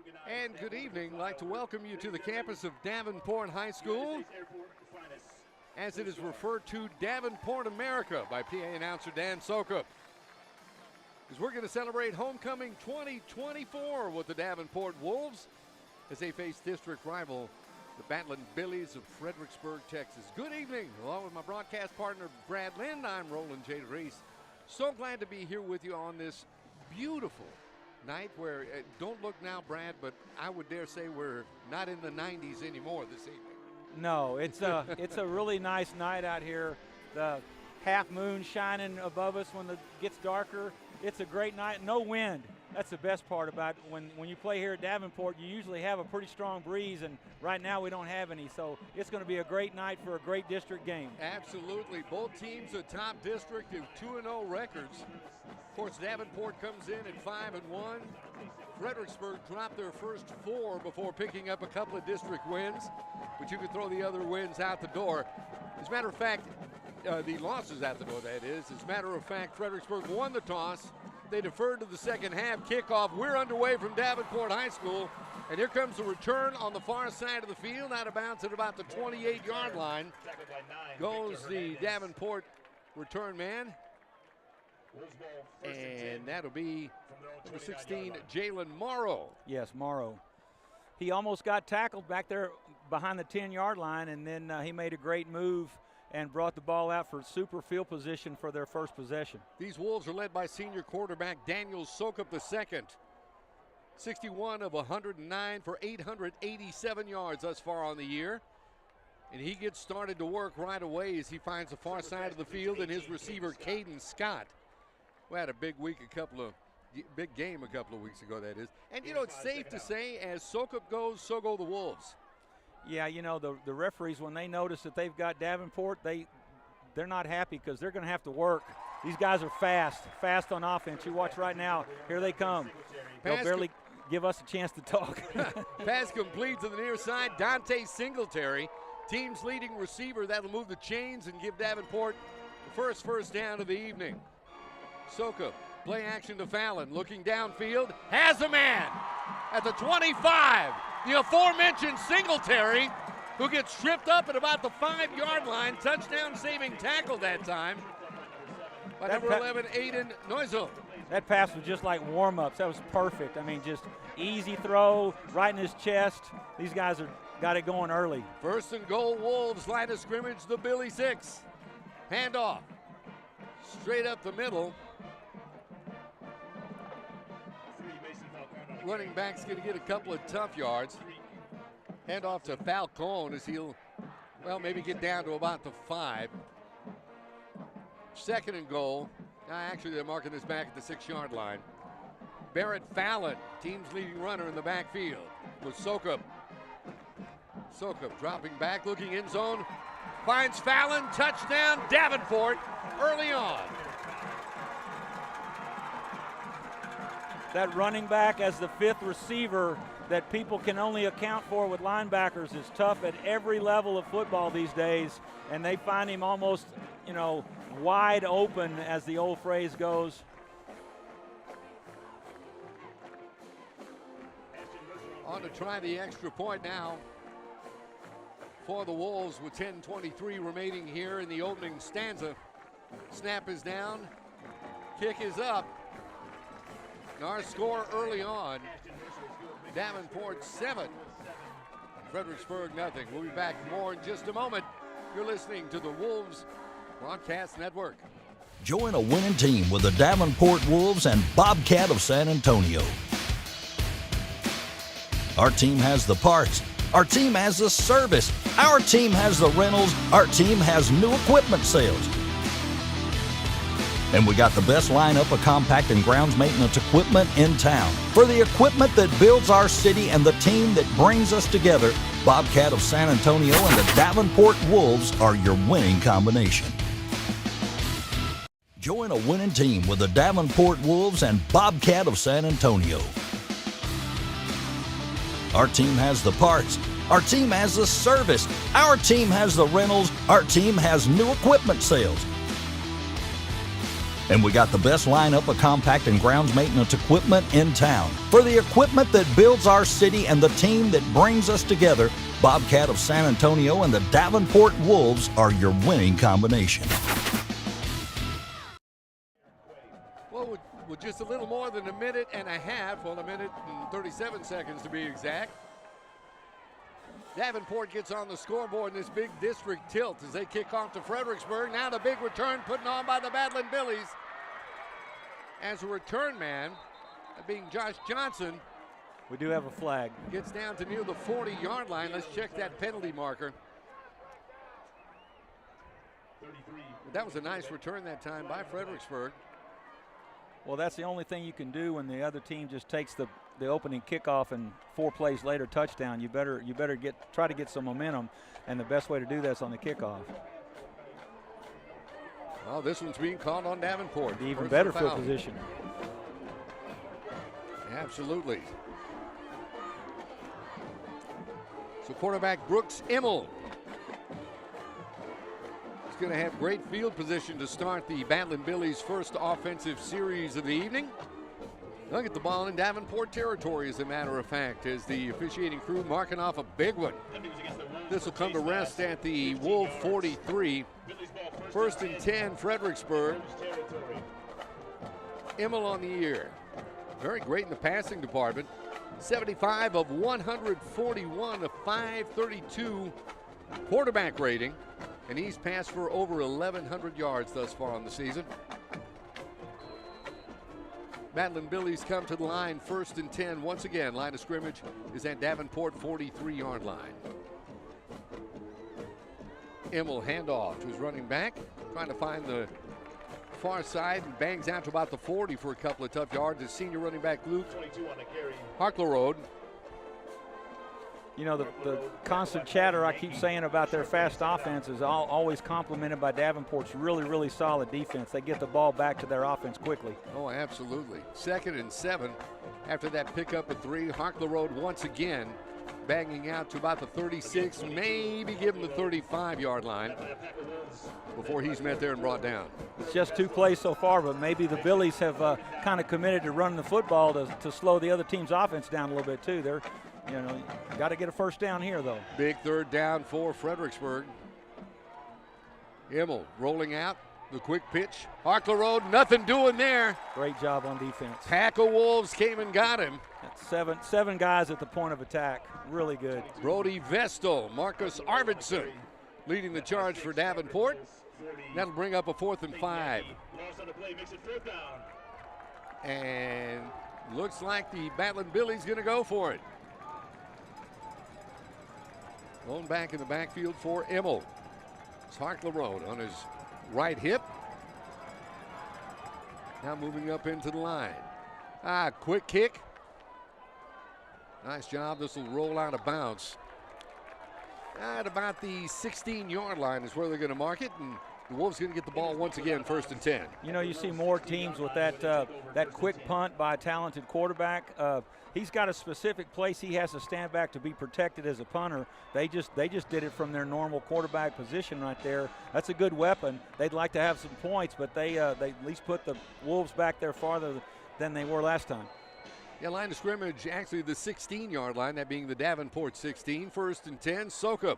And good evening. I'd like to welcome you to the campus of Davenport High School, as it is referred to, Davenport America, by PA announcer Dan Sokup. Because we're going to celebrate homecoming 2024 with the Davenport Wolves as they face district rival, the battling Billies of Fredericksburg, Texas. Good evening. Along with my broadcast partner, Brad Lind, I'm Roland J. Reese. So glad to be here with you on this beautiful night where, don't look now, Brad, but I would dare say we're not in the 90s anymore this evening. No, it's a really nice night out here. The half moon shining above us when it gets darker. It's a great night. No wind. That's the best part about when you play here at Davenport. You usually have a pretty strong breeze, and right now we don't have any. So it's going to be a great night for a great district game. Absolutely. Both teams a top district with 2-0 records. Of course, Davenport comes in at 5-1. Fredericksburg dropped their first 4 before picking up a couple of district wins, but you could throw the other wins out the door. As a matter of fact, the losses out the door, that is. As a matter of fact, Fredericksburg won the toss. They deferred to the second half kickoff. We're underway from Davenport High School, and here comes the return on the far side of the field, out of bounds at about the 28-yard line. Goes the Davenport return man. And that'll be number 16, Jalen Morrow. Yes, Morrow. He almost got tackled back there behind the 10-yard line, and then he made a great move and brought the ball out for super field position for their first possession. These Wolves are led by senior quarterback Daniel Sokup II. 61 of 109 for 887 yards thus far on the year. And he gets started to work right away as he finds the far side of the field and his receiver, Caden Scott. We had a big game a couple of weeks ago, that is. And, you know, it's safe to say, as Sokup goes, so go the Wolves. Yeah, you know, the referees, when they notice that they've got Davenport, they're not happy because they're going to have to work. These guys are fast on offense. You watch right now. Here they come. They'll barely give us a chance to talk. Pass complete to the near side. Dante Singletary, team's leading receiver. That'll move the chains and give Davenport the first down of the evening. Sokup, play action to Fallon, looking downfield, has a man at the 25. The aforementioned Singletary, who gets tripped up at about the 5-yard line. Touchdown saving tackle that time by number 11, Aiden Neusel. That pass was just like warm-ups. That was perfect. I mean, just easy throw, right in his chest. These guys got it going early. First and goal, Wolves, line of scrimmage, the Billy 6. Handoff, straight up the middle. Running back's going to get a couple of tough yards. Hand off to Falcone as he'll, well, maybe get down to about the 5. Second and goal. Actually, they're marking this back at the 6-yard line. Barrett Fallon, team's leading runner in the backfield, with Sokup. Sokup dropping back, looking end zone. Finds Fallon, touchdown, Davenport, early on. That running back as the 5th receiver that people can only account for with linebackers is tough at every level of football these days, and they find him almost, you know, wide open, as the old phrase goes. On to try the extra point now for the Wolves with 10:23 remaining here in the opening stanza. Snap is down, kick is up. Our score early on, Davenport 7, Fredericksburg nothing. We'll be back more in just a moment. You're listening to the Wolves Broadcast Network. Join a winning team with the Davenport Wolves and Bobcat of San Antonio. Our team has the parts. Our team has the service. Our team has the rentals. Our team has new equipment sales. And we got the best lineup of compact and grounds maintenance equipment in town. For the equipment that builds our city and the team that brings us together, Bobcat of San Antonio and the Davenport Wolves are your winning combination. Join a winning team with the Davenport Wolves and Bobcat of San Antonio. Our team has the parts. Our team has the service. Our team has the rentals. Our team has new equipment sales. And we got the best lineup of compact and grounds maintenance equipment in town. For the equipment that builds our city and the team that brings us together, Bobcat of San Antonio and the Davenport Wolves are your winning combination. Well, with just a little more than a minute and a half, well, a minute and 37 seconds to be exact, Davenport gets on the scoreboard in this big district tilt as they kick off to Fredericksburg. Now the big return putting on by the Battling Billies. As a return man, that being Josh Johnson. We do have a flag. Gets down to near the 40-yard line. Let's check that penalty marker. That was a nice return that time by Fredericksburg. Well, that's the only thing you can do when the other team just takes the opening kickoff and 4 plays later touchdown. You better try to get some momentum, and the best way to do that is on the kickoff. Well, this one's being called on Davenport. The even better field position. Absolutely. So quarterback Brooks Immel is going to have great field position to start the Battling Billies' first offensive series of the evening. They'll get the ball in Davenport territory, as a matter of fact, as the officiating crew marking off a big one. This will come to rest at the Wolf 43. First and 10, Fredericksburg. Immel on the year. Very great in the passing department. 75 of 141, a 532 quarterback rating. And he's passed for over 1,100 yards thus far on the season. Battling Billies come to the line, first and 10. Once again, line of scrimmage is at Davenport 43-yard line. Immel handoff to his running back, trying to find the far side and bangs out to about the 40 for a couple of tough yards. His senior running back Luke Harklerode. You know, the constant chatter I keep saying about their fast offense is always complemented by Davenport's really, really solid defense. They get the ball back to their offense quickly. Oh, absolutely. 2nd and 7 after that pickup of 3. Harklerode once again banging out to about the 36, maybe give him the 35-yard line before he's met there and brought down. It's just 2 plays so far, but maybe the Billies have kind of committed to running the football to slow the other team's offense down a little bit too. They're, you know, got to get a first down here though. Big 3rd down for Fredericksburg. Immel rolling out the quick pitch. Harklerode, nothing doing there. Great job on defense. Pack of Wolves came and got him. That's seven guys at the point of attack. Really good. Brody Vestal, Marcus Arvidsson leading the charge for Davenport. That'll bring up a 4th and 5. And looks like the Battling Billies going to go for it. Lone back in the backfield for Immel. It's Harklerode on his right hip. Now moving up into the line. Quick kick. Nice job. This will roll out of bounds. At about the 16-yard line is where they're going to mark it, and the Wolves going to get the ball once again, 1st and 10. You know, you see more teams with that quick punt by a talented quarterback. He's got a specific place he has to stand back to be protected as a punter. They just did it from their normal quarterback position right there. That's a good weapon. They'd like to have some points, but they at least put the Wolves back there farther than they were last time. Yeah, line of scrimmage, actually the 16-yard line, that being the Davenport 16. 1st and 10, Soka.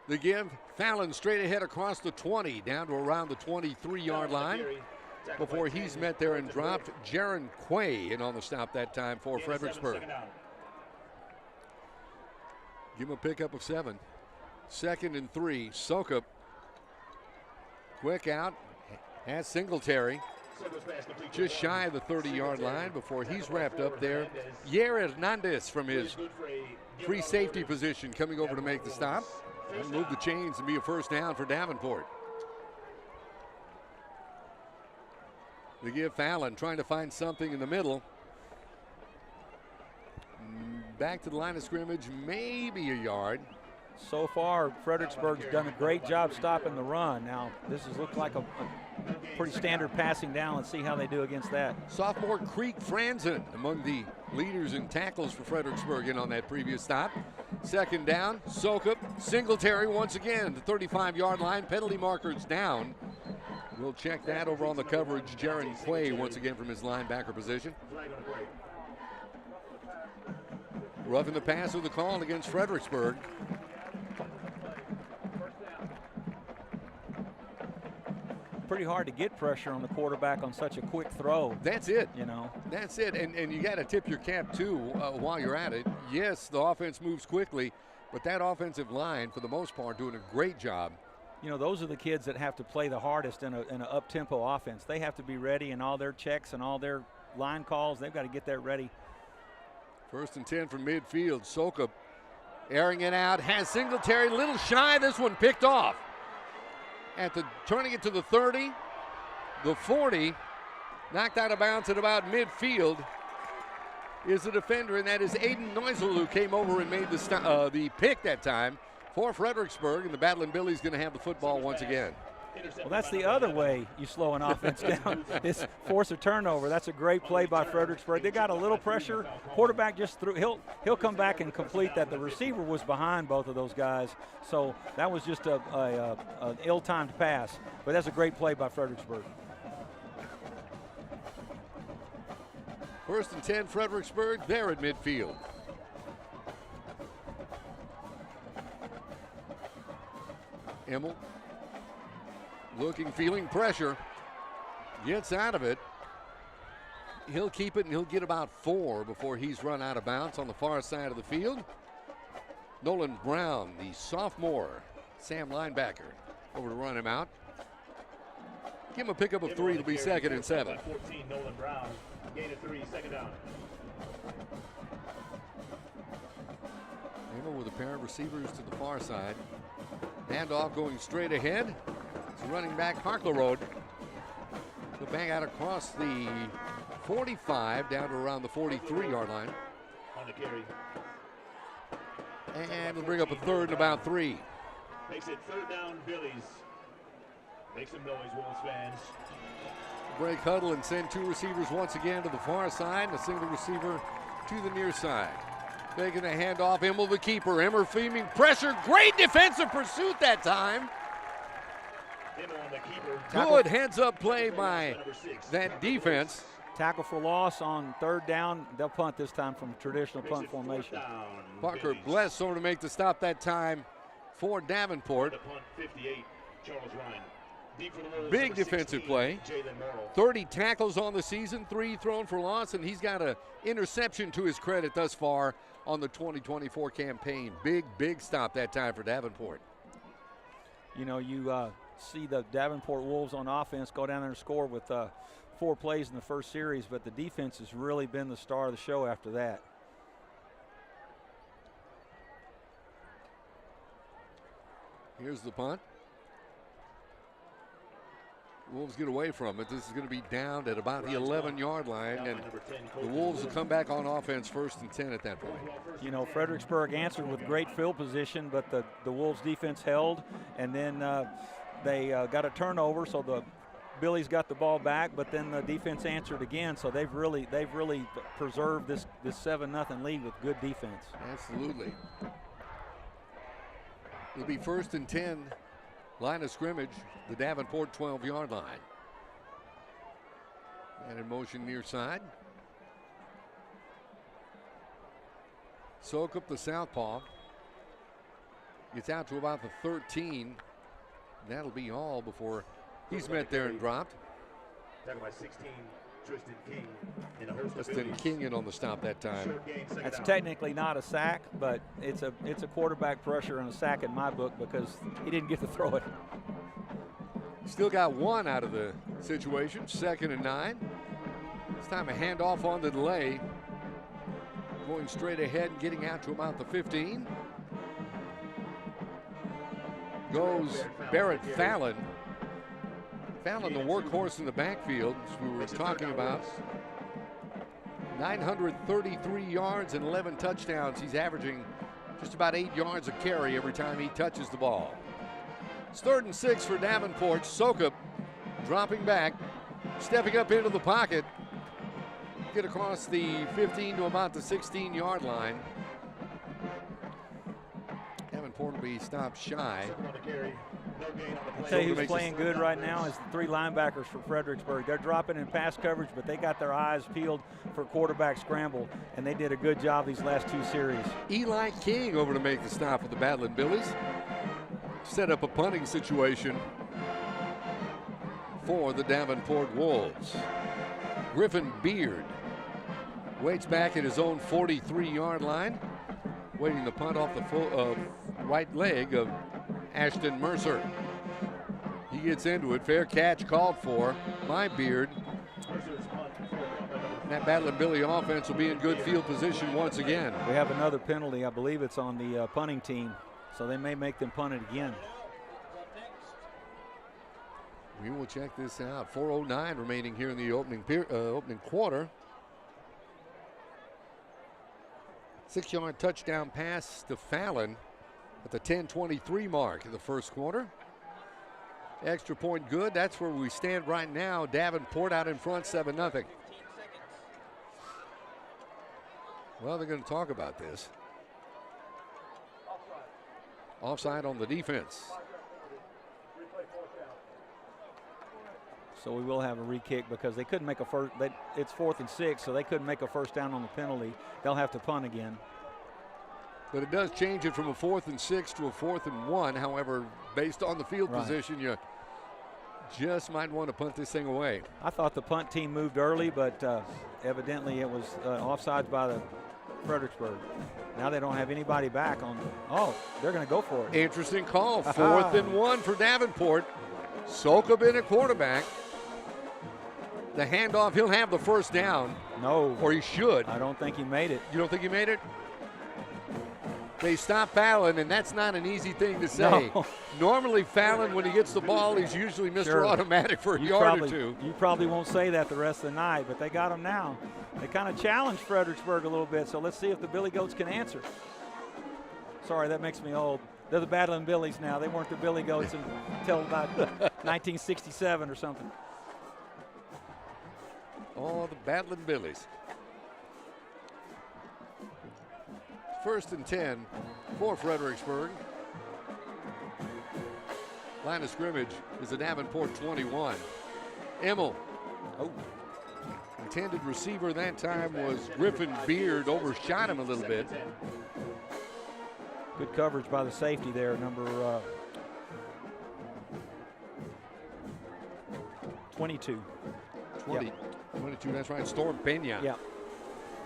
The give, Fallon straight ahead across the 20, down to around the 23-yard line before he's met there and dropped. Jaron Quay in on the stop that time for Fredericksburg. Give him a pickup of 7. 2nd and 3, Soka. Quick out, has Singletary. Just shy of the 30-yard line before he's wrapped up there. Yair Hernandez from his free safety position coming over to make the stop. And move the chains and be a first down for Davenport. They give Fallon trying to find something in the middle. Back to the line of scrimmage, maybe a yard. So far, Fredericksburg's done a great job stopping the run. Now, this has looked like a pretty standard passing down. Let's see how they do against that. Sophomore Creek Franzen among the leaders in tackles for Fredericksburg in on that previous stop. 2nd down, Sokup, Singletary once again, the 35-yard line. Penalty markers down. We'll check that over on the coverage. Jaron Clay once again from his linebacker position. Roughing the pass with the call against Fredericksburg. Pretty hard to get pressure on the quarterback on such a quick throw. That's it. You know. That's it. And you got to tip your cap, too, while you're at it. Yes, the offense moves quickly, but that offensive line, for the most part, doing a great job. You know, those are the kids that have to play the hardest in an up-tempo offense. They have to be ready in all their checks and all their line calls. They've got to get that ready. 1st and 10 from midfield. Soka airing it out. Has Singletary a little shy. This one picked off. Turning it to the 30, the 40. Knocked out of bounds at about midfield is the defender, and that is Aiden Neusel, who came over and made the pick that time for Fredericksburg, and the Battling Billies going to have the football once again. Well, that's the other way you slow an offense down, is force a turnover. That's a great play by Fredericksburg. They got a little pressure. Quarterback just threw. He'll come back and complete that. The receiver was behind both of those guys, so that was just an ill-timed pass. But that's a great play by Fredericksburg. 1st and 10, Fredericksburg. There at midfield. Emmel feeling pressure, gets out of it. He'll keep it, and he'll get about 4 before he's run out of bounds on the far side of the field. Nolan Brown, the sophomore Sam linebacker, over to run him out. Give him a pickup of 3. It'll be 2nd and 7. 14, Nolan Brown, gain of 3, 2nd down. Emmel with a pair of receivers to the far side. Handoff going straight ahead. It's running back Harklerode. The bang out across the 45 down to around the 43-yard line. On the carry. And we'll bring up a 3rd and about 3. Makes it 3rd down, Billies. Make some noise, Wolves fans. Break huddle and send 2 receivers once again to the far side and a single receiver to the near side. Taking the handoff, Emmel the keeper. Emmer feeding pressure. Great defensive pursuit that time. Good heads-up play by that defense. Tackle for loss on 3rd down. They'll punt this time from traditional punt formation. Parker Bless over to make the stop that time for Davenport. Big defensive play. 30 tackles on the season, 3 thrown for loss, and he's got an interception to his credit thus far on the 2024 campaign. Big stop that time for Davenport. You know, you see the Davenport Wolves on offense go down there and score with 4 plays in the first series, but the defense has really been the star of the show after that. Here's the punt. Wolves get away from it. This is going to be down at about the 11-yard line, and the Wolves will come back on offense 1st and 10 at that point. You know, Fredericksburg answered with great field position, but the Wolves defense held, and then they got a turnover, so the Billies got the ball back, but then the defense answered again, so they've really preserved this 7-0 lead with good defense. Absolutely. It'll be 1st and 10. Line of scrimmage, the Davenport 12-yard line. And in motion near side. Soak up the southpaw. Gets out to about the 13. That'll be all before he's met there and dropped. Talking about 16, Tristan King. Tristan King in on the stop that time. That's technically not a sack, but it's a quarterback pressure and a sack in my book because he didn't get to throw it. Still got 1 out of the situation. 2nd and 9. This time a handoff on the delay. Going straight ahead and getting out to about the 15. Goes Barrett Fallon. Fallon, the workhorse in the backfield, as we were talking about. 933 yards and 11 touchdowns. He's averaging just about 8 yards a carry every time he touches the ball. It's 3rd and 6 for Davenport. Soka dropping back, stepping up into the pocket. Get across the 15 to about the 16-yard line. Davenport will be stopped shy. I'll tell you who's playing good right now is the 3 linebackers for Fredericksburg. They're dropping in pass coverage, but they got their eyes peeled for quarterback scramble, and they did a good job these last 2 series. Eli King over to make the stop with the Battling Billies. Set up a punting situation for the Davenport Wolves. Griffin Beard waits back at his own 43-yard line, waiting to punt off the right leg of Ashton Mercer. He gets into it. Fair catch called for by Beard. That Battling Billy offense will be in good field position once again. We have another penalty. I believe it's on the punting team, so they may make them punt it again. We will check this out. 4:09 remaining here in the opening quarter. 6-yard touchdown pass to Fallon at the 10:23 mark of the first quarter. Extra point good. That's where we stand right now. Davenport out in front, 7-0. Well, they're going to talk about this. Offside on the defense. So we will have a re-kick because they couldn't make a first. It's 4th and 6, so they couldn't make a first down on the penalty. They'll have to punt again. But it does change it from a 4th and 6 to a 4th and 1. However, based on the field position, you just might want to punt this thing away. I thought the punt team moved early, but evidently it was offsides by the Fredericksburg. Now they don't have anybody back on. Oh, they're going to go for it. Interesting call. 4th and 1 for Davenport. Soka been at quarterback. The handoff, he'll have the first down. No. Or he should. I don't think he made it. You don't think he made it? They stop Fallon, and that's not an easy thing to say. No. Normally, Fallon, when he gets the ball, he's usually Mr. Automatic for a yard or two. You probably won't say that the rest of the night, but they got him now. They kind of challenged Fredericksburg a little bit, so let's see if the Billy Goats can answer. Sorry, that makes me old. They're the Battling Billies now. They weren't the Billy Goats until about 1967 or something. Oh, the Battling Billies. 1st and 10 for Fredericksburg. Line of scrimmage is a Davenport 21. Emmel. Oh. Intended receiver that time was Griffin Beard. Overshot him a little bit. Good coverage by the safety there, number 22. 22, that's right. Storm Pena. Yeah.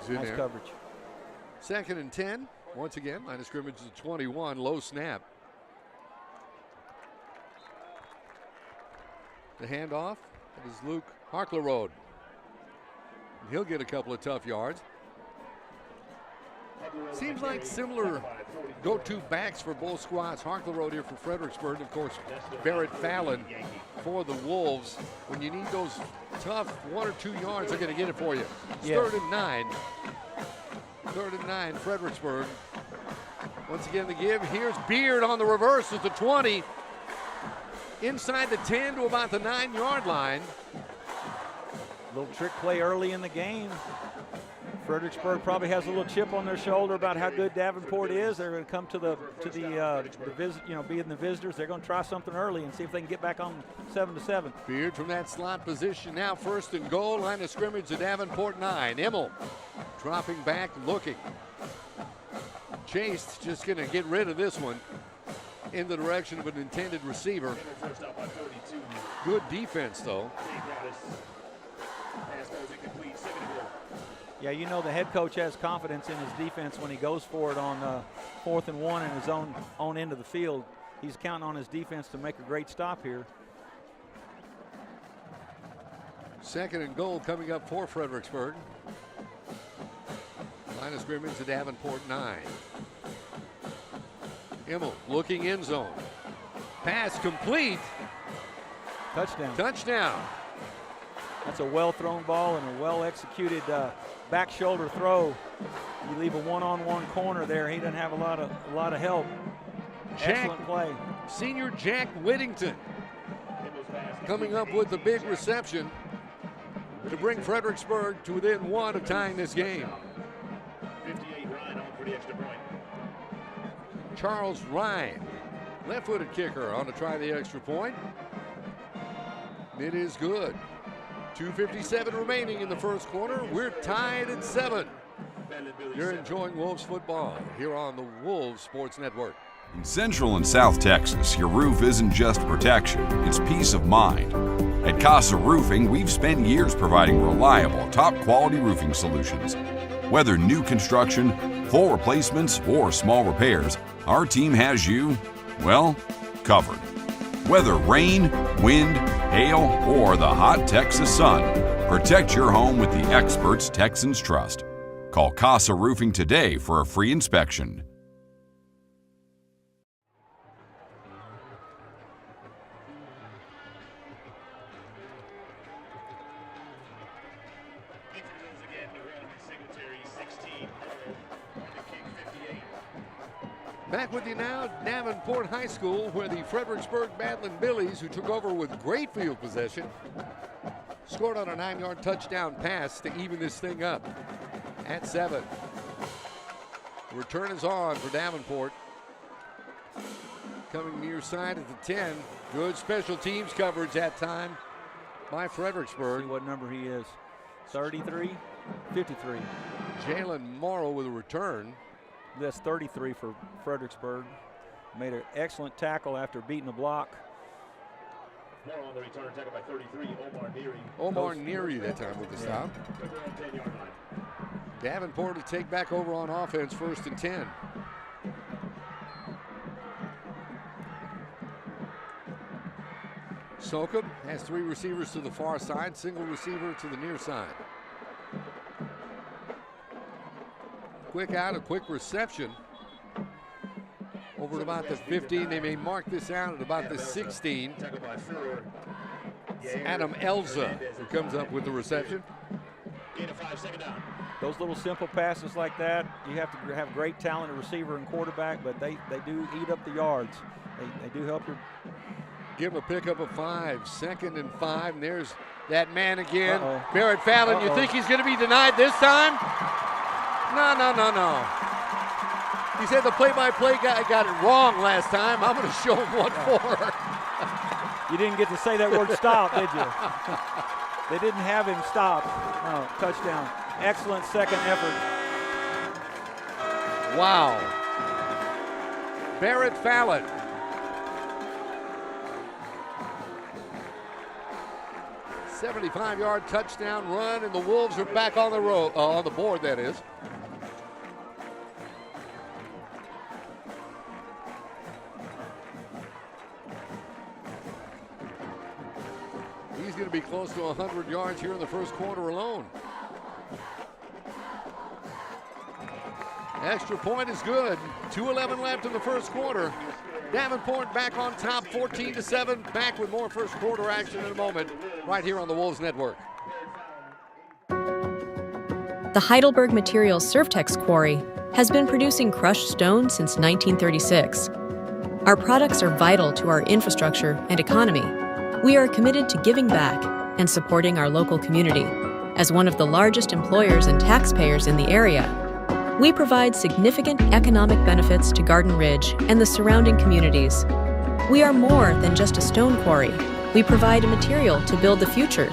Nice coverage. 2nd and 10. Once again, line of scrimmage is 21. Low snap. The handoff. It is Luke Harklerode. He'll get a couple of tough yards. Seems like similar go-to backs for both squads. Harklerode here for Fredericksburg. Of course, Barrett Fallon for the Wolves. When you need those tough 1 or 2 yards, they're going to get it for you. It's 3rd and 9. 3rd and 9, Fredericksburg. Once again, the give. Here's Beard on the reverse at the 20. Inside the 10 to about the 9-yard line. Little trick play early in the game. Fredericksburg probably has a little chip on their shoulder about how good Davenport is. They're going to come to the visit, being the visitors. They're going to try something early and see if they can get back on 7-7. Beard from that slot position now, 1st and goal. Line of scrimmage to Davenport 9. Emmel dropping back, looking. Chase just going to get rid of this one in the direction of an intended receiver. Good defense, though. Yeah, the head coach has confidence in his defense when he goes for it on 4th and 1 in his own end of the field. He's counting on his defense to make a great stop here. 2nd and goal coming up for Fredericksburg. Line of scrimmage to Davenport 9. Emmel looking end zone. Pass complete. Touchdown. That's a well-thrown ball and a well-executed back shoulder throw. You leave a one-on-one corner there. He doesn't have a lot of help. Excellent play. Senior Jack Whittington coming up with the big reception to bring Fredericksburg to within 1 of tying this game. 58 Ryan on for the extra point. Charles Ryan Left-footed kicker on to try the extra point. It is good. 2:57 remaining in the first quarter. We're tied at 7. You're enjoying Wolves football here on the Wolves Sports Network. In Central and South Texas, your roof isn't just protection, it's peace of mind. At Casa Roofing, we've spent years providing reliable, top-quality roofing solutions. Whether new construction, full replacements, or small repairs, our team has you, well, covered. Whether rain, wind, hail, or the hot Texas sun, protect your home with the experts Texans trust. Call Casa Roofing today for a free inspection. Back with you now, Davenport High School, where the Fredericksburg Badland Billies, who took over with great field possession, scored on a 9-yard touchdown pass to even this thing up at 7. Return is on for Davenport. Coming near side at the 10. Good special teams coverage that time by Fredericksburg. See what number he is. 33, 53. Jalen Morrow with a return. That's 33 for Fredericksburg. Made an excellent tackle after beating the block. More on the return, tackle by 33, Omar Neary. Omar Neary that time with the stop. Davenport will take back over on offense, 1st and 10. Slocum has 3 receivers to the far side, single receiver to the near side. Quick out, a quick reception. Over at about the 15, they may mark this out at about the 16. Adam Elza who comes up with the reception. Those little simple passes like that, you have to have great talent at receiver and quarterback, but they do eat up the yards. They do help your. Give a pickup of 5, 2nd and 5, and there's that man again. Barrett Fallon, you think he's going to be denied this time? No. He said the play-by-play guy got it wrong last time. I'm going to show him what for. You didn't get to say that word stop, did you? They didn't have him stop. No, touchdown. Excellent second effort. Wow. Barrett Fallon. A 75-yard touchdown run, and the Wolves are back on the road, on the board, that is. He's going to be close to 100 yards here in the first quarter alone. Extra point is good. 2:11 left in the first quarter. Davenport back on top, 14-7. Back with more first quarter action in a moment, right here on the Wolves Network. The Heidelberg Materials Surftex Quarry has been producing crushed stone since 1936. Our products are vital to our infrastructure and economy. We are committed to giving back and supporting our local community. As one of the largest employers and taxpayers in the area, we provide significant economic benefits to Garden Ridge and the surrounding communities. We are more than just a stone quarry. We provide a material to build the future.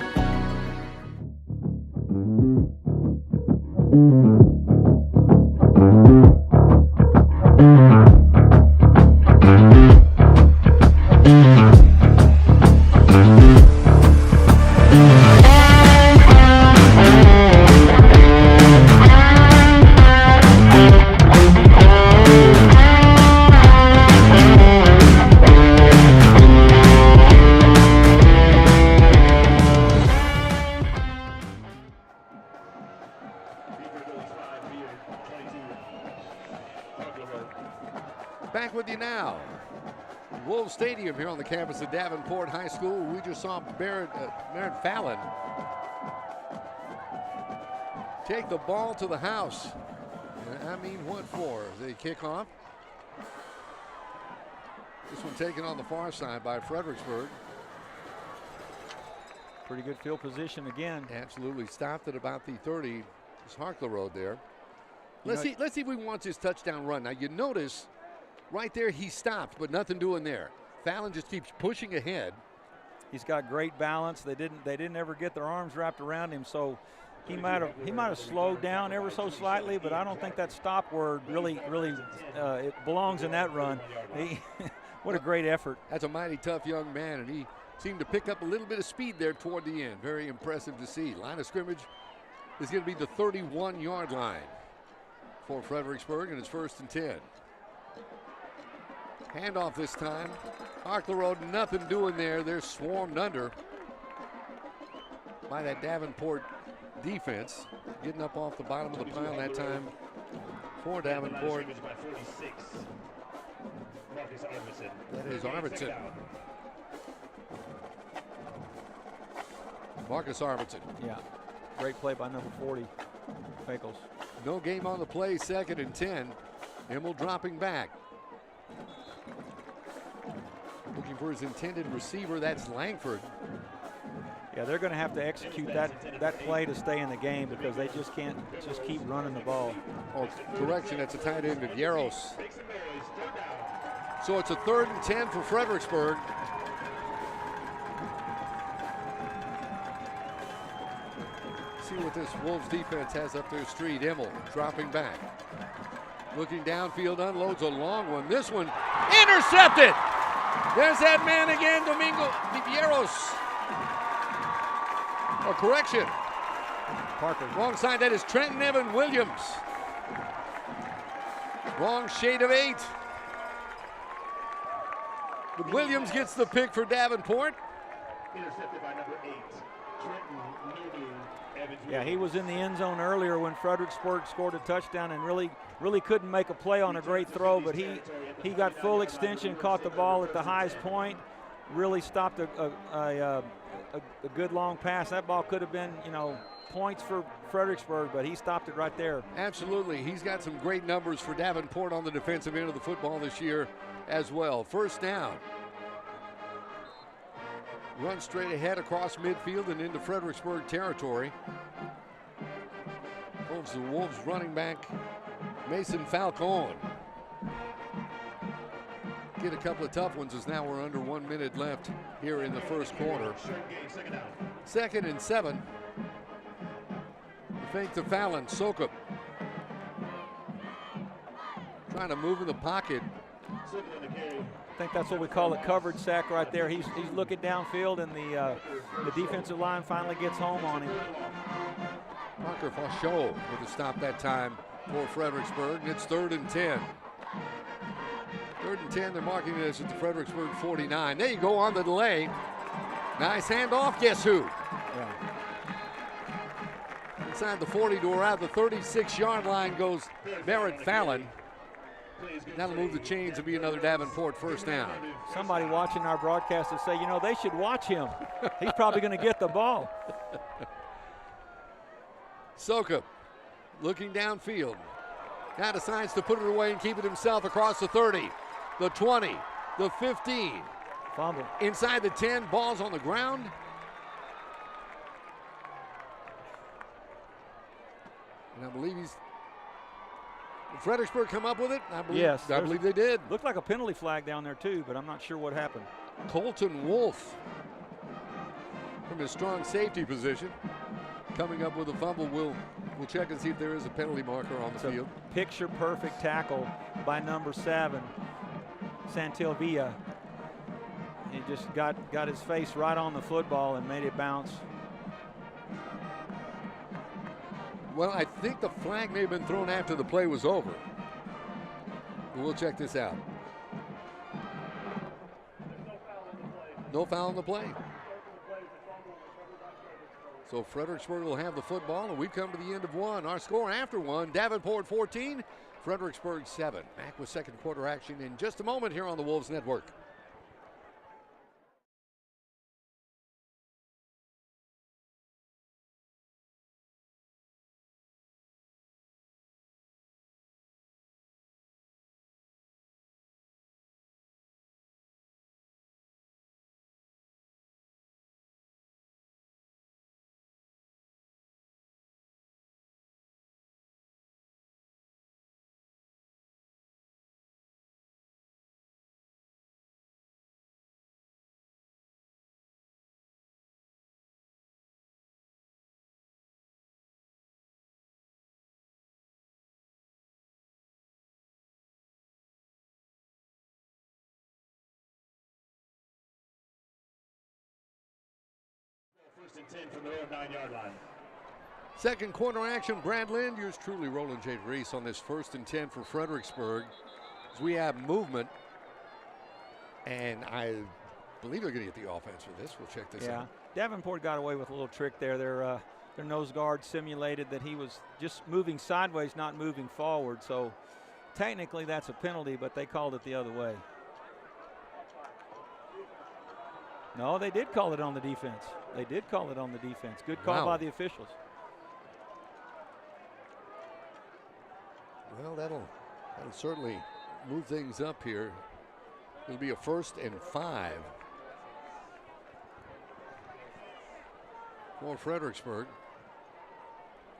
Back with you now. Wolves Stadium here on the campus of Davenport High School. We just saw Barrett Fallon take the ball to the house. I mean, what for? They kick off. This one taken on the far side by Fredericksburg. Pretty good field position again. Absolutely. Stopped at about the 30. It's Harkler Road there. Let's see if we want this touchdown run. Now, you notice right there he stopped, but nothing doing there. Fallon just keeps pushing ahead. He's got great balance. They didn't ever get their arms wrapped around him, so he might have slowed down ever so slightly, but I don't think that stop word really it belongs in that run. What a great effort. That's a mighty tough young man, and he seemed to pick up a little bit of speed there toward the end. Very impressive to see. Line of scrimmage is going to be the 31-yard line for Fredericksburg, and it's 1st and 10. Handoff this time. Arkler Road, nothing doing there. They're swarmed under by that Davenport defense. Getting up off the bottom of the pile that time for Davenport. That is Arvidsson. Marcus Arvidsson. Yeah, great play by number 40, Pickles. No game on the play, 2nd and 10. Himmel dropping back. Looking for his intended receiver, that's Langford. Yeah, they're going to have to execute that play to stay in the game because they just can't keep running the ball. Oh, correction, that's a tight end of Yaros. So it's a 3rd and 10 for Fredericksburg. See what this Wolves defense has up their street. Himmel dropping back. Looking downfield, unloads a long one. This one intercepted. There's that man again, Domingo Vivieros. A correction. Parker. Wrong side, that is Trenton Evan Williams. Wrong shade of 8. But Williams gets the pick for Davenport. Intercepted by number 8, Trenton Evans. Yeah, he was in the end zone earlier when Fredericksburg scored a touchdown and really couldn't make a play on a great throw, but he got full extension, caught the ball at the highest point, really stopped a good long pass. That ball could have been, points for Fredericksburg, but he stopped it right there. Absolutely. He's got some great numbers for Davenport on the defensive end of the football this year as well. 1st down. Run straight ahead across midfield and into Fredericksburg territory. Holds the Wolves running back, Mason Falcone. Get a couple of tough ones as now we're under 1 minute left here in the 1st quarter. 2nd and 7. The fake to Fallon, Sokup. Trying to move in the pocket. I think that's what we call a coverage sack right there. He's looking downfield, and the defensive line finally gets home on him. Parker Fauchot with a stop that time for Fredericksburg, and it's 3rd and 10. 3rd and 10, they're marking this at the Fredericksburg 49. There you go on the delay. Nice handoff, guess who? Yeah. Inside the 40 to around the 36-yard line goes Merritt Fallon. That'll move the chains and be another Davenport 1st down. Somebody watching our broadcast will say, they should watch him. He's probably going to get the ball. Sokup looking downfield. Now decides to put it away and keep it himself across the 30, the 20, the 15. Fumble. Inside the 10, ball's on the ground. And I believe did Fredericksburg come up with it? I believe they did. Looked like a penalty flag down there too, but I'm not sure what happened. Colton Wolf from his strong safety position coming up with a fumble. We'll check and see if there is a penalty marker on the field. Picture perfect tackle by number 7, Santilvilla. He just got his face right on the football and made it bounce. Well, I think the flag may have been thrown after the play was over. We'll check this out. No foul on the play. So Fredericksburg will have the football, and we've come to the end of 1. Our score after 1, Davenport 14, Fredericksburg 7. Back with 2nd quarter action in just a moment here on the Wolves Network. First and 10 from the own 9-yard line. Second quarter action, Brad Lind, yours truly, Roland J. Reese, on this 1st and 10 for Fredericksburg. As we have movement, and I believe they're going to get the offense for this. We'll check this out. Davenport got away with a little trick there. Their nose guard simulated that he was just moving sideways, not moving forward. So technically that's a penalty, but they called it the other way. No, they did call it on the defense. They did call it on the defense. Good call by the officials. Well, that'll certainly move things up here. It'll be a 1st and 5 for Fredericksburg.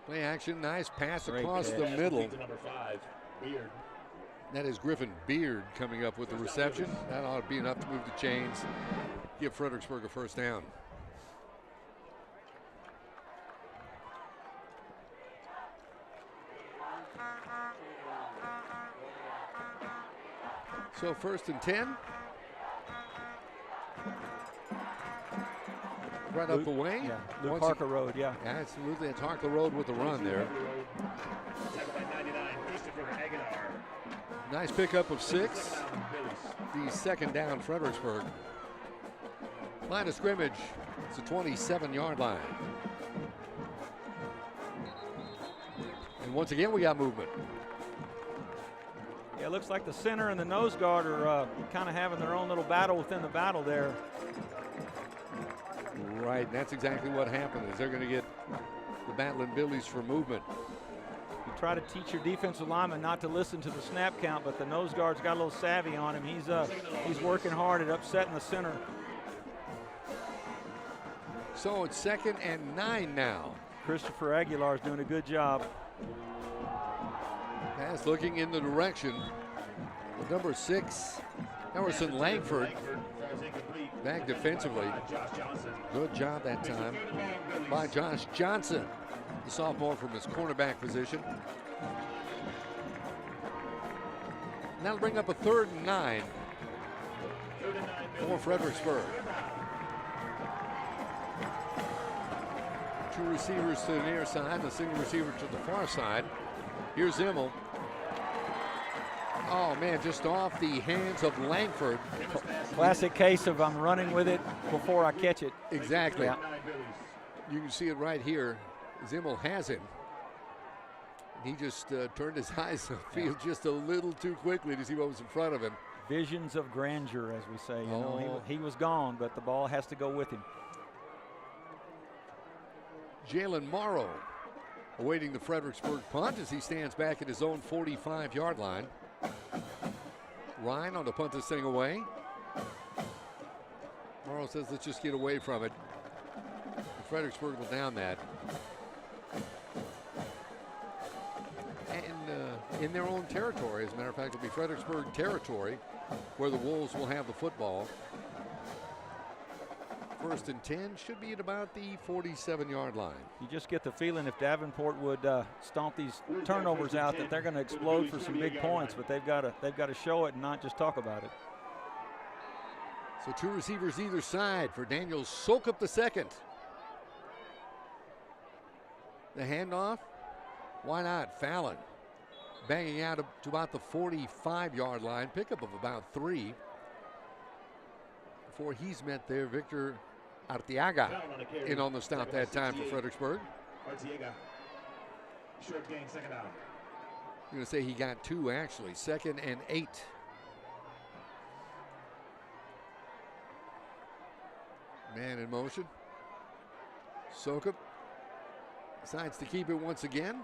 Play action, nice pass across the middle. Number 5, Beard. That is Griffin Beard coming up with the reception. That ought to be enough to move the chains, give Fredericksburg a 1st down. So 1st and 10. Right up the way. Yeah, Luke Harker Road, yeah. Absolutely, it's Harker Road with the run there. Nice pickup of 6. The 2nd down, Fredericksburg. Line of scrimmage, it's a 27-yard line. And once again, we got movement. Yeah, it looks like the center and the nose guard are kind of having their own little battle within the battle there. Right, and that's exactly what happened. Is they're going to get the battling Billies for movement. You try to teach your defensive lineman not to listen to the snap count, but the nose guard's got a little savvy on him. He's working hard at upsetting the center. So it's 2nd and 9 now. Christopher Aguilar's doing a good job. Pass looking in the direction of number 6, Emerson Langford. Back defensively. Good job that time by Josh Johnson, the sophomore from his cornerback position. And that'll bring up a 3rd and 9 for Fredericksburg. 2 receivers to the near side, the single receiver to the far side. Here's Immel. Oh, man, just off the hands of Langford. Classic case of I'm running with it before I catch it. Exactly. Yeah. You can see it right here. Immel has him. He just turned his eyes upfield just a little too quickly to see what was in front of him. Visions of grandeur, as we say. You know, he was gone, but the ball has to go with him. Jalen Morrow awaiting the Fredericksburg punt as he stands back at his own 45-yard line. Ryan on the punt this thing away. Morrow says, let's just get away from it. Fredericksburg will down that. And in their own territory, as a matter of fact, it'll be Fredericksburg territory where the Wolves will have the football. 1st and 10 should be at about the 47-yard line. You just get the feeling if Davenport would stomp these turnovers out that they're going to explode for some big points, but they've got to show it and not just talk about it. So 2 receivers either side for Daniel Sokup II. The handoff, why not? Fallon banging out to about the 45-yard line, pickup of about 3. Before he's met there, Victor Arteaga in on the stop that time for Fredericksburg. Arteaga, short gain, 2nd down. I'm going to say he got 2 actually, 2nd and 8. Man in motion. Sokup decides to keep it once again.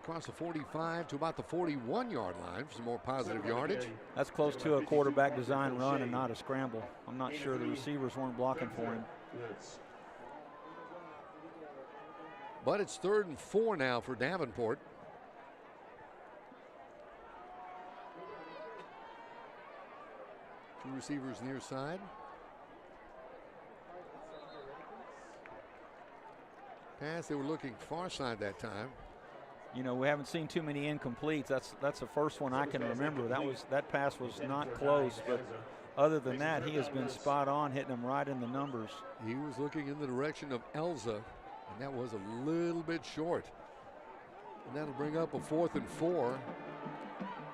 Across the 45 to about the 41-yard line for some more positive yardage. That's close to a quarterback design run and not a scramble. I'm not sure the receivers weren't blocking for him. But it's 3rd and 4 now for Davenport. Two receivers near side. Pass, they were looking far side that time. You know, we haven't seen too many incompletes. That's the first one I can remember. That pass was not close, but other than that, he has been spot on, hitting them right in the numbers. He was looking in the direction of Elza, and that was a little bit short. And that'll bring up a 4th and 4.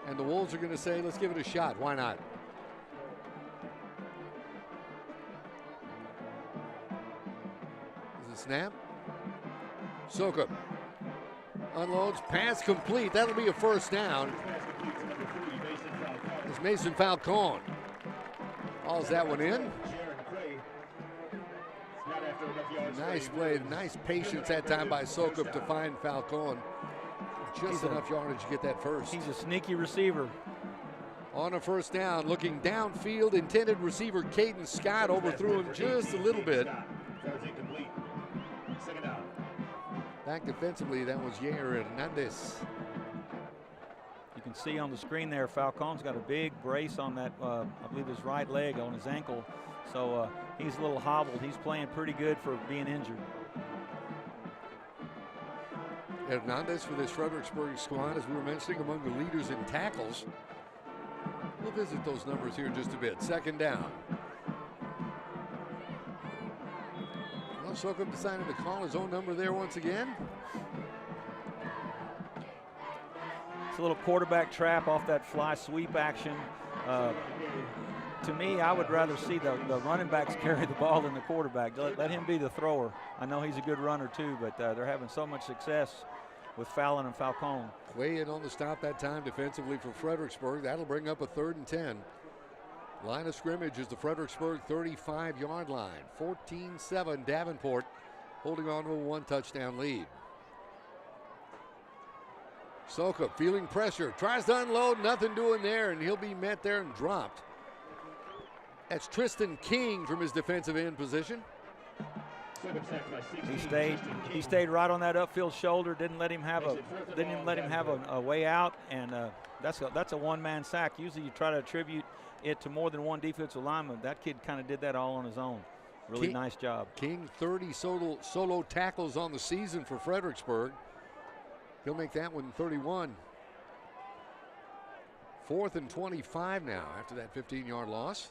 And the Wolves are going to say, let's give it a shot. Why not? Is it snap? Soka unloads, pass complete. That'll be a first down. It's Mason Falcone. Hauls that one in. Nice play, nice patience that time by Sokup to find Falcone. Just enough yardage to get that first. He's a sneaky receiver. On a first down, looking downfield, intended receiver Caden Scott overthrew him just a little bit. Back defensively, that was Yair Hernandez. You can see on the screen there, Falcone's got a big brace on that, I believe his right leg on his ankle. So he's a little hobbled. He's playing pretty good for being injured. Hernandez for this Fredericksburg squad, as we were mentioning, among the leaders in tackles. We'll visit those numbers here in just a bit. Second down. Well, Sokup decided to call his own number there once again. It's a little quarterback trap off that fly sweep action. To me, I would rather see the running backs carry the ball than the quarterback. Let him be the thrower. I know he's a good runner too, but they're having so much success with Fallon and Falcone. Way in on the stop that time defensively for Fredericksburg. That'll bring up a 3rd and 10. Line of scrimmage is the Fredericksburg 35-yard line. 14-7 Davenport holding on to a 1-touchdown lead. Soka feeling pressure, tries to unload, nothing doing there, and he'll be met there and dropped. That's Tristan King from his defensive end position. He stayed right on that upfield shoulder. Didn't let him have a way out, and that's a one-man sack. Usually you try to attribute it to more than one defensive lineman. That kid kind of did that all on his own. Really nice job. King 30 solo tackles on the season for Fredericksburg. He'll make that one 31. 4th and 25 now after that 15-yard loss.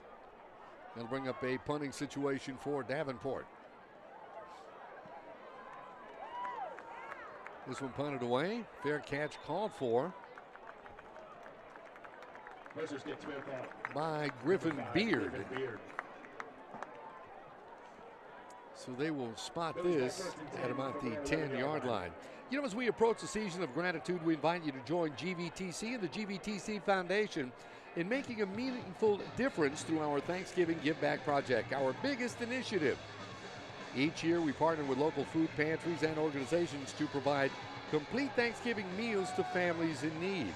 That'll bring up a punting situation for Davenport. This one punted away. Fair catch called for by Griffin Beard. So they will spot this at about the 10-yard line. You know, as we approach the season of gratitude, we invite you to join GVTC and the GVTC Foundation in making a meaningful difference through our Thanksgiving Give Back project, our biggest initiative. Each year, we partner with local food pantries and organizations to provide complete Thanksgiving meals to families in need.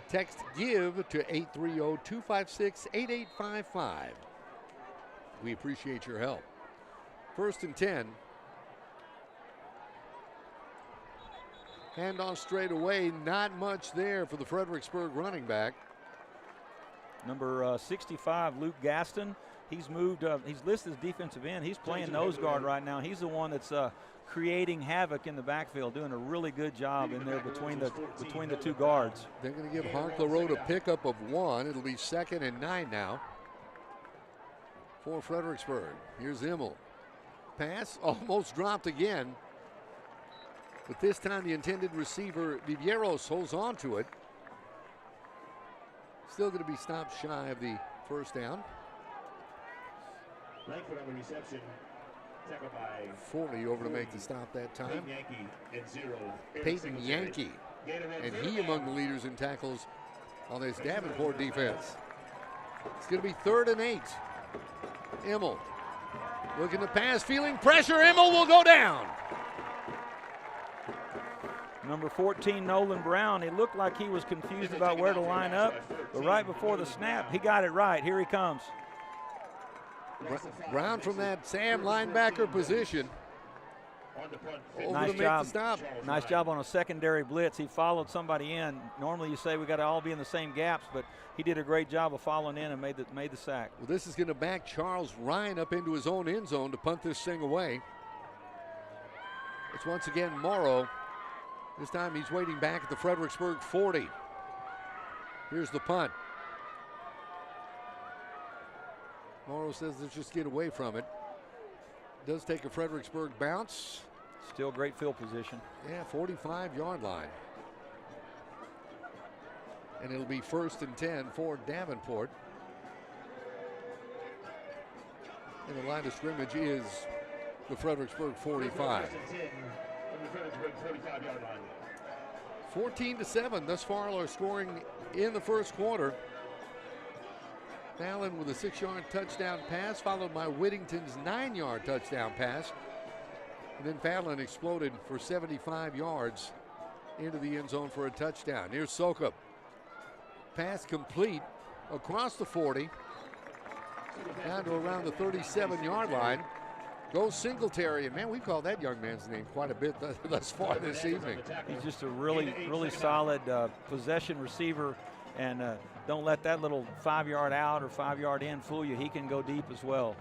Text GIVE to 830-256-8855. We appreciate your help. 1st and 10. Handoff straight away. Not much there for the Fredericksburg running back. Number 65, Luke Gaston. He's moved up. He's listed as defensive end. He's playing nose guard right now. He's the one that's creating havoc in the backfield, doing a really good job in there between the two guards. They're going to give Hark LaRoe a pickup of 1. It'll be 2nd and 9 now for Fredericksburg. Here's Immel. Pass almost dropped again, but this time the intended receiver Vivieros holds on to it. Still going to be stopped shy of the first down. Langford on the reception. Tackled by 40 over to make the stop that time. Peyton Yankee. And he among the leaders in tackles on this Davenport defense. It's going to be 3rd and 8. Immel looking to pass, feeling pressure. Immel will go down. Number 14, Nolan Brown. He looked like he was confused about where to line up, but right before the snap, he got it right. Here he comes. Brown from that Sam linebacker position. Nice job. Nice job on a secondary blitz. He followed somebody in. Normally you say we got to all be in the same gaps, but he did a great job of following in and made the sack. Well, this is going to back Charles Ryan up into his own end zone to punt this thing away. It's once again Morrow. This time he's waiting back at the Fredericksburg 40. Here's the punt. Morrow says let's just get away from it. Does take a Fredericksburg bounce. Still great field position. Yeah, 45-yard line. And it'll be 1st and 10 for Davenport. And the line of scrimmage is the Fredericksburg 45. 14-7 thus far, are scoring in the first quarter. Fallon with a 6-yard touchdown pass, followed by Whittington's 9-yard touchdown pass. And then Fallon exploded for 75 yards into the end zone for a touchdown. Here's Soka. Pass complete across the 40, down to around the 37-yard line. Goes Singletary, and man, we call that young man's name quite a bit thus far this evening. He's just a really solid possession receiver, and don't let that little 5-yard out or 5-yard in fool you. He can go deep as well.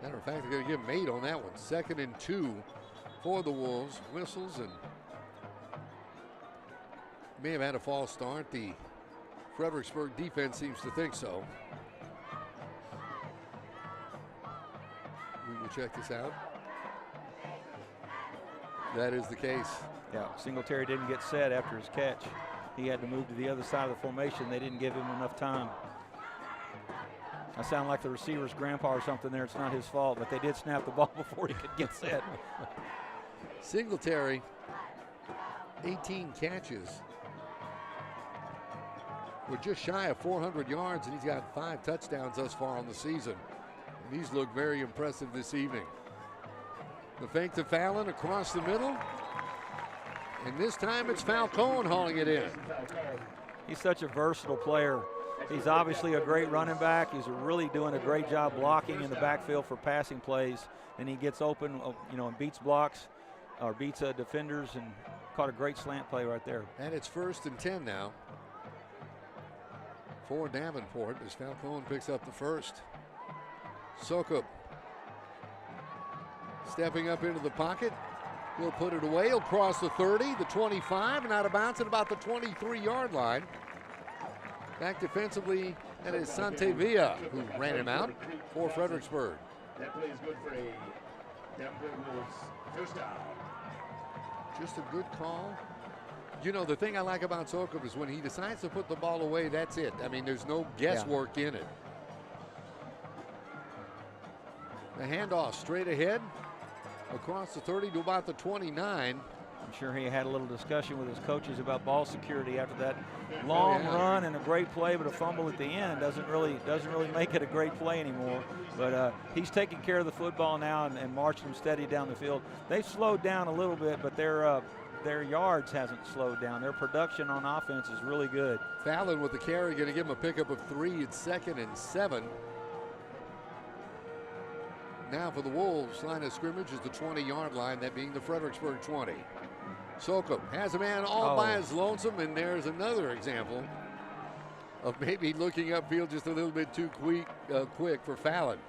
Matter of fact, they're going to give him 8 on that one. 2nd and 2 for the Wolves. Whistles, and may have had a false start. The Fredericksburg defense seems to think so. We will check this out. That is the case. Yeah, Singletary didn't get set after his catch. He had to move to the other side of the formation. They didn't give him enough time. I sound like the receiver's grandpa or something there. It's not his fault, but they did snap the ball before he could get set. Singletary, 18 catches. We're just shy of 400 yards, and he's got 5 touchdowns thus far on the season. And these look very impressive this evening. The fake to Fallon across the middle. And this time it's Falcone hauling it in. He's such a versatile player. He's obviously a great running back. He's really doing a great job blocking in the backfield for passing plays. And he gets open, and beats blocks or beats defenders, and caught a great slant play right there. And it's 1st and 10 now for Davenport as Falcone picks up the first. Sokup stepping up into the pocket. He'll put it away. He'll cross the 30, the 25, and out of bounds at about the 23-yard line. Back defensively, that is Santevilla, who ran him out for Fredericksburg. That play is good for a Davenport Wolves first down. Just a good call. You know, the thing I like about Sokup is when he decides to put the ball away, that's it. I mean, there's no guesswork in it. The handoff straight ahead across the 30 to about the 29. I'm sure he had a little discussion with his coaches about ball security after that long run and a great play, but a fumble at the end doesn't really make it a great play anymore. But he's taking care of the football now and marching them steady down the field. They've slowed down a little bit, but their yards hasn't slowed down. Their production on offense is really good. Fallon with the carry, going to give him a pickup of 3. It's 2nd and 7. Now for the Wolves, line of scrimmage is the 20-yard line, that being the Fredericksburg 20. Sokup has a man all by his lonesome, and there's another example of maybe looking upfield just a little bit too quick for Fallon.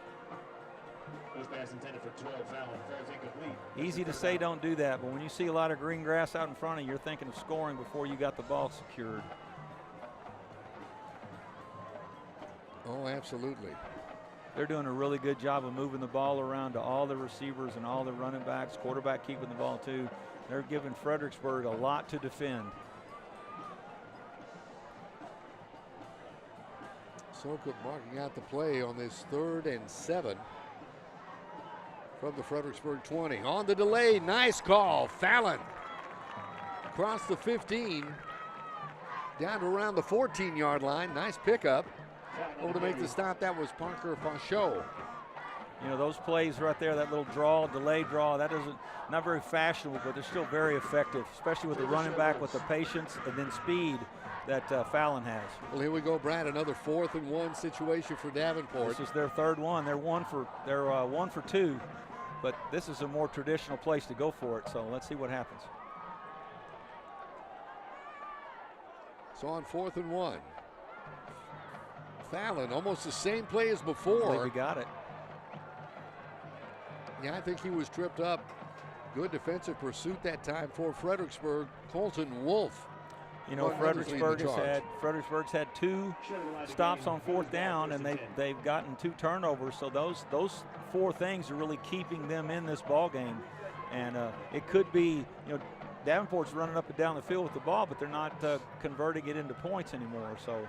First pass intended for 12, Fallon falls incomplete. Easy to say don't do that, but when you see a lot of green grass out in front of you, you're thinking of scoring before you got the ball secured. Oh, absolutely. They're doing a really good job of moving the ball around to all the receivers and all the running backs, quarterback keeping the ball too. They're giving Fredericksburg a lot to defend. Sokup marking out the play on this 3rd and 7 from the Fredericksburg 20. On the delay, nice call, Fallon. Across the 15, down to around the 14-yard line. Nice pickup. Over to make the stop, that was Parker Fauchot. You know, those plays right there, that little draw, delay draw, that isn't not very fashionable, but they're still very effective, especially with the running back with the patience and then speed that Fallon has. Well, here we go, Brad. Another 4th and 1 situation for Davenport. This is their 3rd one. They're 1 for 2, but this is a more traditional place to go for it. So let's see what happens. So on 4th and 1. Fallon, almost the same play as before. We got it. Yeah, I think he was tripped up. Good defensive pursuit that time for Fredericksburg. Colton Wolf You know, Fredericksburg's had 2 stops on 4th down, and they've gotten 2 turnovers. So those 4 things are really keeping them in this ball game. And it could be, you know, Davenport's running up and down the field with the ball, but they're not converting it into points anymore. So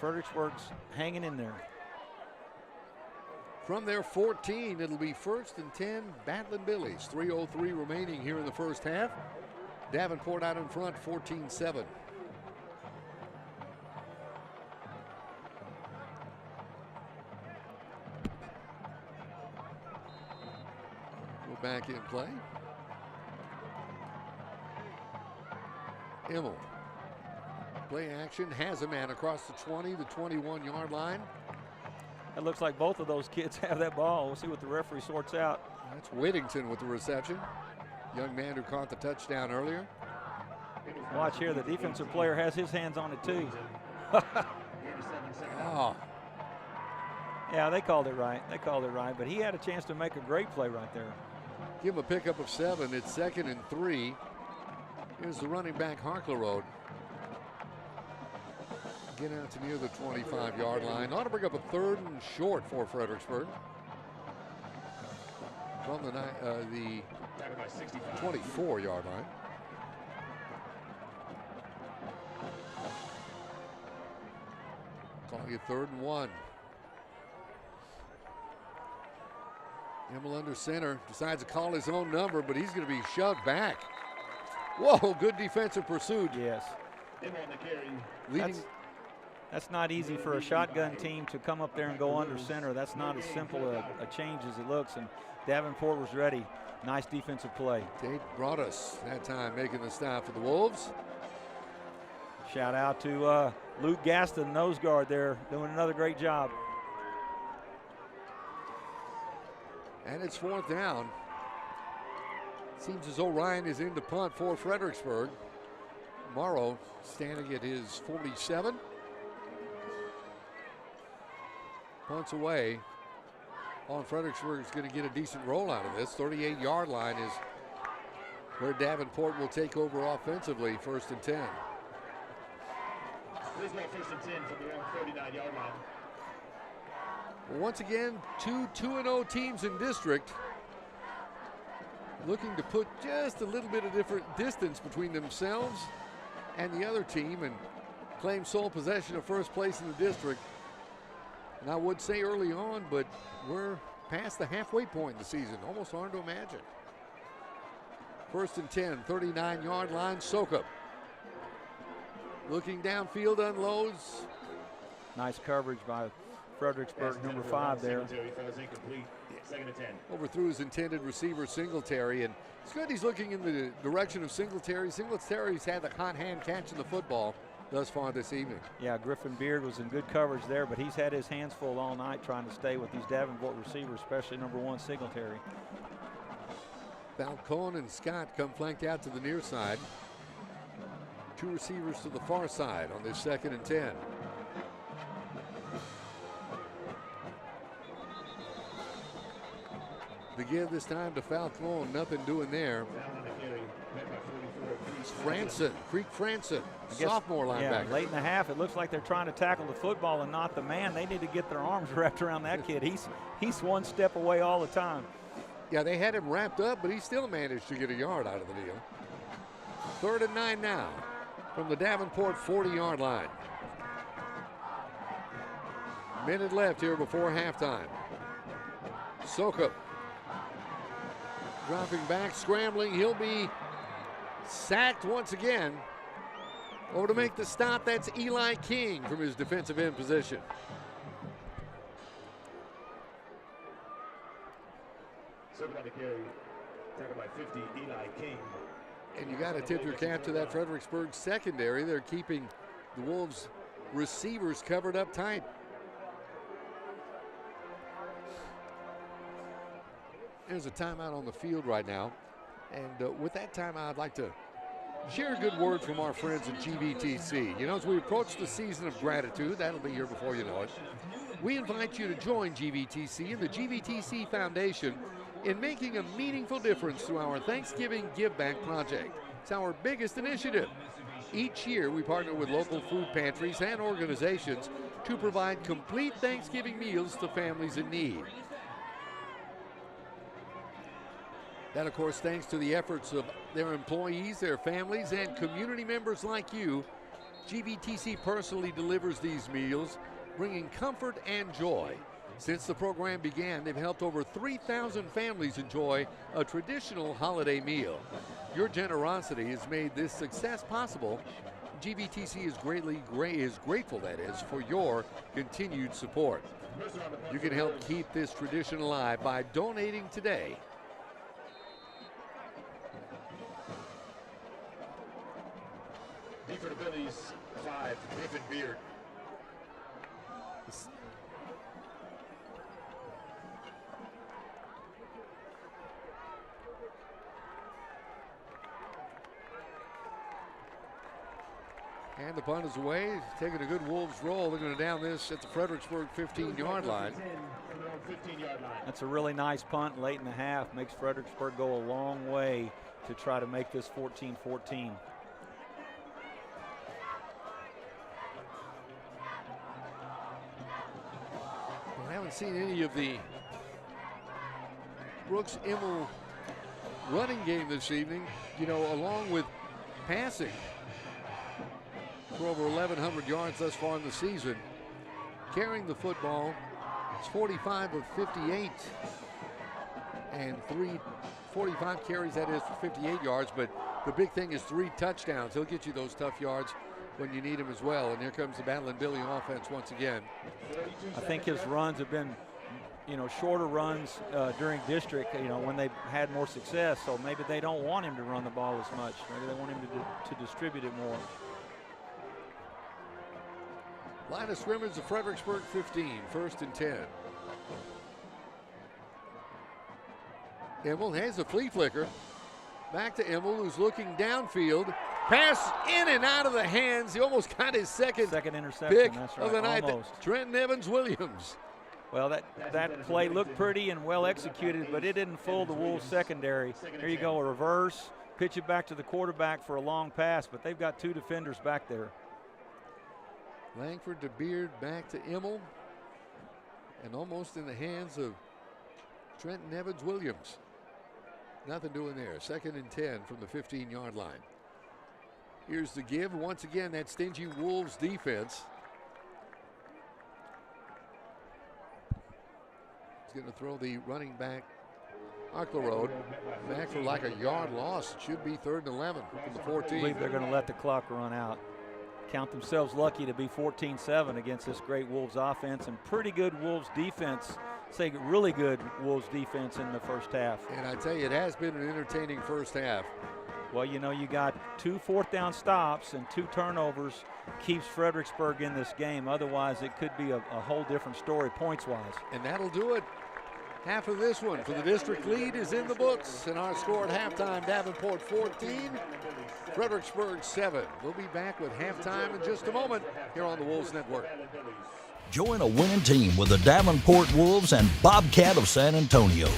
Fredericksburg's hanging in there. From their 14, it'll be 1st and 10, Battling Billies. 3:03 remaining here in the first half. Davenport out in front, 14-7. We're back in play. Immel. Play action, has a man across the 20, the 21-yard line. It looks like both of those kids have that ball. We'll see what the referee sorts out. That's Whittington with the reception. Young man who caught the touchdown earlier. Watch here, the defensive player has his hands on it too. Oh. Yeah, they called it right. But he had a chance to make a great play right there. Give him a pickup of 7. It's 2nd and 3. Here's the running back, Harkler. Get out to near the 25-yard line. Ought to bring up a 3rd and short for Fredericksburg. From the 24-yard line. Calling it 3rd and 1. Immel under center, decides to call his own number, but he's going to be shoved back. Whoa, good defensive pursuit. Yes. Leading. That's not easy for a shotgun team to come up there and go under center. That's not as simple a change as it looks, and Davenport was ready. Nice defensive play. Tate brought us that time making the stop for the Wolves. Shout out to Luke Gaston, nose guard there, doing another great job. And it's 4th down. Seems as though Ryan is in to punt for Fredericksburg. Morrow standing at his 47. Punts away. On Fredericksburg is going to get a decent roll out of this. 38-yard line is where Davenport will take over offensively. 1st and 10. This is 1st and 10 from the 39-yard line. Well, once again, 2-0 teams in district looking to put just a little bit of different distance between themselves and the other team and claim sole possession of first place in the district. And I would say early on, but we're past the halfway point in the season. Almost hard to imagine. 1st and 10, 39-yard line, Soka. Looking downfield, unloads. Nice coverage by Fredericksburg, number 5 there. Overthrew his intended receiver, Singletary, and it's good he's looking in the direction of Singletary. Singletary's had the hot hand catching the football thus far this evening. Yeah, Griffin Beard was in good coverage there, but he's had his hands full all night trying to stay with these Davenport receivers, especially number 1, Singletary. Falcone and Scott come flanked out to the near side. 2 receivers to the far side on this 2nd and 10. The give this time to Falcone, nothing doing there. It's Franson, Creek Franson, sophomore linebacker. Yeah, late in the half, it looks like they're trying to tackle the football and not the man. They need to get their arms wrapped around that kid. He's one step away all the time. Yeah, they had him wrapped up, but he still managed to get a yard out of the deal. 3rd and 9 now from the Davenport 40-yard line. Minute left here before halftime. Soka dropping back, scrambling. He'll be sacked once again. Over to make the stop, that's Eli King from his defensive end position. Circle on the carry, tackled by 50, Eli King. And you got to tip your cap to that Fredericksburg secondary. They're keeping the Wolves receivers covered up tight. There's a timeout on the field right now. And with that timeout, I'd like to share a good word from our friends at GVTC. You know, as we approach the season of gratitude, that'll be here before you know it, we invite you to join GVTC and the GVTC Foundation in making a meaningful difference through our Thanksgiving Give Back project. It's our biggest initiative. Each year, we partner with local food pantries and organizations to provide complete Thanksgiving meals to families in need. That, of course, thanks to the efforts of their employees, their families, and community members like you. GBTC personally delivers these meals, bringing comfort and joy. Since the program began, they've helped over 3,000 families enjoy a traditional holiday meal. Your generosity has made this success possible. GBTC is grateful, that is, for your continued support. You can help keep this tradition alive by donating today. D for the Billies, 5, Nathan Beard. And the punt is away, taking a good Wolves roll. They're going to down this at the Fredericksburg 15-yard line. That's a really nice punt late in the half. Makes Fredericksburg go a long way to try to make this 14-14. I haven't seen any of the Brooks-Immel running game this evening, you know, along with passing for over 1,100 yards thus far in the season. Carrying the football, it's 45 of 58 and 45 carries, that is, for 58 yards, but the big thing is 3 touchdowns. He'll get you those tough yards when you need them as well. And here comes the Battle and Billy offense once again. I think his runs have been, you know, shorter runs during district, you know, when they've had more success. So maybe they don't want him to run the ball as much. Maybe they want him to distribute it more. Line of scrimmage of Fredericksburg 15, 1st and 10. Immel has a flea flicker. Back to Immel, who's looking downfield. Pass in and out of the hands. He almost got his second interception pick that's right, of the night. almost. Trenton Evans-Williams. Well, that play looked pretty and well executed, but it didn't fool the Wolves secondary. Here you go, a reverse, pitch it back to the quarterback for a long pass, but they've got 2 defenders back there. Langford to Beard, back to Immel, and almost in the hands of Trenton Evans-Williams. Nothing doing there. 2nd and 10 from the 15-yard line. Here's the give. Once again, that stingy Wolves defense. He's going to throw the running back, Arklerode, back for like a yard loss. It should be 3rd and 11 from the 14. I believe they're going to let the clock run out. Count themselves lucky to be 14-7 against this great Wolves offense and pretty good Wolves defense. Say really good Wolves defense in the first half. And I tell you, it has been an entertaining first half. Well, you know, you got 2 4th-down stops and 2 turnovers keeps Fredericksburg in this game. Otherwise, it could be a whole different story points-wise. And that'll do it. Half of this one for the district lead is in the books. And our score at halftime, Davenport 14, Fredericksburg 7. We'll be back with halftime in just a moment here on the Wolves Network. Join a winning team with the Davenport Wolves and Bobcat of San Antonio.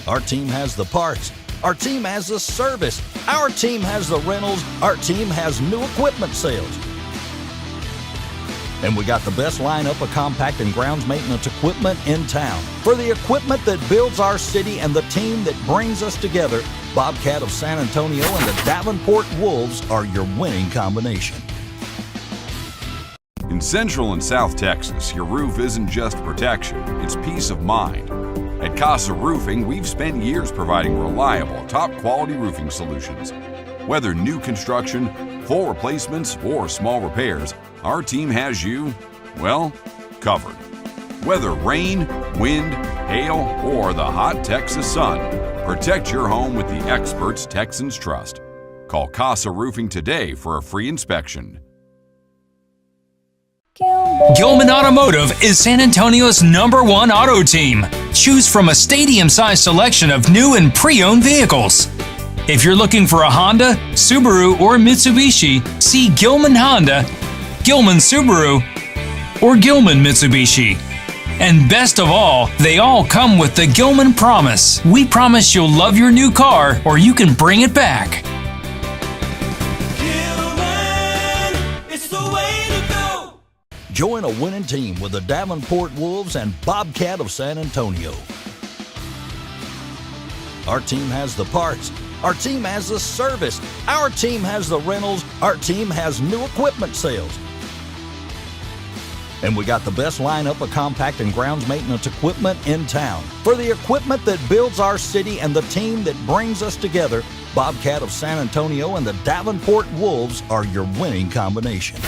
Our team has the parts. Our team has the service. Our team has the rentals. Our team has new equipment sales. And we got the best lineup of compact and grounds maintenance equipment in town. For the equipment that builds our city and the team that brings us together, Bobcat of San Antonio and the Davenport Wolves are your winning combination. In Central and South Texas, your roof isn't just protection, it's peace of mind. At Casa Roofing, we've spent years providing reliable, top-quality roofing solutions. Whether new construction, full replacements, or small repairs, our team has you, well, covered. Whether rain, wind, hail, or the hot Texas sun, protect your home with the experts Texans trust. Call Casa Roofing today for a free inspection. Gilman Automotive is San Antonio's #1 auto team. Choose from a stadium-sized selection of new and pre-owned vehicles. If you're looking for a Honda, Subaru, or Mitsubishi, see Gilman Honda, Gilman Subaru, or Gilman Mitsubishi. And best of all, they all come with the Gilman Promise. We promise you'll love your new car or you can bring it back. Join a winning team with the Davenport Wolves and Bobcat of San Antonio. Our team has the parts. Our team has the service. Our team has the rentals. Our team has new equipment sales. And we got the best lineup of compact and grounds maintenance equipment in town. For the equipment that builds our city and the team that brings us together, Bobcat of San Antonio and the Davenport Wolves are your winning combination.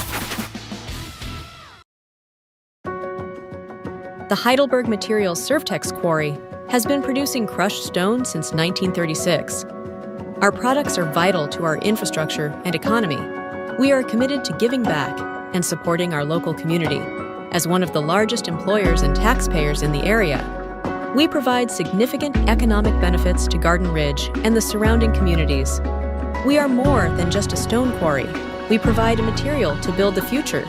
The Heidelberg Materials Surftex Quarry has been producing crushed stone since 1936. Our products are vital to our infrastructure and economy. We are committed to giving back and supporting our local community. As one of the largest employers and taxpayers in the area, we provide significant economic benefits to Garden Ridge and the surrounding communities. We are more than just a stone quarry. We provide a material to build the future.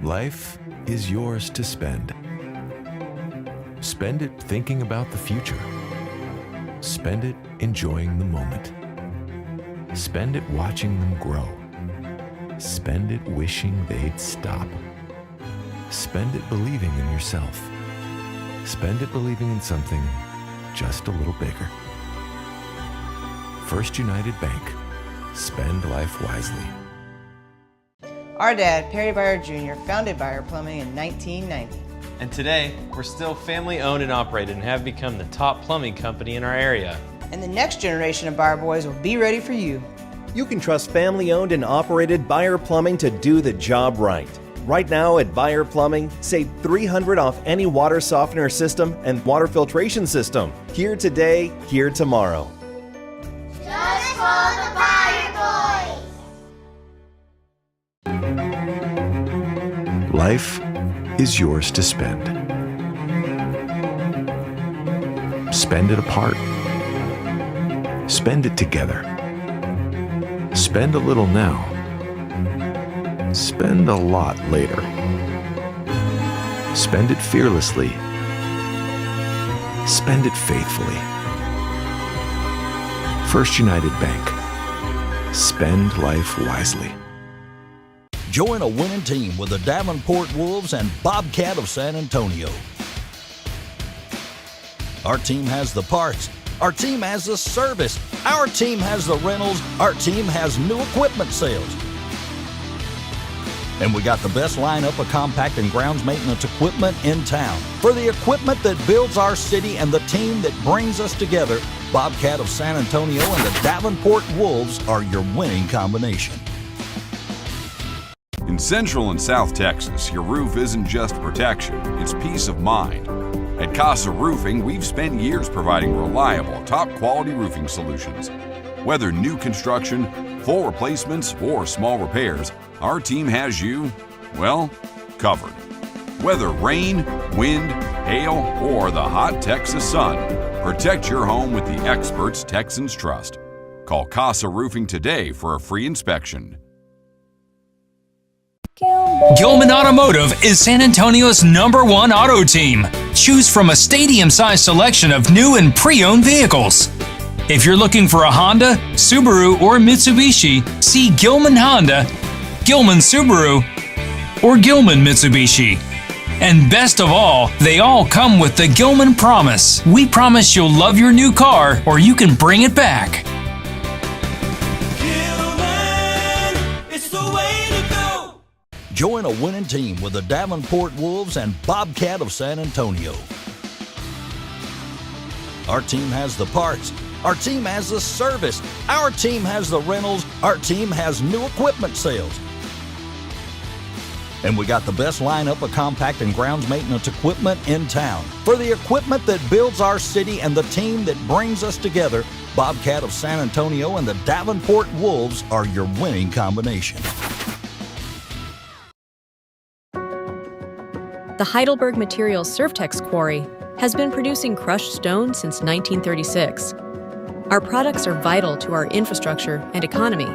Life is yours to spend. Spend it thinking about the future. Spend it enjoying the moment. Spend it watching them grow. Spend it wishing they'd stop. Spend it believing in yourself. Spend it believing in something just a little bigger. First United Bank. Spend life wisely. Our dad, Perry Byer Jr., founded Byer Plumbing in 1990. And today, we're still family owned and operated and have become the top plumbing company in our area. And the next generation of Byer boys will be ready for you. You can trust family owned and operated Byer Plumbing to do the job right. Right now at Byer Plumbing, save $300 off any water softener system and water filtration system. Here today, here tomorrow. Just call the Byer boys! Life is yours to spend. Spend it apart. Spend it together. Spend a little now. Spend a lot later. Spend it fearlessly. Spend it faithfully. First United Bank. Spend life wisely. Join a winning team with the Davenport Wolves and Bobcat of San Antonio. Our team has the parts. Our team has the service. Our team has the rentals. Our team has new equipment sales. And we got the best lineup of compact and grounds maintenance equipment in town. For the equipment that builds our city and the team that brings us together, Bobcat of San Antonio and the Davenport Wolves are your winning combination. In Central and South Texas, your roof isn't just protection, it's peace of mind. At Casa Roofing, we've spent years providing reliable, top-quality roofing solutions. Whether new construction, full replacements, or small repairs, our team has you, well, covered. Whether rain, wind, hail, or the hot Texas sun, protect your home with the experts Texans trust. Call Casa Roofing today for a free inspection. Gilman Automotive is San Antonio's #1 auto team. Choose from a stadium-sized selection of new and pre-owned vehicles. If you're looking for a Honda, Subaru, or Mitsubishi, see Gilman Honda, Gilman Subaru, or Gilman Mitsubishi. And best of all, they all come with the Gilman Promise. We promise you'll love your new car or you can bring it back. Join a winning team with the Davenport Wolves and Bobcat of San Antonio. Our team has the parts. Our team has the service. Our team has the rentals. Our team has new equipment sales. And we got the best lineup of compact and grounds maintenance equipment in town. For the equipment that builds our city and the team that brings us together, Bobcat of San Antonio and the Davenport Wolves are your winning combination. The Heidelberg Materials Surftex Quarry has been producing crushed stone since 1936. Our products are vital to our infrastructure and economy.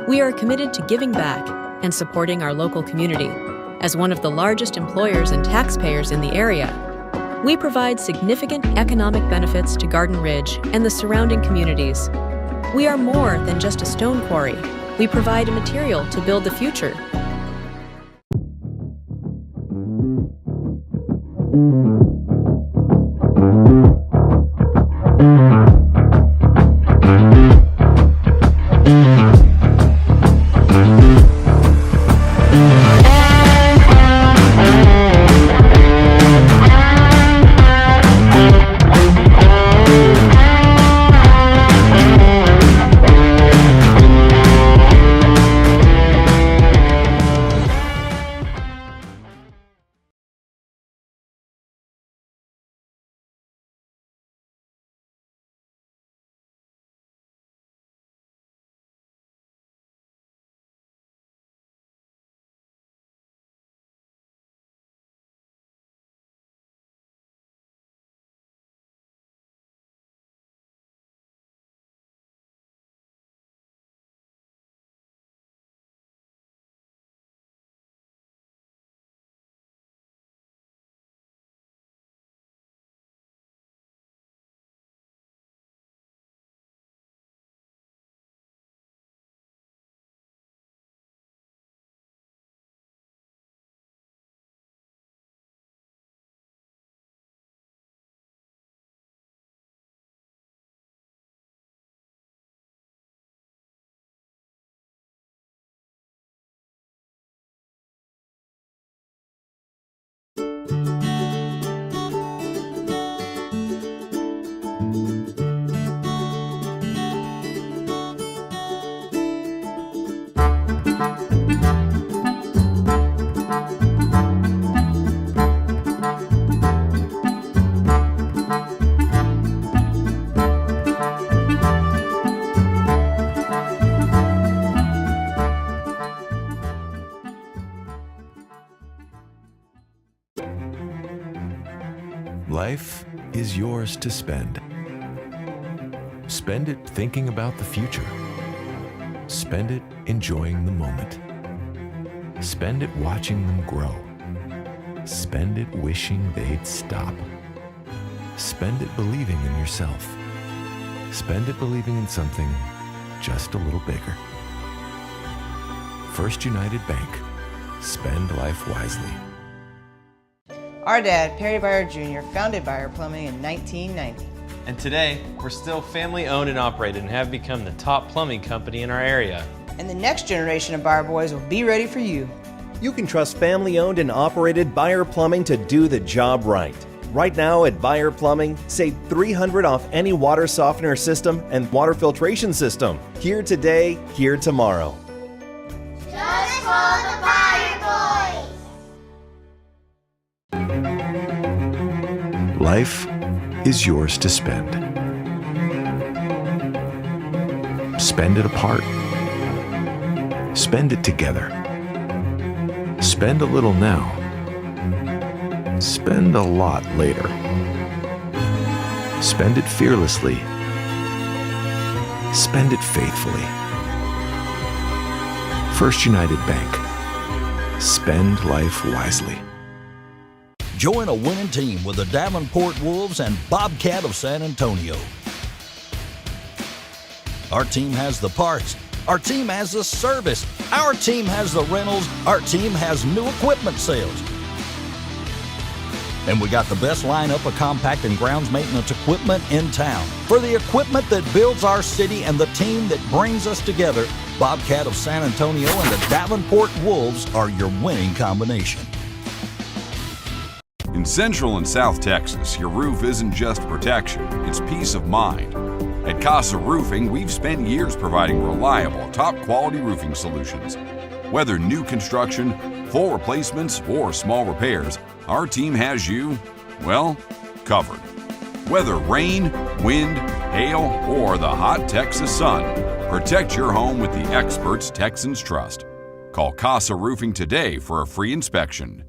We are committed to giving back and supporting our local community. As one of the largest employers and taxpayers in the area, we provide significant economic benefits to Garden Ridge and the surrounding communities. We are more than just a stone quarry. We provide a material to build the future. Life is yours to spend. Spend it thinking about the future. Spend it enjoying the moment. Spend it watching them grow. Spend it wishing they'd stop. Spend it believing in yourself. Spend it believing in something just a little bigger. First United Bank. Spend life wisely. Our dad, Perry Byer Jr., founded Byer Plumbing in 1990. And today, we're still family owned and operated and have become the top plumbing company in our area. And the next generation of Byer boys will be ready for you. You can trust family-owned and operated Byer Plumbing to do the job right. Right now at Buyer Plumbing, save $300 off any water softener system and water filtration system. Here today, here tomorrow. Just call the Buyer Boys. Life is yours to spend. Spend it apart. Spend it together. Spend a little now. Spend a lot later. Spend it fearlessly. Spend it faithfully. First United Bank. Spend life wisely. Join a winning team with the Davenport Wolves and Bobcat of San Antonio. Our team has the parts. Our team has the service. Our team has the rentals. Our team has new equipment sales. And we got the best lineup of compact and grounds maintenance equipment in town. For the equipment that builds our city and the team that brings us together, Bobcat of San Antonio and the Davenport Wolves are your winning combination. In Central and South Texas, your roof isn't just protection, it's peace of mind. At Casa Roofing, we've spent years providing reliable, top-quality roofing solutions. Whether new construction, full replacements, or small repairs, our team has you, well, covered. Whether rain, wind, hail, or the hot Texas sun, protect your home with the experts Texans trust. Call Casa Roofing today for a free inspection.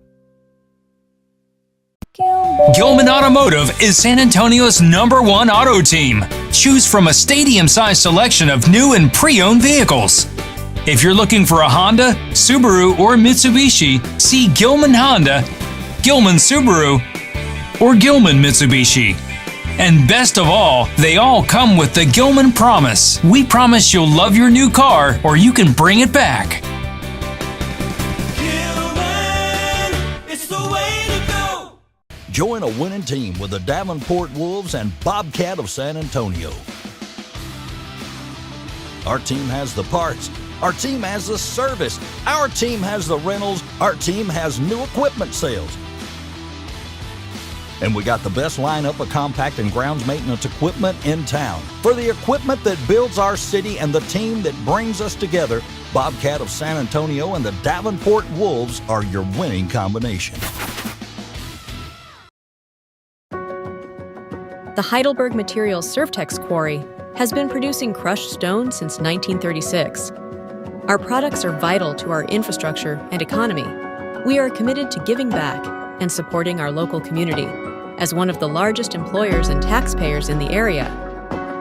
Gilman Automotive is San Antonio's #1 auto team. Choose from a stadium-sized selection of new and pre-owned vehicles. If you're looking for a Honda, Subaru, or Mitsubishi, see Gilman Honda, Gilman Subaru, or Gilman Mitsubishi. And best of all, they all come with the Gilman Promise. We promise you'll love your new car or you can bring it back. Join a winning team with the Davenport Wolves and Bobcat of San Antonio. Our team has the parts. Our team has the service. Our team has the rentals. Our team has new equipment sales. And we got the best lineup of compact and grounds maintenance equipment in town. For the equipment that builds our city and the team that brings us together, Bobcat of San Antonio and the Davenport Wolves are your winning combination. The Heidelberg Materials Surftex Quarry has been producing crushed stone since 1936. Our products are vital to our infrastructure and economy. We are committed to giving back and supporting our local community. As one of the largest employers and taxpayers in the area,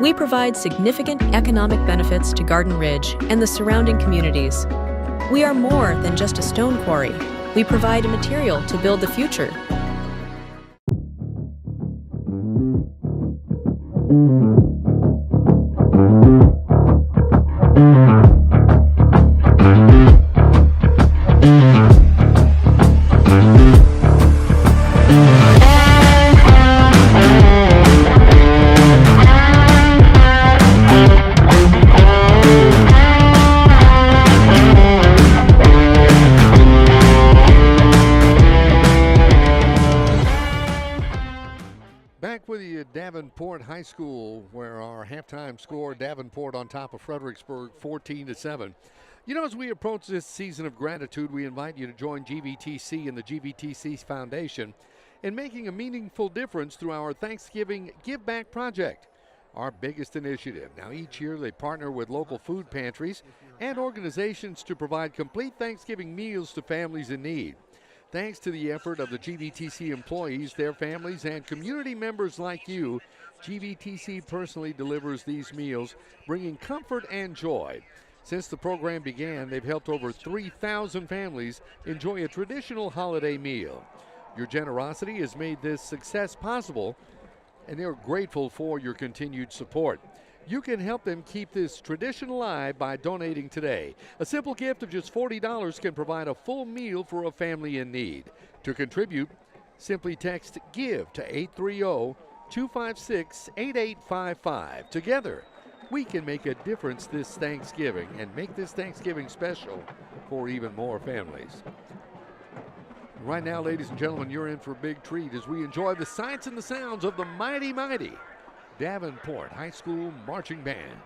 we provide significant economic benefits to Garden Ridge and the surrounding communities. We are more than just a stone quarry. We provide a material to build the future. Davenport High School, where our halftime score, Davenport on top of Fredericksburg, 14-7. You know, as we approach this season of gratitude, we invite you to join GVTC and the GVTC Foundation in making a meaningful difference through our Thanksgiving Give Back project, our biggest initiative. Now, each year they partner with local food pantries and organizations to provide complete Thanksgiving meals to families in need. Thanks to the effort of the GVTC employees, their families, and community members like you, GVTC personally delivers these meals, bringing comfort and joy. Since the program began, they've helped over 3,000 families enjoy a traditional holiday meal. Your generosity has made this success possible, and they're grateful for your continued support. You can help them keep this tradition alive by donating today. A simple gift of just $40 can provide a full meal for a family in need. To contribute, simply text GIVE to 830-256-8855. Together, we can make a difference this Thanksgiving and make this Thanksgiving special for even more families. Right now, ladies and gentlemen, you're in for a big treat as we enjoy the sights and the sounds of the mighty, mighty Davenport High School Marching Band.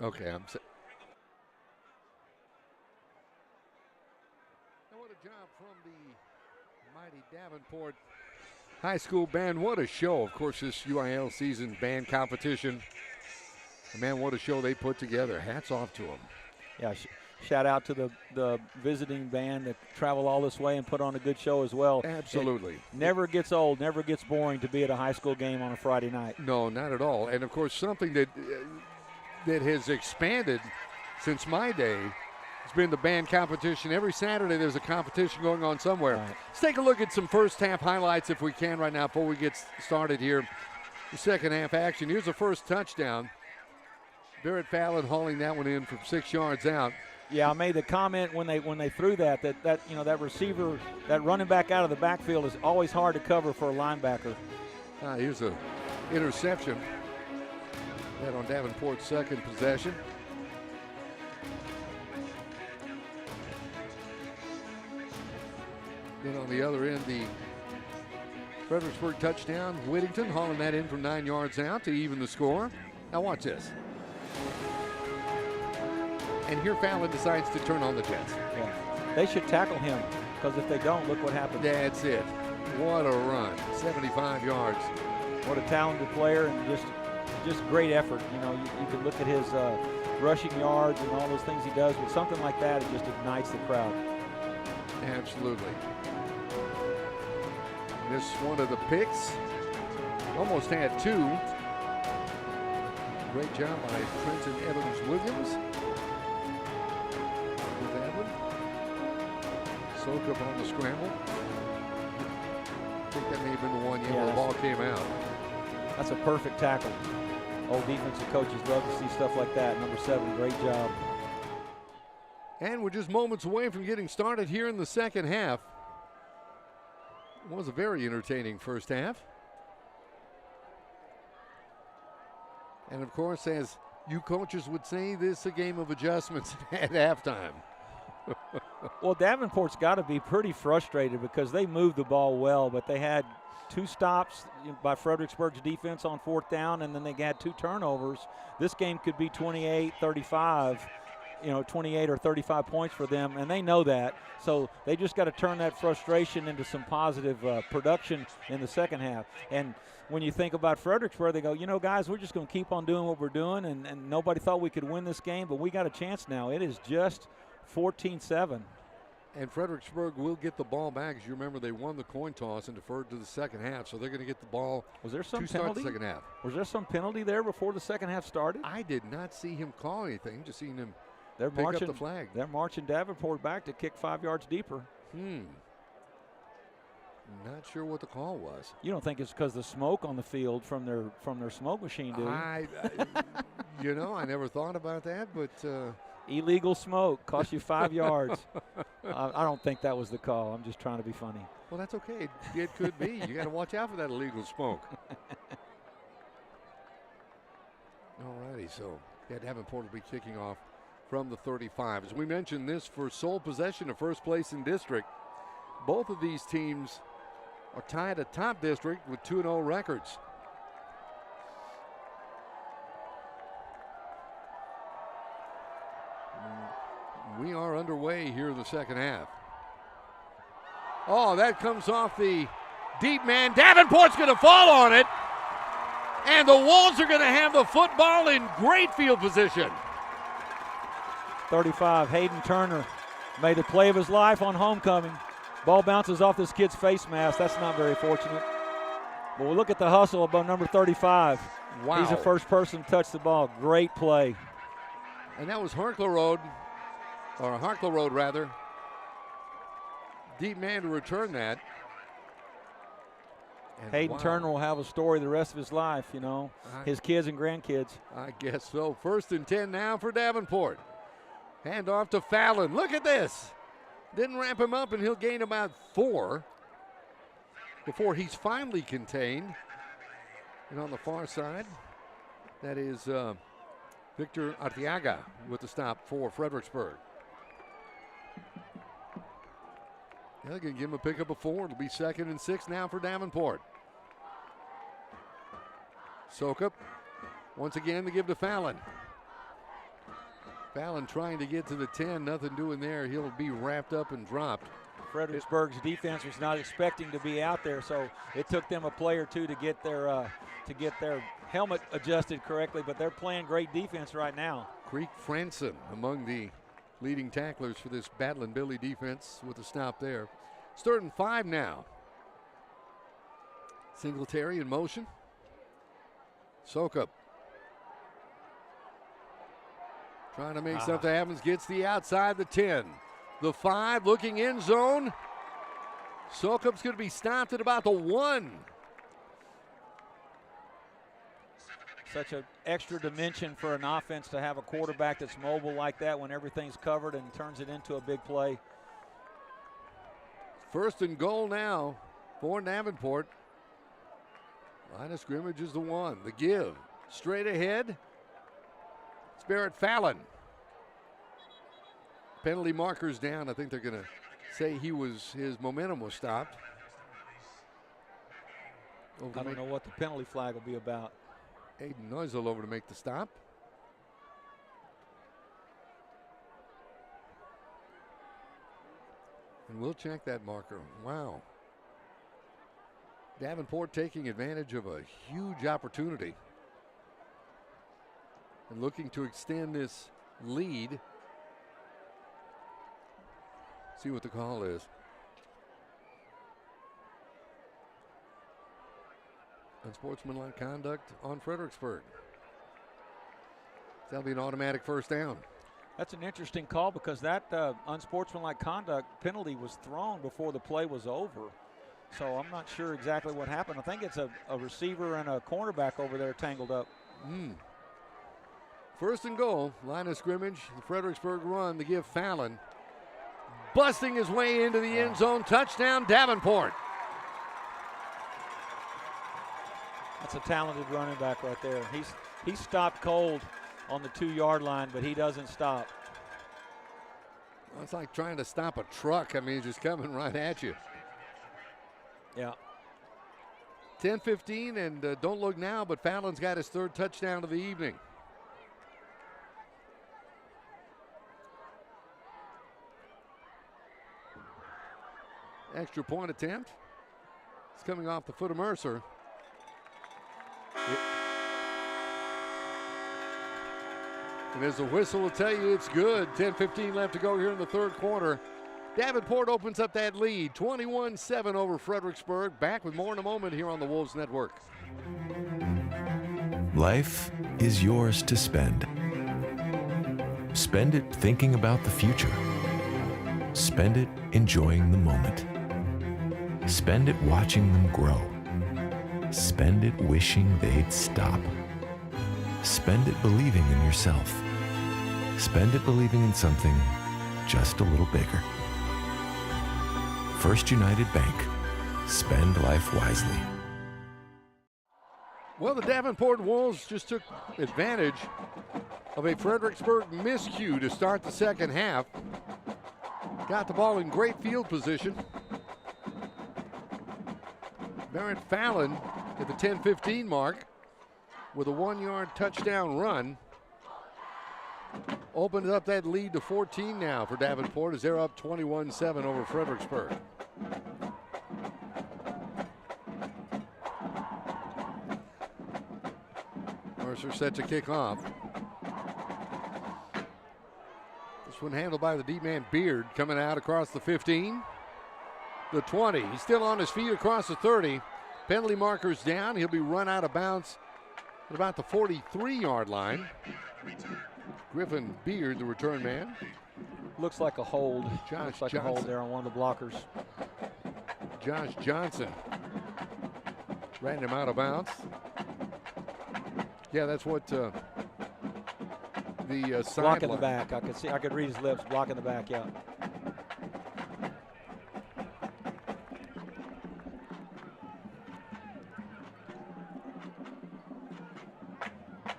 Okay, Now what a job from the mighty Davenport High School band. What a show. Of course, this UIL season band competition. And man, what a show they put together. Hats off to them. Yeah, shout out to the visiting band that travel all this way and put on a good show as well. Absolutely. It never gets old, never gets boring to be at a high school game on a Friday night. No, not at all. And of course, something that has expanded since my day has been the band competition. Every Saturday there's a competition going on somewhere. Right. Let's take a look at some first half highlights if we can right now before we get started here. The second half action. Here's the first touchdown. Barrett Fallon hauling that one in from 6 yards out. Yeah, I made the comment when they threw that that receiver, that running back out of the backfield is always hard to cover for a linebacker. Here's an interception. That on Davenport's second possession. Then on the other end, the Fredericksburg touchdown. Whittington hauling that in from 9 yards out to even the score. Now watch this. And here Fallon decides to turn on the Jets. Yeah. They should tackle him, because if they don't, look what happens. That's it. What a run. 75 yards. What a talented player, and just great effort. You know, you can look at his rushing yards and all those things he does. With something like that, it just ignites the crowd. Absolutely. This one of the picks. Almost had 2. Great job by Trenton Evans-Williams. With that one. Soak up on the scramble. I think that may have been the one where the ball came out. That's a perfect tackle. Old defensive coaches love to see stuff like that. Number 7, great job. And we're just moments away from getting started here in the second half. It was a very entertaining first half. And of course, as you coaches would say, this is a game of adjustments at halftime. Well, Davenport's got to be pretty frustrated because they moved the ball well, but they had 2 stops by Fredericksburg's defense on 4th down, and then they had 2 turnovers. This game could be 28-35, 28 or 35 points for them, and they know that. So they just got to turn that frustration into some positive production in the second half. And when you think about Fredericksburg, they go, guys, we're just going to keep on doing what we're doing, and nobody thought we could win this game, but we got a chance now. It is just 14-7. And Fredericksburg will get the ball back. As you remember, they won the coin toss and deferred to the second half, so they're going to get the ball to start the second half. Was there some penalty there before the second half started? I did not see him call anything, just seen him pick up the flag. They're marching Davenport back to kick 5 yards deeper. Not sure what the call was. You don't think it's because the smoke on the field from their smoke machine, do you? I never thought about that, but illegal smoke cost you 5 yards. I don't think that was the call. I'm just trying to be funny. Well, that's okay. It could be. You got to watch out for that illegal smoke. All righty, so Davenport will be kicking off from the 35. As we mentioned, this for sole possession of first place in district. Both of these teams are tied at top district with 2-0 records. We are underway here in the second half. Oh, that comes off the deep man. Davenport's going to fall on it. And the Wolves are going to have the football in great field position. 35, Hayden Turner made the play of his life on homecoming. Ball bounces off this kid's face mask. That's not very fortunate. But we'll look at the hustle above number 35. Wow. He's the first person to touch the ball. Great play. And that was Harkler Road, rather. Deep man to return that. And Hayden Turner will have a story the rest of his life, his kids and grandkids. I guess so. 1st and 10 now for Davenport. Hand off to Fallon. Look at this. Didn't wrap him up, and he'll gain about 4 before he's finally contained. And on the far side, that is Victor Arteaga with the stop for Fredericksburg. They're going to give him a pickup of 4. It'll be 2nd and 6 now for Davenport. Sokup once again to give to Fallon. Fallon trying to get to the 10, nothing doing there. He'll be wrapped up and dropped. Fredericksburg's defense was not expecting to be out there, so it took them a play or two to get their helmet adjusted correctly, but they're playing great defense right now. Creek Franson among the leading tacklers for this Battling Billy defense with a stop there. It's 3rd and 5 now. Singletary in motion. Sokup trying to make something happen. Gets the outside the 10. The 5 looking end zone. Sokup's going to be stopped at about the 1. Such an extra dimension for an offense to have a quarterback that's mobile like that when everything's covered and turns it into a big play. 1st and goal now for Davenport. Line of scrimmage is the 1. The give. Straight ahead. It's Barrett Fallon. Penalty markers down. I think they're going to say his momentum was stopped. I don't know what the penalty flag will be about. Aiden Neusel over to make the stop. And we'll check that marker. Wow. Davenport taking advantage of a huge opportunity and looking to extend this lead. See what the call is. Unsportsmanlike conduct on Fredericksburg. That'll be an automatic 1st down. That's an interesting call because that unsportsmanlike conduct penalty was thrown before the play was over. So I'm not sure exactly what happened. I think it's a receiver and a cornerback over there tangled up. 1st and goal, line of scrimmage, the Fredericksburg run to give Fallon. Busting his way into the end zone, touchdown Davenport. That's a talented running back right there. He's stopped cold on the 2-yard line, but he doesn't stop. Well, it's like trying to stop a truck. I mean, just coming right at you. Yeah. 10-15, and don't look now, but Fallon's got his 3rd touchdown of the evening. Extra point attempt. It's coming off the foot of Mercer. And as the whistle will tell you, it's good. 10-15 left to go here in the 3rd quarter. Davenport opens up that lead, 21-7 over Fredericksburg. Back with more in a moment here on the Wolves Network. Life is yours to spend. Spend it thinking about the future. Spend it enjoying the moment. Spend it watching them grow. Spend it wishing they'd stop. Spend it believing in yourself. Spend it believing in something just a little bigger. First United Bank. Spend life wisely. Well, the Davenport Wolves just took advantage of a Fredericksburg miscue to start the 2nd half. Got the ball in great field position. Barrett Fallon at the 10-15 mark with a 1-yard touchdown run. Opened up that lead to 14 now for Davenport as they're up 21-7 over Fredericksburg. Mercer set to kick off. This one handled by the deep man Beard, coming out across the 15. The 20, he's still on his feet across the 30. Penalty markers down, he'll be run out of bounds at about the 43-yard line. Griffin Beard, the return man. Looks like a hold. Looks like a hold there on one of the blockers. Josh Johnson ran him out of bounds. Yeah, that's what the block in the back. I could read his lips. Block in the back. Yeah.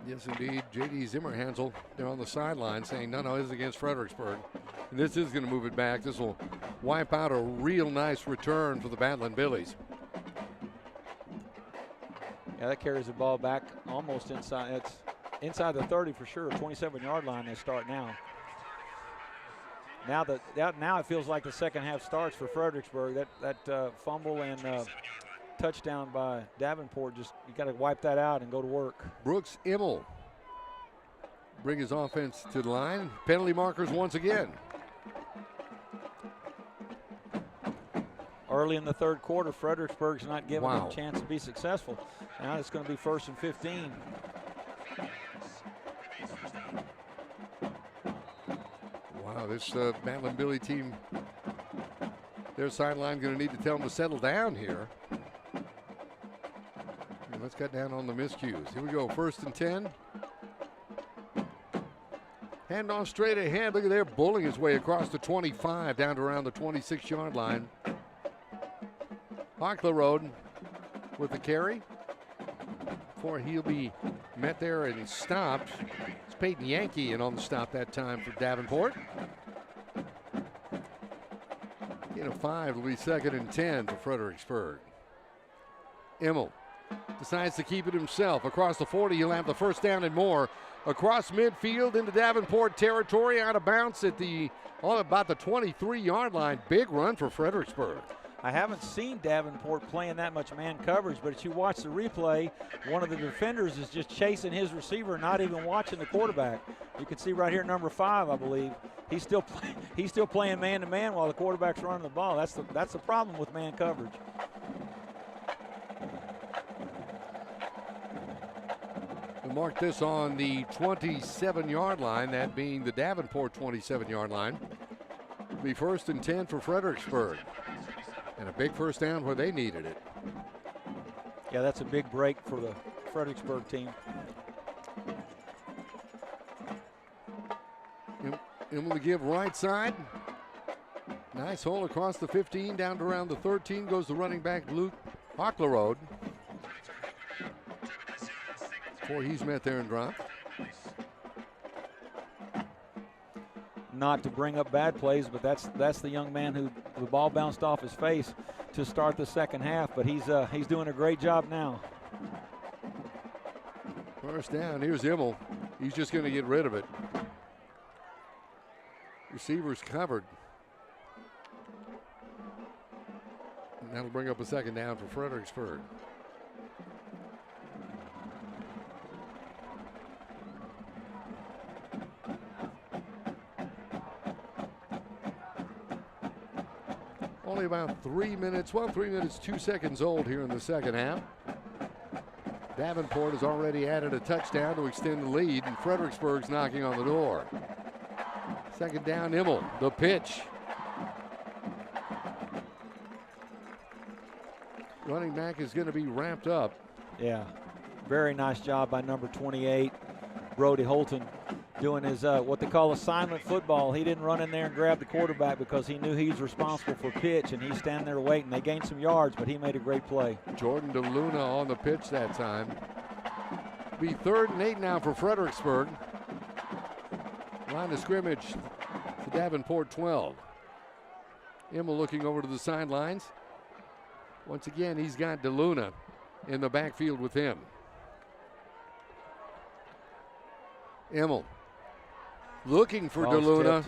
Yes, indeed. J.D. Zimmerhansel there on the sideline saying, no, this is against Fredericksburg. And this is going to move it back. This will wipe out a real nice return for the Battling Billies. Yeah, that carries the ball back almost inside. It's inside the 30 for sure, 27-yard line they start now. Now it feels like the second half starts for Fredericksburg. That fumble and touchdown by Davenport, just you got to wipe that out and go to work. Brooks Immel bring his offense to the line. Penalty markers once again. Early in the third quarter, Fredericksburg's not giving them a chance to be successful. Now it's going to be 1st and 15. Wow, this Matlin Billy team, their sideline going to need to tell them to settle down here. And let's cut down on the miscues. Here we go, 1st and 10. Handoff straight ahead. Look at there, bowling his way across the 25 down to around the 26-yard line. Hockler with the carry. Before he'll be met there and stopped. It's Peyton Yankee in on the stop that time for Davenport. Gain of 5 will be 2nd and 10 for Fredericksburg. Immel decides to keep it himself. Across the 40, he'll have the first down and more. Across midfield into Davenport territory, out of bounds at about the 23-yard line. Big run for Fredericksburg. I haven't seen Davenport playing that much man coverage, but as you watch the replay, one of the defenders is just chasing his receiver, not even watching the quarterback. You can see right here, number 5, I believe, he's still playing man-to-man while the quarterback's running the ball. That's the problem with man coverage. We mark this on the 27-yard line, that being the Davenport 27-yard line. It'll be 1st and 10 for Fredericksburg. And a big first down where they needed it. Yeah, that's a big break for the Fredericksburg team. Able to give right side. Nice hole across the 15, down to around the 13 goes the running back Luke Hockler. Before he's met there and dropped. Not to bring up bad plays, but that's the young man who the ball bounced off his face to start the second half, but he's doing a great job now. First down, here's Immel. He's just going to get rid of it. Receivers covered. And that'll bring up a second down for Fredericksburg. Only about 3 minutes, 3 minutes, 2 seconds old here in the second half. Davenport has already added a touchdown to extend the lead, and Fredericksburg's knocking on the door. Second down, Immel, the pitch. Running back is going to be wrapped up. Yeah, very nice job by number 28, Brody Holton, doing his what they call assignment football. He didn't run in there and grab the quarterback because he knew he's responsible for pitch, and he's standing there waiting. They gained some yards, but he made a great play. Jordan DeLuna on the pitch that time. Be 3rd and 8 now for Fredericksburg. Line of scrimmage to Davenport 12. Immel looking over to the sidelines. Once again, he's got DeLuna in the backfield with him. Immel looking for DeLuna,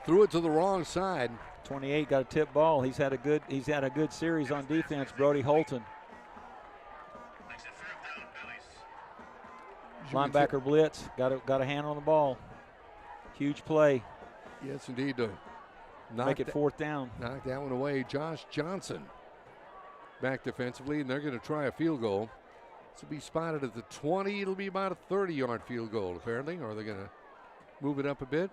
threw it to the wrong side. 28 got a tip ball. He's had a good series on defense, Brody Holton. Linebacker blitz, got a hand on the ball. Huge play. Yes, indeed. To make it 4th down. Knock that one away. Josh Johnson back defensively, and they're going to try a field goal. This will be spotted at the 20. It'll be about a 30-yard field goal, apparently. Or are they going to move it up a bit?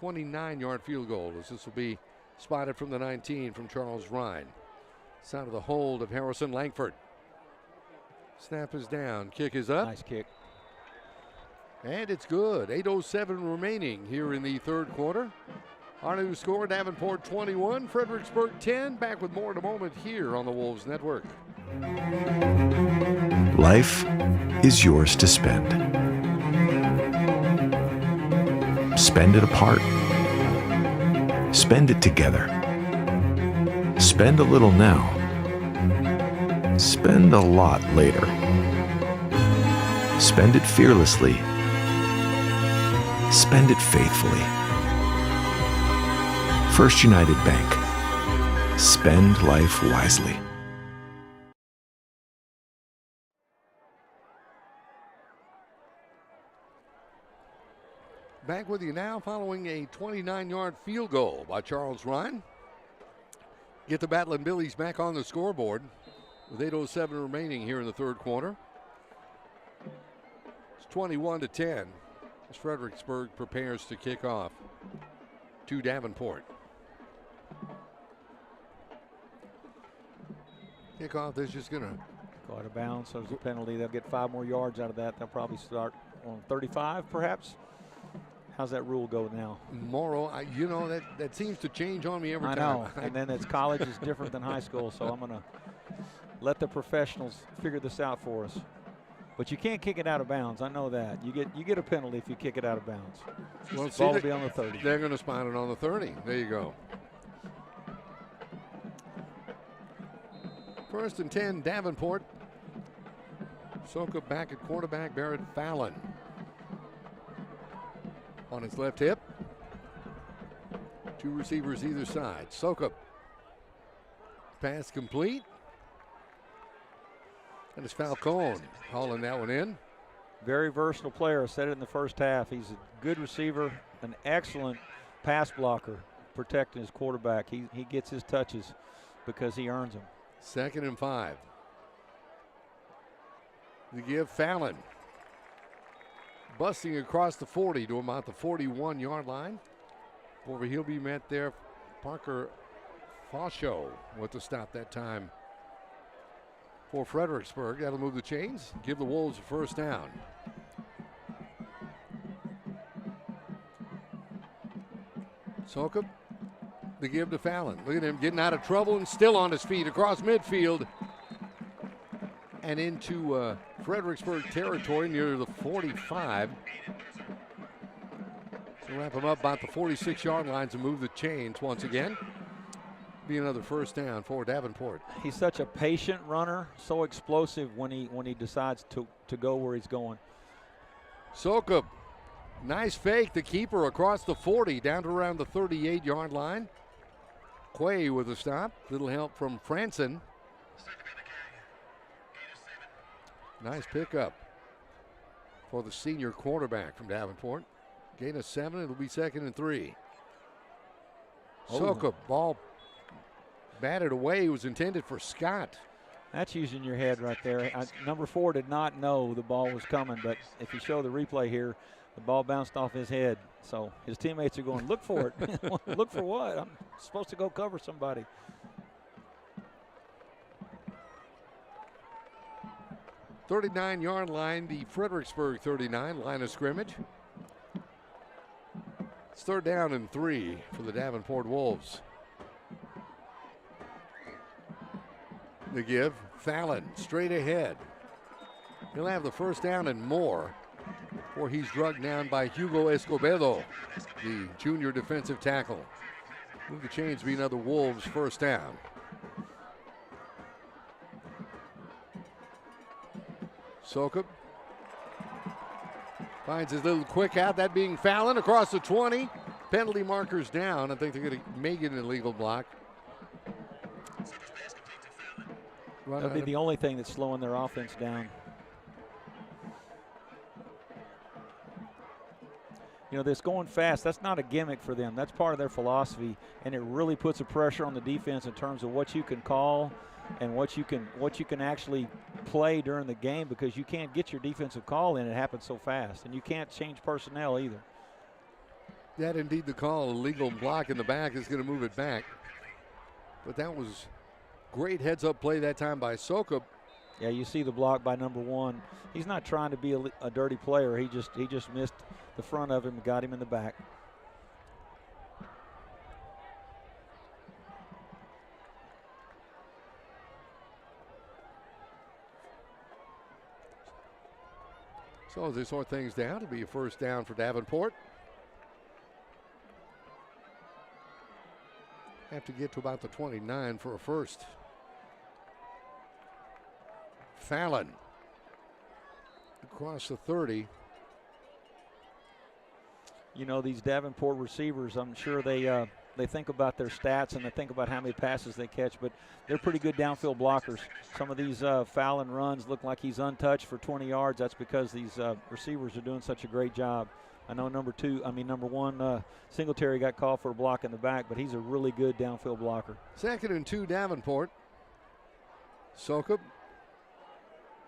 29-yard field goal, as this will be spotted from the 19 from Charles Ryan. It's out of the hold of Harrison Langford. Snap is down. Kick is up. Nice kick. And it's good. 8:07 remaining here in the third quarter. Our new score, Davenport 21, Fredericksburg 10. Back with more in a moment here on the Wolves Network. Life is yours to spend. Spend it apart. Spend it together. Spend a little now. Spend a lot later. Spend it fearlessly spend it faithfully. First United Bank. Spend life wisely. Back with you now following a 29-yard field goal by Charles Ryan. Get the Battling Billies back on the scoreboard with 8:07 remaining here in the third quarter. It's 21-10 as Fredericksburg prepares to kick off to Davenport. Kickoff is just going to go out of bounds, so there's a penalty. They'll get 5 more yards out of that. They'll probably start on 35 perhaps. How's that rule go now? Morrow, you know, that seems to change on me every time. I know, and then it's college is different than high school, so I'm going to let the professionals figure this out for us. But you can't kick it out of bounds. I know that. You get a penalty if you kick it out of bounds. Well, ball will be on the 30. They're going to spot it on the 30. There you go. 1st and 10, Davenport. Soka back at quarterback, Barrett Fallon on his left hip. 2 receivers either side. Soka. Pass complete. And it's Falcone hauling that one in. Very versatile player. I said it in the first half. He's a good receiver, an excellent pass blocker, protecting his quarterback. He gets his touches because he earns them. 2nd and 5. The give Fallon. Busting across the 40 to about the 41-yard line. Over he'll be met there. Parker Fosho with the stop that time for Fredericksburg. That'll move the chains. Give the Wolves a first down. Soka, the give to Fallon. Look at him getting out of trouble and still on his feet across midfield and into Fredericksburg territory near the 45. So wrap him up about the 46-yard lines and move the chains once again. Be another first down for Davenport. He's such a patient runner, so explosive when he decides to go where he's going. Soka, nice fake. The keeper across the 40 down to around the 38-yard line. Quay with a stop. Little help from Franson. Nice pickup for the senior quarterback from Davenport. Gain of 7. It'll be 2nd and 3. Soka, ball batted away. It was intended for Scott. That's using your head right there. Number 4 did not know the ball was coming, but if you show the replay here, the ball bounced off his head. So his teammates are going, look for it. Look for what? I'm supposed to go cover somebody. .39-yard line, the Fredericksburg 39, line of scrimmage. It's 3rd down and 3 for the Davenport Wolves. The give, Fallon straight ahead. He'll have the first down and more before he's drugged down by Hugo Escobedo, the junior defensive tackle. Move the chains, be another Wolves first down. Soka finds his little quick out, that being Fallon across the 20. Penalty markers down. I think they're going to make it an illegal block. That'll be the only thing that's slowing their offense down. You know, this going fast, that's not a gimmick for them. That's part of their philosophy, and it really puts a pressure on the defense in terms of what you can call and what you can actually play during the game, because you can't get your defensive call in. It happens so fast, and you can't change personnel either. That indeed the call. A legal block in the back is going to move it back. But that was great heads-up play that time by Soka. Yeah, you see the block by number 1. He's not trying to be a dirty player. He just missed the front of him and got him in the back. So as they sort things down, it'll be a first down for Davenport. Have to get to about the 29 for a first. Fallon across the 30. you know, these Davenport receivers, I'm sure they think about their stats and they think about how many passes they catch, but they're pretty good downfield blockers. Some of these foul and runs look like he's untouched for 20 yards. That's because these receivers are doing such a great job. I know number one, Singletary got called for a block in the back, but he's a really good downfield blocker. 2nd and 2, Davenport. Sokup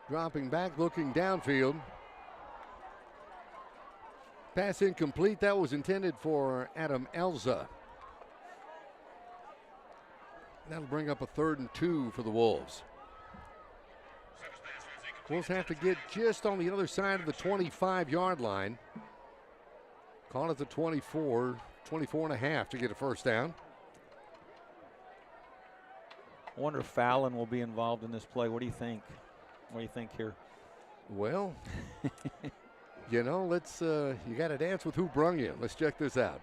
dropping back, looking downfield. Pass incomplete. That was intended for Adam Elza. That'll bring up a 3rd and 2 for the Wolves. Wolves have to get just on the other side of the 25-yard line. Call it the 24 and a half to get a first down. I wonder if Fallon will be involved in this play. What do you think? What do you think here? Well, you know, let's, you got to dance with who brung you. Let's check this out.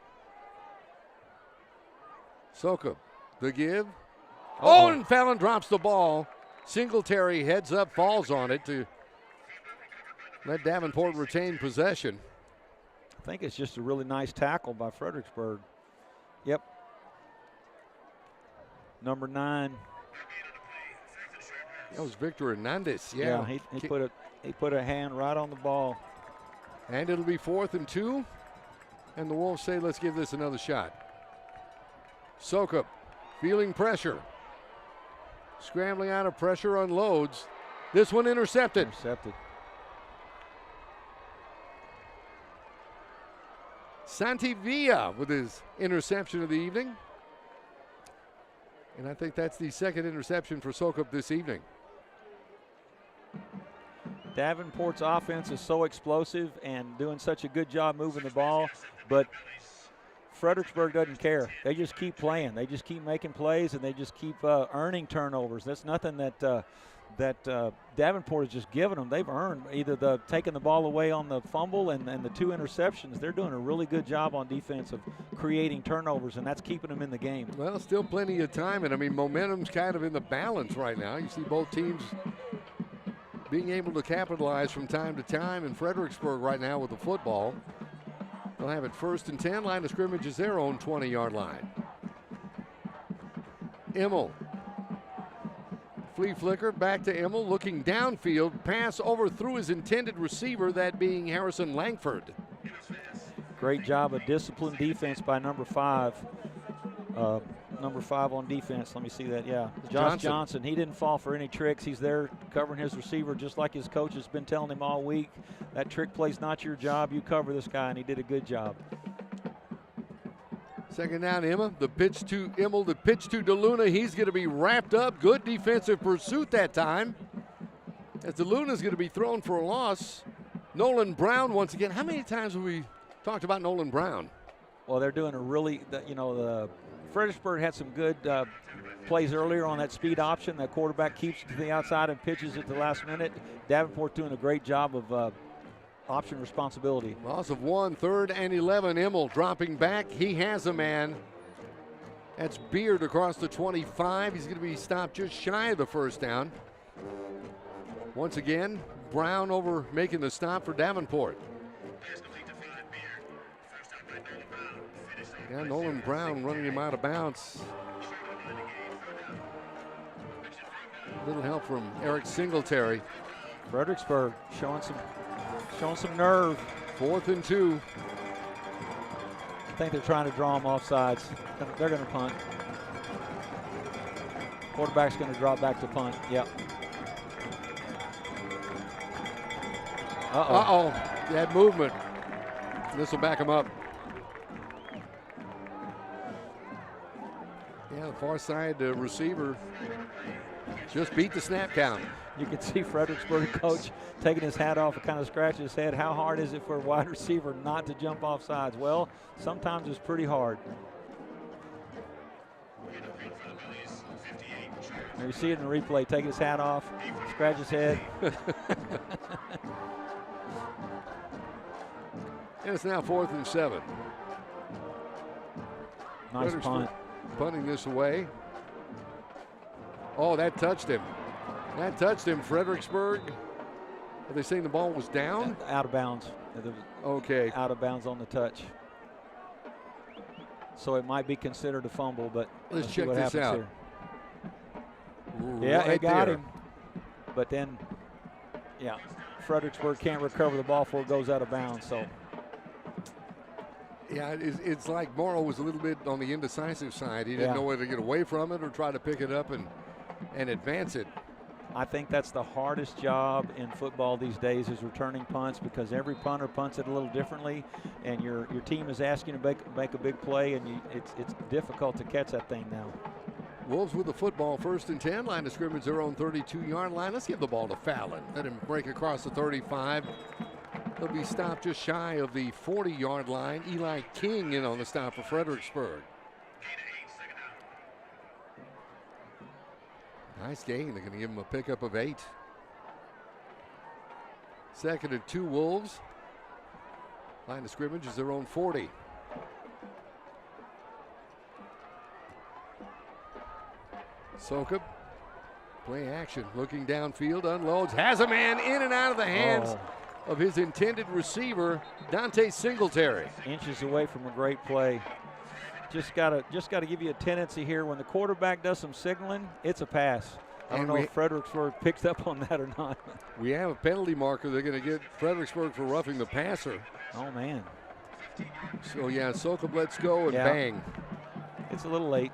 Sokup, the give. Oh, and Fallon drops the ball. Singletary heads up, falls on it to let Davenport retain possession. I think it's just a really nice tackle by Fredericksburg. Yep. Number 9. That was Victor Hernandez. Yeah, he put a hand right on the ball. And it'll be 4th and 2. And the Wolves say, let's give this another shot. Sokup feeling pressure. Scrambling out of pressure, unloads. This one intercepted. Santivilla with his interception of the evening. And I think that's the 2nd interception for Sokup this evening. Davenport's offense is so explosive and doing such a good job moving the ball, but Fredericksburg doesn't care. They just keep playing. They just keep making plays, and they just keep earning turnovers. That's nothing that Davenport is just giving them. They've earned either taking the ball away on the fumble and the 2 interceptions. They're doing a really good job on defense of creating turnovers, and that's keeping them in the game. Well, still plenty of time, and I mean, momentum's kind of in the balance right now. You see both teams being able to capitalize from time to time, and Fredericksburg right now with the football. They'll have it 1st and 10. Line of scrimmage is their own 20-yard line. Immel. Flea flicker back to Immel, looking downfield. Pass overthrew his intended receiver, that being Harrison Langford. Great job of disciplined defense by number 5. Number 5 on defense. Let me see that. Yeah, Josh Johnson. He didn't fall for any tricks. He's there covering his receiver just like his coach has been telling him all week. That trick play's not your job. You cover this guy, and he did a good job. 2nd down, Immel. The pitch to Immel. The pitch to DeLuna. He's going to be wrapped up. Good defensive pursuit that time. As DeLuna's going to be thrown for a loss. Nolan Brown once again. How many times have we talked about Nolan Brown? Well, they're doing a really, the Fredericksburg had some good plays earlier on that speed option. That quarterback keeps it to the outside and pitches at the last minute. Davenport doing a great job of option responsibility. Loss of 1, 3rd and 11. Immel dropping back. He has a man. That's Beard across the 25. He's going to be stopped just shy of the first down. Once again, Brown over making the stop for Davenport. Yeah, Nolan Brown running him out of bounds. A little help from Eric Singletary. Fredericksburg showing some nerve. 4th and 2. I think they're trying to draw him off sides. They're going to punt. Quarterback's going to drop back to punt. Yep. Uh-oh. That movement. This will back him up. Yeah, the far side receiver just beat the snap count. You can see Fredericksburg coach taking his hat off and kind of scratching his head. How hard is it for a wide receiver not to jump off sides? Well, sometimes it's pretty hard. You see it in the replay, taking his hat off, scratch his head. And it's now 4th and 7. Nice punt. Punting this away. Oh, that touched him. That touched him. Fredericksburg. Are they saying the ball was down? Out of bounds. Okay. Out of bounds on the touch. so it might be considered a fumble, but let's see check what this happens out. here. Yeah, Right it got there. him. But then, yeah, Fredericksburg can't recover the ball before it goes out of bounds. So, yeah, it's like Morrow was a little bit on the indecisive side. He didn't Yeah. know whether to get away from it or try to pick it up and advance it. I think that's the hardest job in football these days is returning punts, because every punter punts it a little differently, and your team is asking you to make a big play, and it's difficult to catch that thing now. Wolves with the football, 1st and 10. Line of scrimmage, their own 32-yard line. Let's give the ball to Fallon. Let him break across the 35. He'll be stopped just shy of the 40-yard line. Eli King in on the stop for Fredericksburg. Nice gain. They're going to give him a pickup of 8. 2nd and 2 Wolves. Line of scrimmage is their own 40. Sokup, play action, looking downfield, unloads, has a man in and out of the hands of his intended receiver, Dante Singletary. Inches away from a great play. Just gotta give you a tendency here. When the quarterback does some signaling, it's a pass. I don't know if Fredericksburg picked up on that or not. We have a penalty marker. They're going to get Fredericksburg for roughing the passer. Oh, man. So, yeah, Sokup lets go and bang. It's a little late.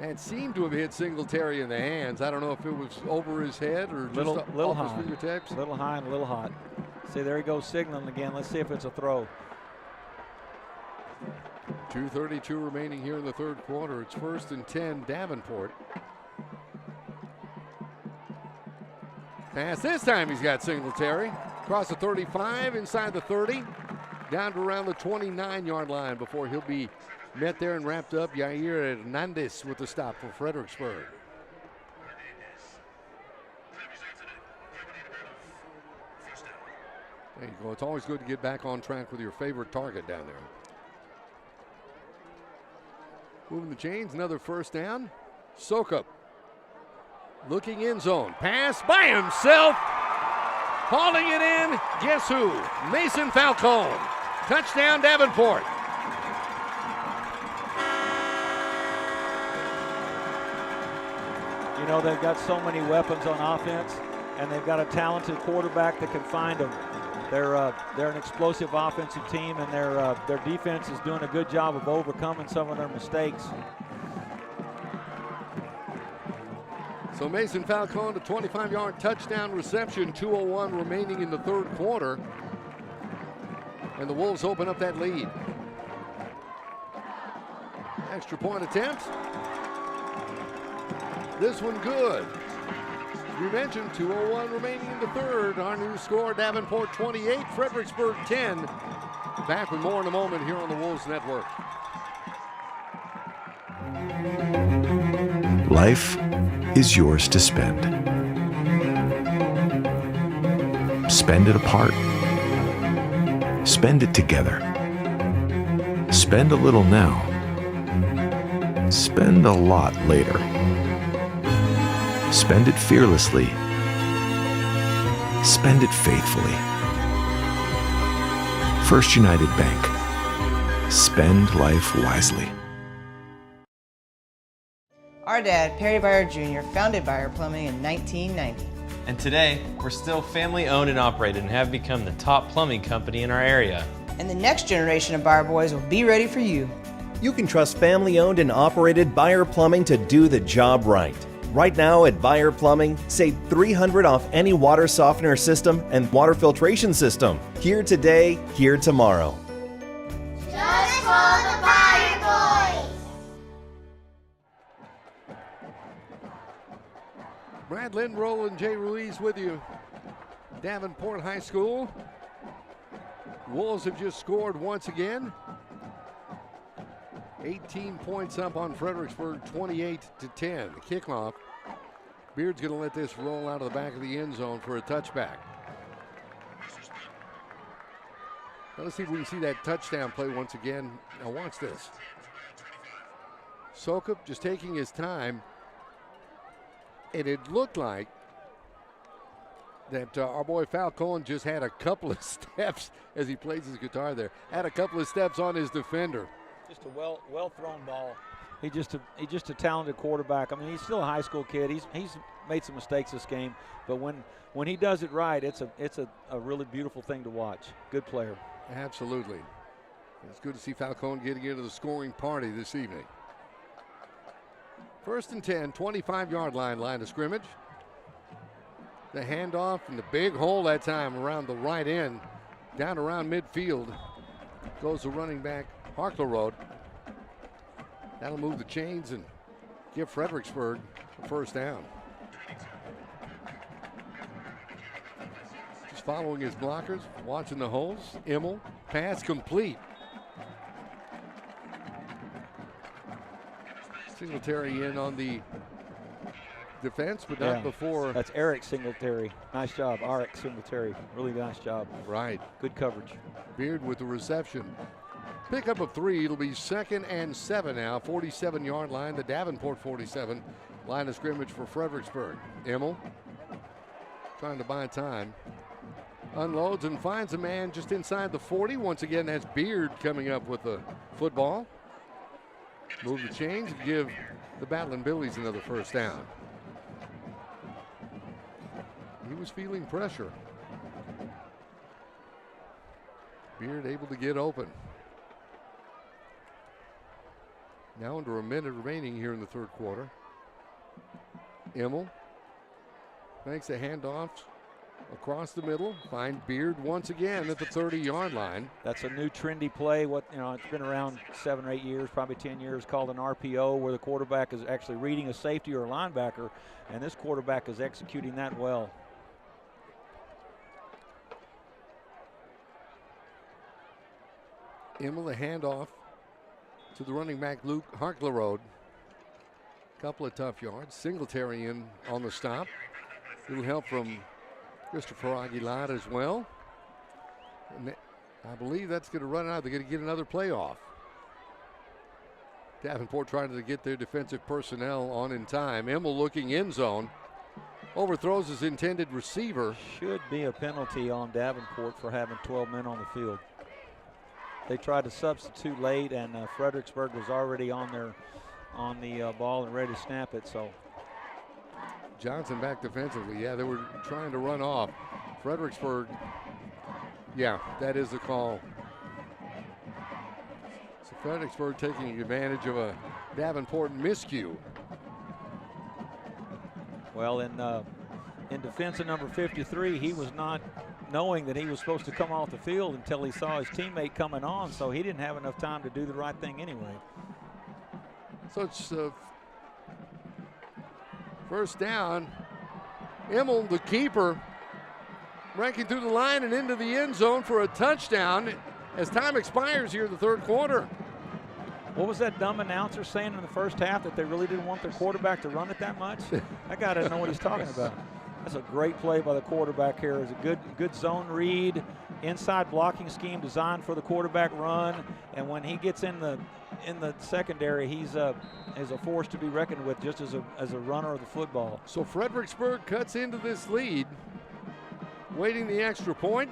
That seemed to have hit Singletary in the hands. I don't know if it was over his head or just little off high. his fingertips. A little high and a little hot. See, there he goes signaling again. Let's see if it's a throw. 2:32 remaining here in the 3rd quarter. It's 1st and 10, Davenport. Pass this time, he's got Singletary. Across the 35, inside the 30, down to around the 29-yard line before he'll be met there and wrapped up. Yair Hernandez with the stop for Fredericksburg. There you go. It's always good to get back on track with your favorite target down there. Moving the chains, another 1st down. Sokup looking end zone. Pass by himself. Hauling it in. Guess who? Mason Falcone. Touchdown, Davenport. You know, they've got so many weapons on offense, and they've got a talented quarterback that can find them. They're an explosive offensive team, and their defense is doing a good job of overcoming some of their mistakes. So Mason Falcone, a 25-yard touchdown reception, 2:01 remaining in the 3rd quarter. And the Wolves open up that lead. Extra point attempt. This one good. We mentioned 2:01 remaining in the 3rd. Our new score, Davenport 28, Fredericksburg 10. Back with more in a moment here on the Wolves Network. Life is yours to spend. Spend it apart. Spend it together. Spend a little now. Spend a lot later. Spend it fearlessly. Spend it faithfully. First United Bank. Spend life wisely. Our dad, Perry Byer Jr., founded Byer Plumbing in 1990. And today, we're still family owned and operated and have become the top plumbing company in our area. And the next generation of Byer boys will be ready for you. You can trust family-owned and operated Byer Plumbing to do the job right. Right now at Byer Plumbing, save $300 off any water softener system and water filtration system. Here today, here tomorrow. Just for the Byer boys. Brad Lindroll and Jay Ruiz with you. Davenport High School. Wolves have just scored once again. 18 points up on Fredericksburg, 28-10. The kickoff. Beard's going to let this roll out of the back of the end zone for a touchback. Now let's see if we can see that touchdown play once again. Now watch this. Sokup just taking his time. And it looked like that our boy Falcone just had a couple of steps as he plays his guitar there. Had a couple of steps on his defender. Just a well thrown ball. He's just a talented quarterback. I mean, he's still a high school kid. He's made some mistakes this game, but when he does it right, it's a really beautiful thing to watch. Good player. Absolutely. It's good to see Falcone getting into the scoring party this evening. 1st and 10, 25-yard line of scrimmage. The handoff and the big hole that time around the right end, down around midfield, goes the running back Harkler. That'll move the chains and give Fredericksburg a first down. Just following his blockers, watching the holes. Immel, pass complete. Singletary in on the defense, but not before. That's Eric Singletary. Nice job, Eric Singletary. Really nice job. Right. Good coverage. Beard with the reception. Pickup of 3. It'll be 2nd and 7 now. 47-yard line, the Davenport 47. Line of scrimmage for Fredericksburg. Immel trying to buy time. Unloads and finds a man just inside the 40. Once again, that's Beard coming up with the football. Move the chains and give the Battling Billies another first down. He was feeling pressure. Beard able to get open. Now under a minute remaining here in the third quarter. Immel makes a handoff across the middle. Find Beard once again at the 30-yard line. That's a new trendy play. It's been around 7 or 8 years, probably 10 years, called an RPO, where the quarterback is actually reading a safety or a linebacker, and this quarterback is executing that well. Immel, a handoff to the running back Luke Harkler. Couple of tough yards. Singletary in on the stop. Little help from Christopher Aguilar as well. And I believe that's going to run out. They're going to get another playoff. Davenport trying to get their defensive personnel on in time. Immel looking end zone. Overthrows his intended receiver. Should be a penalty on Davenport for having 12 men on the field. They tried to substitute late, and Fredericksburg was already on the ball and ready to snap it. So Johnson back defensively. Yeah, they were trying to run off. Fredericksburg, yeah, that is the call. So Fredericksburg taking advantage of a Davenport miscue. Well, in defense of number 53, he was not knowing that he was supposed to come off the field until he saw his teammate coming on, so he didn't have enough time to do the right thing anyway. So it's first down. Immel, the keeper, breaking through the line and into the end zone for a touchdown as time expires here in the third quarter. What was that dumb announcer saying in the first half, that they really didn't want their quarterback to run it that much? That guy doesn't know what he's talking about. That's a great play by the quarterback here. It's a good zone read, inside blocking scheme designed for the quarterback run. And when he gets in the secondary, he's a force to be reckoned with, just as a runner of the football. So Fredericksburg cuts into this lead, waiting the extra point.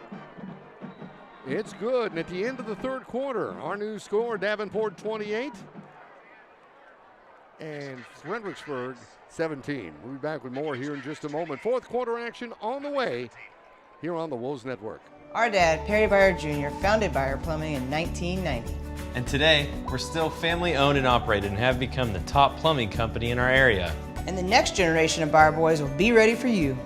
It's good. And at the end of the third quarter, our new score, Davenport 28 and Fredericksburg 17. We'll be back with more here in just a moment. Fourth quarter action on the way here on the Wolves Network. Our dad, Perry Byer Jr., founded Byer Plumbing in 1990. And today, we're still family owned and operated and have become the top plumbing company in our area. And the next generation of Byer boys will be ready for you.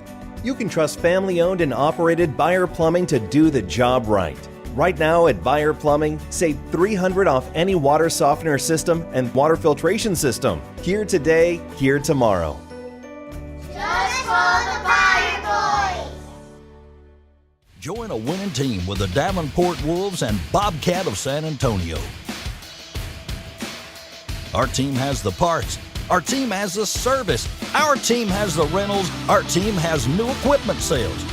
You can trust family-owned and operated Byer Plumbing to do the job right. Right now at Byer Plumbing, save $300 off any water softener system and water filtration system. Here today, here tomorrow. Just for the Byer boys. Join a winning team with the Davenport Wolves and Bobcat of San Antonio. Our team has the parts. Our team has the service. Our team has the rentals. Our team has new equipment sales.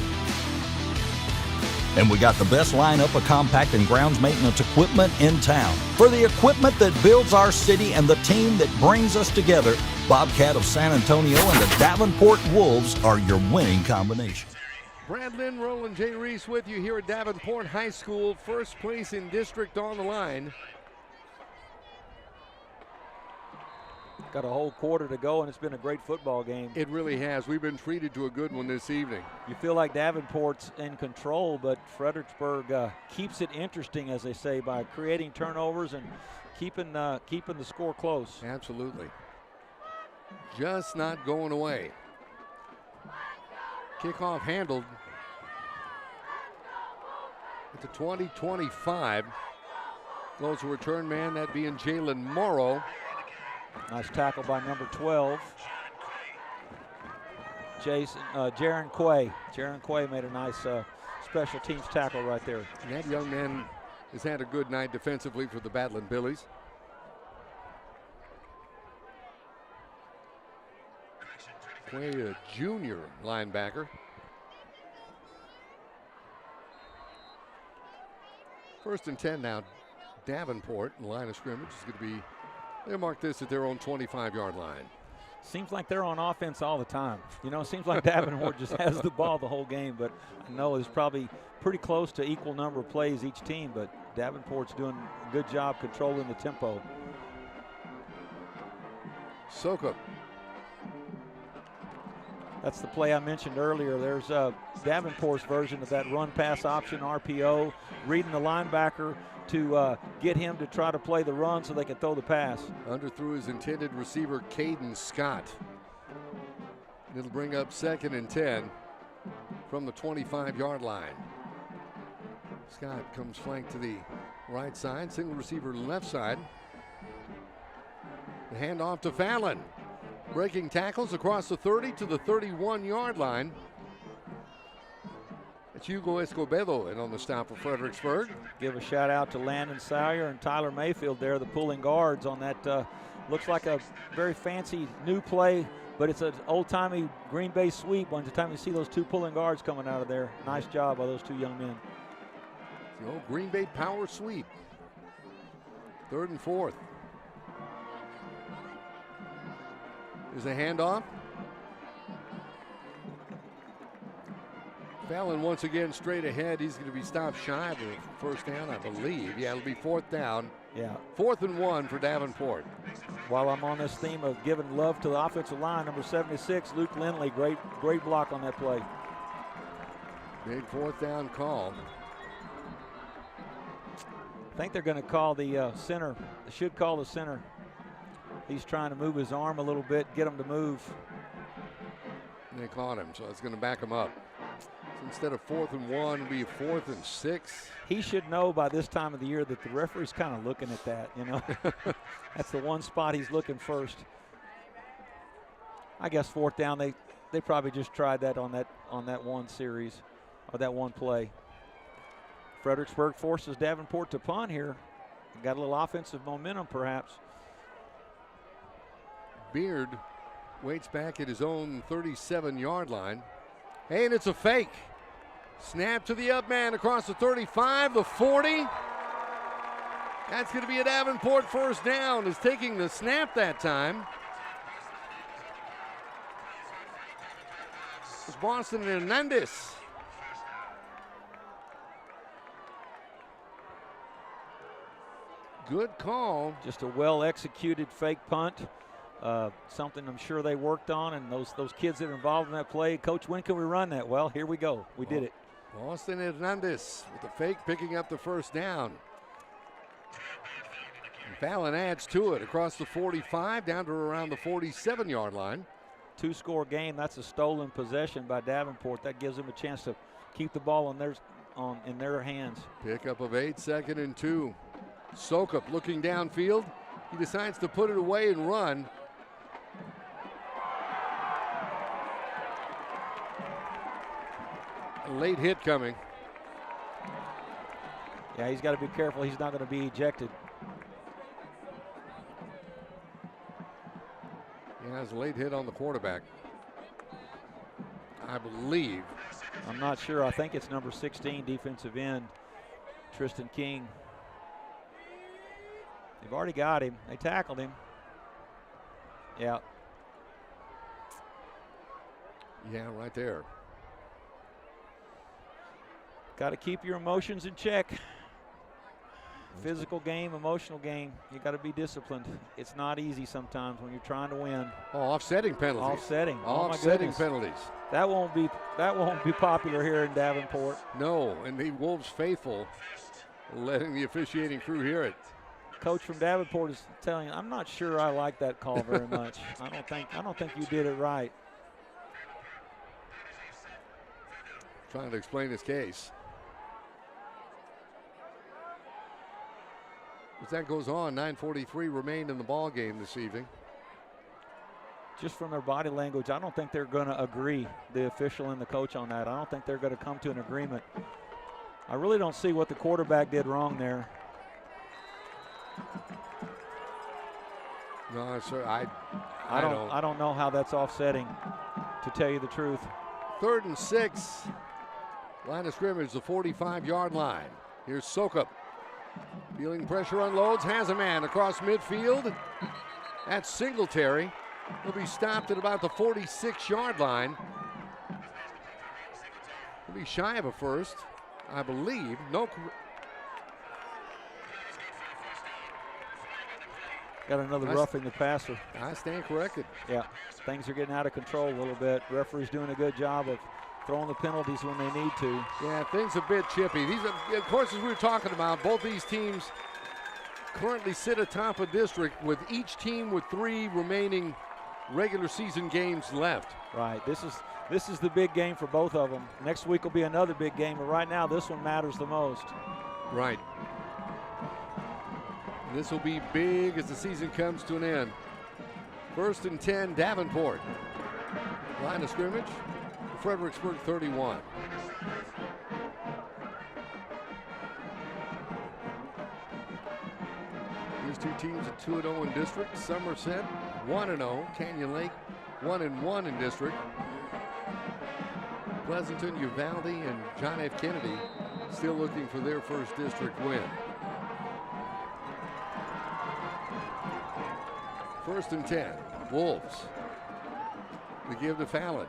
And we got the best lineup of compact and grounds maintenance equipment in town. For the equipment that builds our city and the team that brings us together, Bobcat of San Antonio and the Davenport Wolves are your winning combination. Brad Lynn, Roland J. Reese with you here at Davenport High School. First place in district on the line. Got a whole quarter to go, and it's been a great football game. It really has. We've been treated to a good one this evening. You feel like Davenport's in control, but Fredericksburg keeps it interesting, as they say, by creating turnovers and keeping the score close. Absolutely. Just not going away. Kickoff handled at the 20-25. Goes to return man, that being Jalen Morrow. Nice tackle by number 12. Jaron Quay. Jaron Quay made a nice special teams tackle right there. And that young man has had a good night defensively for the Battling Billies. Quay, a junior linebacker. First and 10 now. Davenport in the line of scrimmage is going to be, they mark this at their own 25-yard line. Seems like they're on offense all the time. You know, it seems like Davenport just has the ball the whole game, but I know it's probably pretty close to equal number of plays each team, but Davenport's doing a good job controlling the tempo. Soka. That's the play I mentioned earlier. There's Davenport's version of that run-pass option, RPO, reading the linebacker to get him to try to play the run so they can throw the pass. Underthrew his intended receiver, Caden Scott. It'll bring up 2nd and 10 from the 25-yard line. Scott comes flanked to the right side, single receiver left side. The handoff to Fallon. Breaking tackles across the 30 to the 31-yard line. It's Hugo Escobedo in on the stop for Fredericksburg. Give a shout out to Landon Sawyer and Tyler Mayfield there, the pulling guards on that. Looks like a very fancy new play, but it's an old-timey Green Bay sweep. By the time you see those two pulling guards coming out of there, nice job by those two young men. The old Green Bay power sweep. 3rd and 4th. There's a handoff. Fallon once again straight ahead. He's going to be stopped shy of a first down, I believe. Yeah, it'll be 4th down. Yeah. 4th and 1 for Davenport. While I'm on this theme of giving love to the offensive line, number 76, Luke Lindley, great block on that play. Big 4th down call. I think they're going to call the center. They should call the center. He's trying to move his arm a little bit, get him to move. And they caught him, so it's going to back him up. So instead of 4th and 1, it'll be 4th and 6. He should know by this time of the year that the referee's kind of looking at that, you know. That's the one spot he's looking first. I guess 4th down, they probably just tried that on that one series or that one play. Fredericksburg forces Davenport to punt here. Got a little offensive momentum perhaps. Beard waits back at his own 37-yard line. Hey, and it's a fake. Snap to the up man across the 35, the 40. That's going to be a Davenport first down. Is taking the snap that time. It's Boston Hernandez. Good call. Just a well-executed fake punt. Something I'm sure they worked on, and those kids that are involved in that play. Coach, when can we run that? Well, here we go. We did it. Austin Hernandez with the fake, picking up the first down. And Fallon adds to it across the 45 down to around the 47-yard line. 2-score game. That's a stolen possession by Davenport. That gives them a chance to keep the ball in their hands. Pickup of 8, 2nd and 2. Sokup looking downfield. He decides to put it away and run. A late hit coming. Yeah, he's got to be careful. He's not going to be ejected. Yeah, it's a late hit on the quarterback, I believe. I'm not sure. I think it's number 16, defensive end, Tristan King. They've already got him. They tackled him. Yeah. Yeah, right there. Got to keep your emotions in check. physical game, emotional game. You got to be disciplined. It's not easy sometimes when you're trying to win. Oh, offsetting penalties. Offsetting. Offsetting penalties. That won't be popular here in Davenport. No, and the Wolves faithful letting the officiating crew hear it. Coach from Davenport is telling you, I'm not sure I like that call very much. I don't think you did it right. Trying to explain his case. As that goes on, 9:43 remained in the ball game this evening. Just from their body language, I don't think they're going to agree, the official and the coach, on that. I don't think they're going to come to an agreement. I really don't see what the quarterback did wrong there. No, sir, I don't know how that's offsetting, to tell you the truth. 3rd and 6. Line of scrimmage, the 45-yard line. Here's Sokup. Feeling pressure, unloads, has a man across midfield. That's Singletary. He'll be stopped at about the 46-yard line. He'll be shy of a first, I believe. No. Got another roughing the passer. I stand corrected. Yeah, things are getting out of control a little bit. Referee's doing a good job of throwing the penalties when they need to. Yeah, things a bit chippy. These are, of course, as we were talking about, both these teams currently sit atop a district with each team with 3 remaining regular season games left. Right, this is the big game for both of them. Next week will be another big game, but right now this one matters the most. Right. This will be big as the season comes to an end. 1st and 10, Davenport. Line of scrimmage, Fredericksburg 31. These two teams are 2-0 in district. Somerset 1-0. Canyon Lake 1-1 in district. Pleasanton, Uvalde, and John F. Kennedy still looking for their first district win. 1st and 10, Wolves. The give to Fallon.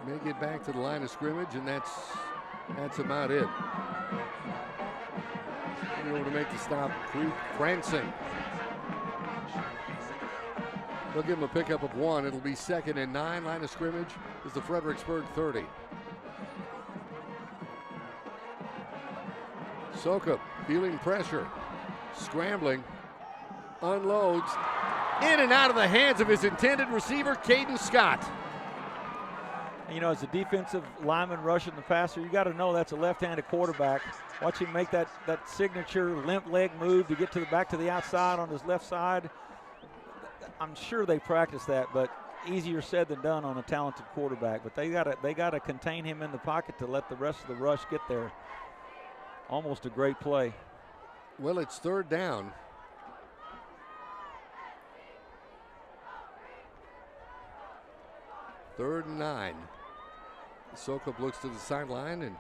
May get back to the line of scrimmage, and that's about it. Able to make the stop, Franson. They'll give him a pickup of 1. It'll be 2nd and 9. Line of scrimmage is the Fredericksburg 30. Sokup feeling pressure, scrambling, unloads, in and out of the hands of his intended receiver, Caden Scott. You know, as a defensive lineman rushing the passer, you got to know that's a left-handed quarterback. Watch him make that signature limp leg move to get to the back to the outside on his left side. I'm sure they practice that, but easier said than done on a talented quarterback. But they gotta contain him in the pocket to let the rest of the rush get there. Almost a great play. Well, it's 3rd down. Third and 9. Sokup looks to the sideline, and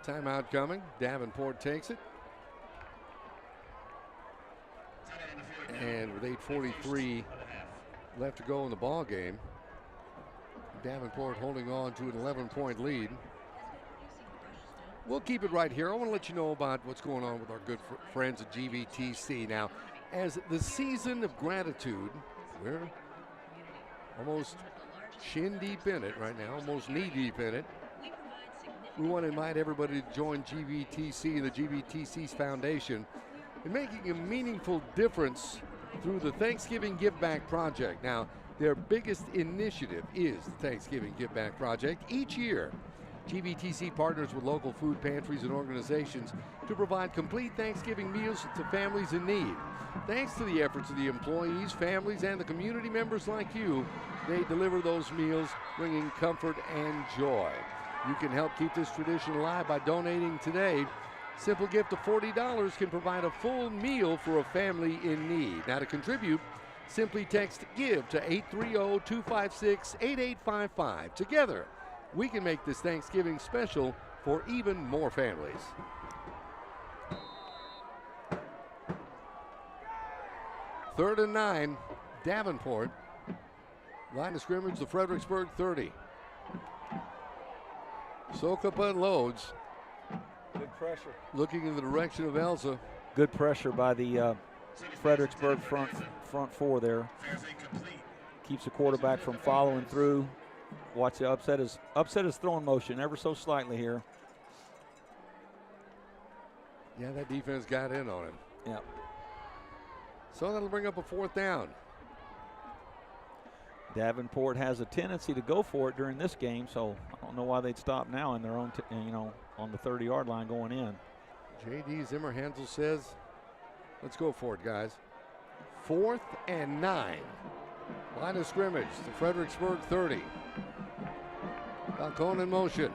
timeout coming. Davenport takes it. And with 8:43 left to go in the ball game, Davenport holding on to an 11-point lead. We'll keep it right here. I want to let you know about what's going on with our good friends at GVTC. Now, as the season of gratitude, we're almost shin deep in it right now, almost knee deep in it. We want to invite everybody to join GVTC and the GVTC's foundation in making a meaningful difference through the Thanksgiving Give Back Project. Now, their biggest initiative is the Thanksgiving Give Back Project. Each year, GVTC partners with local food pantries and organizations to provide complete Thanksgiving meals to families in need. Thanks to the efforts of the employees, families, and the community members like you, they deliver those meals, bringing comfort and joy. You can help keep this tradition alive by donating today. Simple gift of $40 can provide a full meal for a family in need. Now, to contribute, simply text GIVE to 830-256-8855. Together, we can make this Thanksgiving special for even more families. Third and 9, Davenport. Line of scrimmage, the Fredericksburg 30. Sokup unloads. Good pressure. Looking in the direction of Elsa. Good pressure by the Fredericksburg front four there. Keeps the quarterback from following through. Watch the upset his throwing motion ever so slightly here. Yeah, that defense got in on him. Yeah. So that'll bring up a 4th down. Davenport has a tendency to go for it during this game, so I don't know why they'd stop now in their own, on the 30-yard line going in. J.D. Zimmerhansel says, let's go for it, guys. 4th and 9. Line of scrimmage, the Fredericksburg 30. Falcone in motion.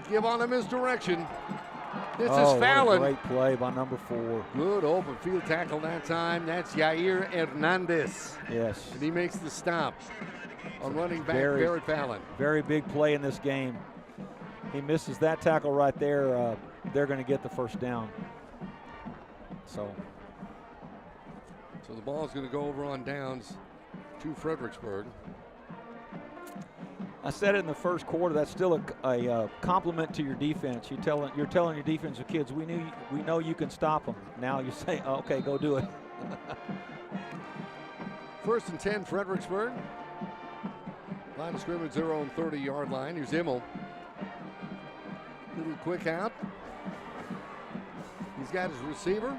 Give on the misdirection. This is Fallon. Great play by number 4. Good open field tackle that time. That's Yair Hernandez. Yes. And he makes the stop on running back Barrett Fallon. Very big play in this game. He misses that tackle right there. They're going to get the first down. So the ball is going to go over on downs to Fredericksburg. I said it in the first quarter. That's still a compliment to your defense. You're telling your defensive kids, we know you can stop them. Now you say, oh, okay, go do it. 1st and 10, Fredericksburg. Line of scrimmage, their own 30-yard line. Here's Immel. Little quick out. He's got his receiver.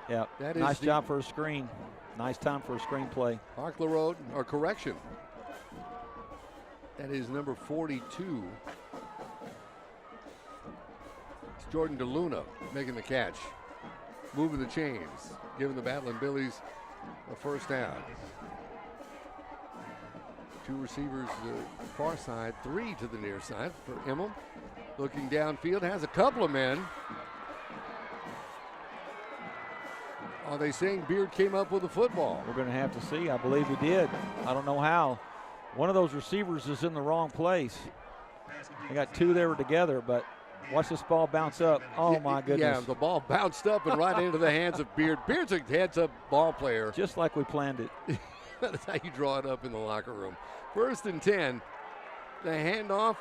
Yeah, nice job for a screen. Nice time for a screen play. Harkler Road, or correction. That is number 42. It's Jordan DeLuna making the catch. Moving the chains. Giving the Battling Billies a 1st down. 2 receivers to the far side, 3 to the near side for Immel. Looking downfield, has a couple of men. Are they saying Beard came up with a football? We're going to have to see. I believe he did. I don't know how. One of those receivers is in the wrong place. They got 2 there together, but watch this ball bounce up. Oh, my goodness. Yeah, the ball bounced up and right into the hands of Beard. Beard's a heads-up ball player. Just like we planned it. That's how you draw it up in the locker room. 1st and 10. The handoff,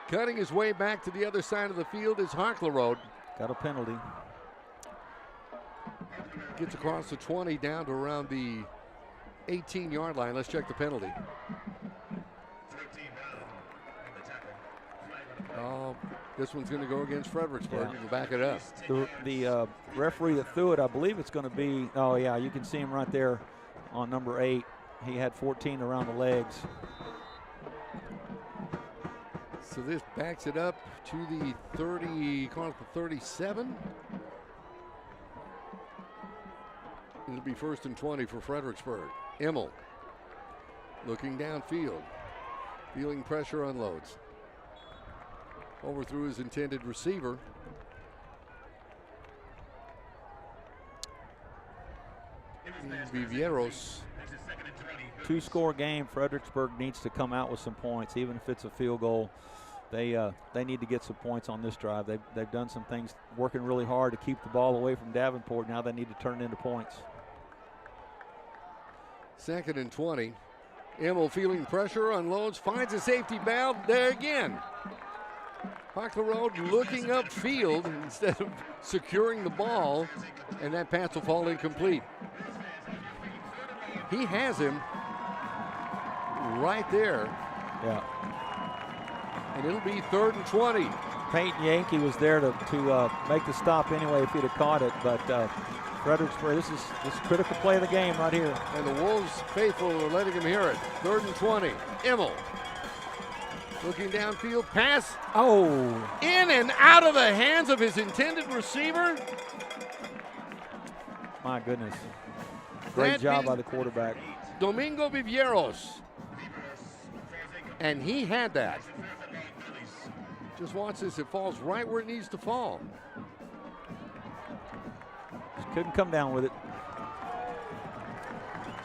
cutting his way back to the other side of the field is Harkler Road. Got a penalty. Gets across the 20 down to around the 18-yard line. Let's check the penalty. Oh, this one's going to go against Fredericksburg. Yeah. We'll back it up. The referee that threw it, I believe it's going to be, oh, yeah, you can see him right there on number 8. He had 14 around the legs. So this backs it up to the 30, call it the 37. It'll be 1st and 20 for Fredericksburg. Immel looking downfield, feeling pressure, unloads. Overthrew his intended receiver. Vivieros. 2-score game. Fredericksburg needs to come out with some points, even if it's a field goal. They need to get some points on this drive. They've done some things, working really hard to keep the ball away from Davenport. Now they need to turn it into points. 2nd and 20. Immel feeling pressure, unloads, finds a safety valve there again. Harkler Road looking upfield instead of securing the ball, and that pass will fall incomplete. He has him right there. Yeah. And it'll be 3rd and 20. Peyton Yankee was there to make the stop anyway if he'd have caught it, but Fredericksburg, this is critical play of the game right here. And the Wolves faithful are letting him hear it. 3rd and 20. Immel looking downfield, pass. Oh. In and out of the hands of his intended receiver. My goodness. Great job by the quarterback. Domingo Vivieros. And he had that. Just watch this. It falls right where it needs to fall. Just couldn't come down with it.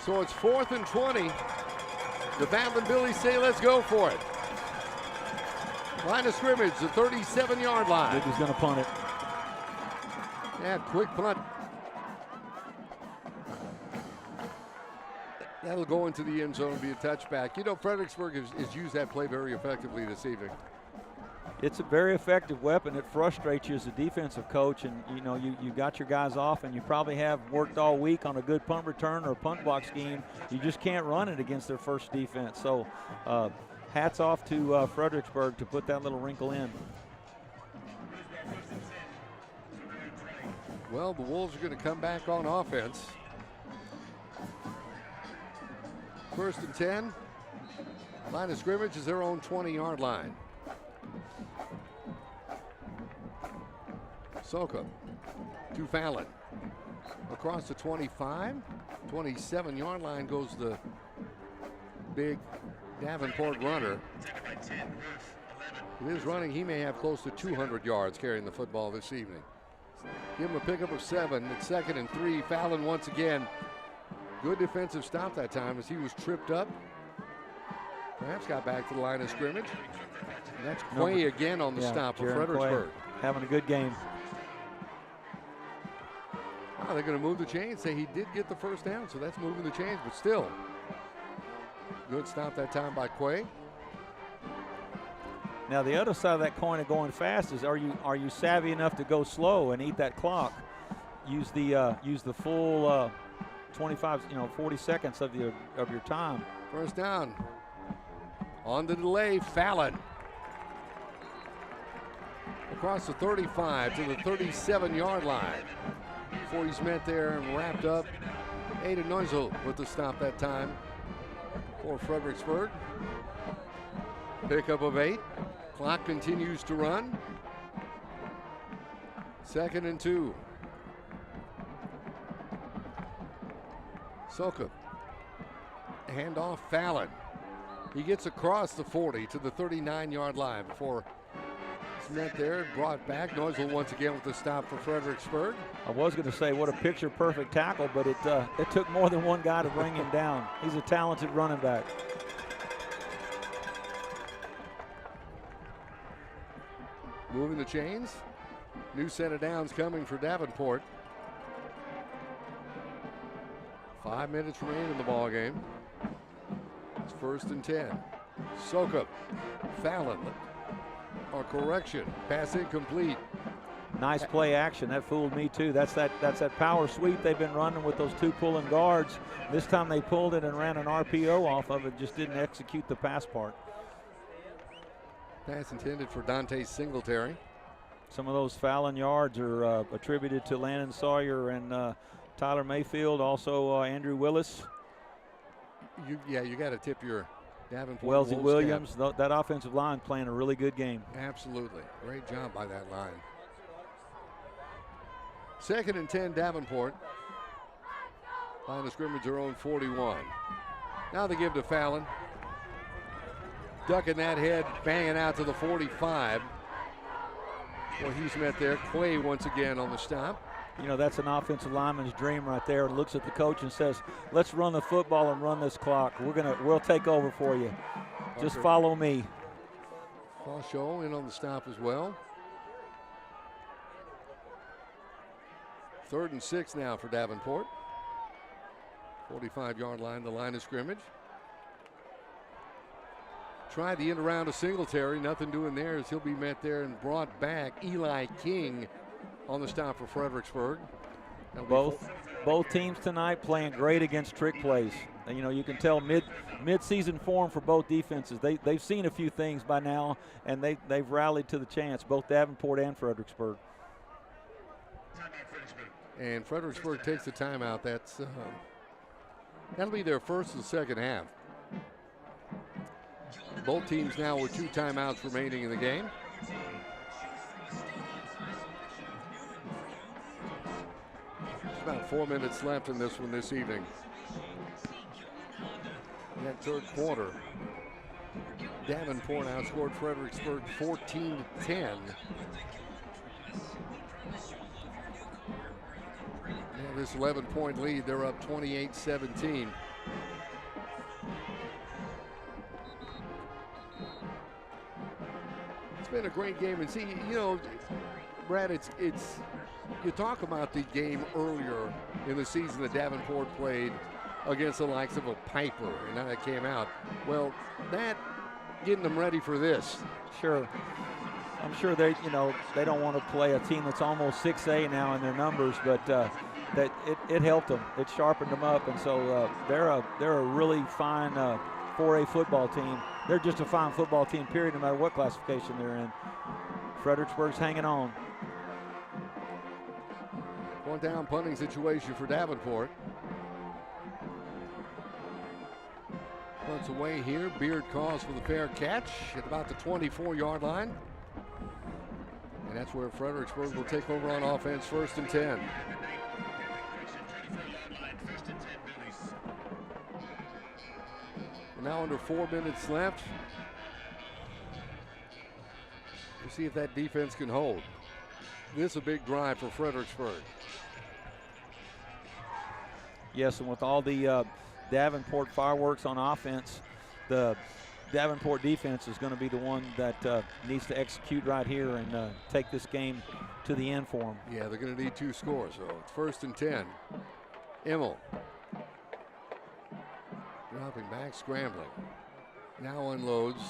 So it's 4th and 20. The Battling Billies say, let's go for it. Line of scrimmage, the 37-yard line. He's going to punt it. Yeah, quick punt. That'll go into the end zone and be a touchback. You know, Fredericksburg has used that play very effectively this evening. it's a very effective weapon. It frustrates you as a defensive coach, and you know you got your guys off, and you probably have worked all week on a good punt return or punt block scheme. You just can't run it against their first defense. So hats off to Fredericksburg to put that little wrinkle in. Well, the Wolves are going to come back on offense. 1st and 10. Line of scrimmage is their own 20-yard line. Soka to Fallon. Across the 25, 27-yard line goes the big Davenport runner. With his running, he may have close to 200 yards carrying the football this evening. Give him a pickup of 7. It's 2nd and 3. Fallon once again. Good defensive stop that time as he was tripped up. Perhaps got back to the line of scrimmage. And that's Quay again on the stop for Fredericksburg. Having a good game. Oh, they're going to move the chains. Say he did get the first down, so that's moving the chains, but still. Good stop that time by Quay. Now the other side of that coin of going fast is are you savvy enough to go slow and eat that clock? Use the full 40 seconds of your time. First down. On the delay, Fallon. Across the 35 to the 37-yard line. Before he's met there and wrapped up. Aiden Neusel with the stop that time for Fredericksburg. Pickup of 8. Clock continues to run. 2nd and 2. Soka. Handoff Fallon. He gets across the 40 to the 39-yard line before it's met there, brought back. Neusel once again with the stop for Fredericksburg. I was going to say what a picture-perfect tackle, but it took more than one guy to bring him down. He's a talented running back. Moving the chains. New set of downs coming for Davenport. 5 minutes remain in the ball game. It's 1st and 10. Soka, Fallon, or correction, pass incomplete. Nice play action. That fooled me too. That's that power sweep they've been running with those 2 pulling guards. This time they pulled it and ran an RPO off of it. Just didn't execute the pass part. Pass intended for Dante Singletary. Some of those Fallon yards are attributed to Landon Sawyer and Tyler Mayfield, also Andrew Willis. You got to tip your Davenport. Wellesley Williams, that offensive line playing a really good game. Absolutely. Great job by that line. 2nd and 10, Davenport. Line of scrimmage, their own 41. Now they give to Fallon. Ducking that head, banging out to the 45. Well, he's met there. Quay once again on the stop. You know, that's an offensive lineman's dream right there. And looks at the coach and says, let's run the football and run this clock. We'll take over for you. Just follow me. Fauchot in on the stop as well. 3rd and 6 now for Davenport. 45-yard line, the line of scrimmage. Tried the end around to Singletary. Nothing doing there as he'll be met there and brought back. Eli King on the stop for Fredericksburg. Both teams tonight playing great against trick plays. And, you know, you can tell mid-season form for both defenses. They've seen a few things by now, and they've rallied to the chance, both Davenport and Fredericksburg. And Fredericksburg takes the timeout. That'll be their first of the second half. Both teams now with 2 timeouts remaining in the game. There's about 4 minutes left in this one this evening. In that 3rd quarter, Davenport outscored Fredericksburg 14-10. And this 11-point lead, they're up 28-17. Been a great game, and see, you know, Brad, it's you talk about the game earlier in the season that Davenport played against the likes of a Piper, and how that came out. Well, that getting them ready for this. Sure. I'm sure they don't want to play a team that's almost 6A now in their numbers, but that it helped them. It sharpened them up, and so they're a really fine 4A football team. They're just a fine football team, period, no matter what classification they're in. Fredericksburg's hanging on. One down punting situation for Davenport. Punts away here. Beard calls for the fair catch at about the 24-yard line. And that's where Fredericksburg will take over on offense, 1st and 10. Now under 4 minutes left. We'll see if that defense can hold. This is a big drive for Fredericksburg. Yes, and with all the Davenport fireworks on offense, the Davenport defense is going to be the one that needs to execute right here and take this game to the end for them. Yeah, they're going to need 2 scores, so it's 1st and 10. Immel dropping back, scrambling. Now unloads.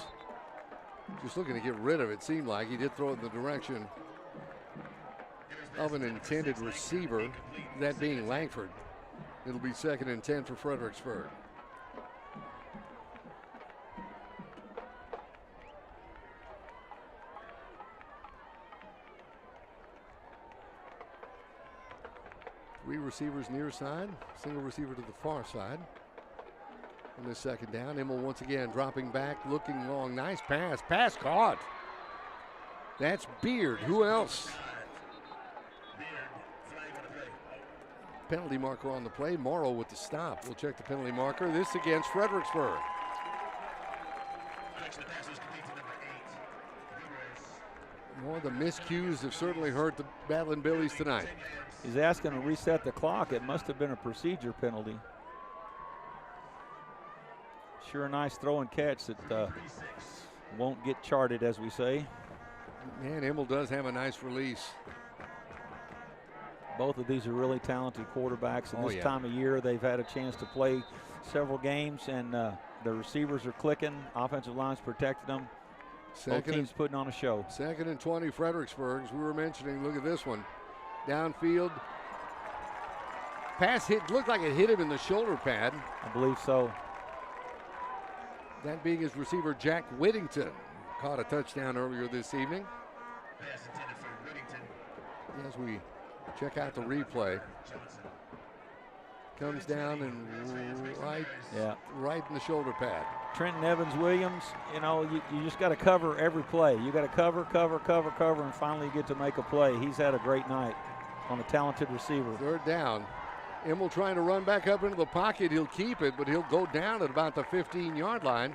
Just looking to get rid of it, seemed like. He did throw it in the direction of an intended receiver, that being Langford. It'll be 2nd and 10 for Fredericksburg. Three receivers near side, single receiver to the far side. On this 2nd down, Immel once again dropping back, looking long. Nice pass. Pass caught. That's Beard. Who else? Penalty marker on the play. Morrow with the stop. We'll check the penalty marker. This against Fredericksburg. More of the miscues have certainly hurt the Battling Billies tonight. He's asking to reset the clock. It must have been a procedure penalty. Sure, a nice throw and catch that won't get charted, as we say. Man, Immel does have a nice release. Both of these are really talented quarterbacks, and this time of year they've had a chance to play several games, and the receivers are clicking, offensive line's protecting them. Both teams putting on a show. 2nd and 20, Fredericksburg. As we were mentioning, look at this one. Downfield. Pass hit, looked like it hit him in the shoulder pad. I believe so. That being his receiver, Jack Whittington. Caught a touchdown earlier this evening. As we check out the replay. Comes down and right in the shoulder pad. Trenton Evans-Williams, you just got to cover every play. You got to cover, and finally you get to make a play. He's had a great night on a talented receiver. 3rd down. Immel trying to run back up into the pocket. He'll keep it, but he'll go down at about the 15-yard line.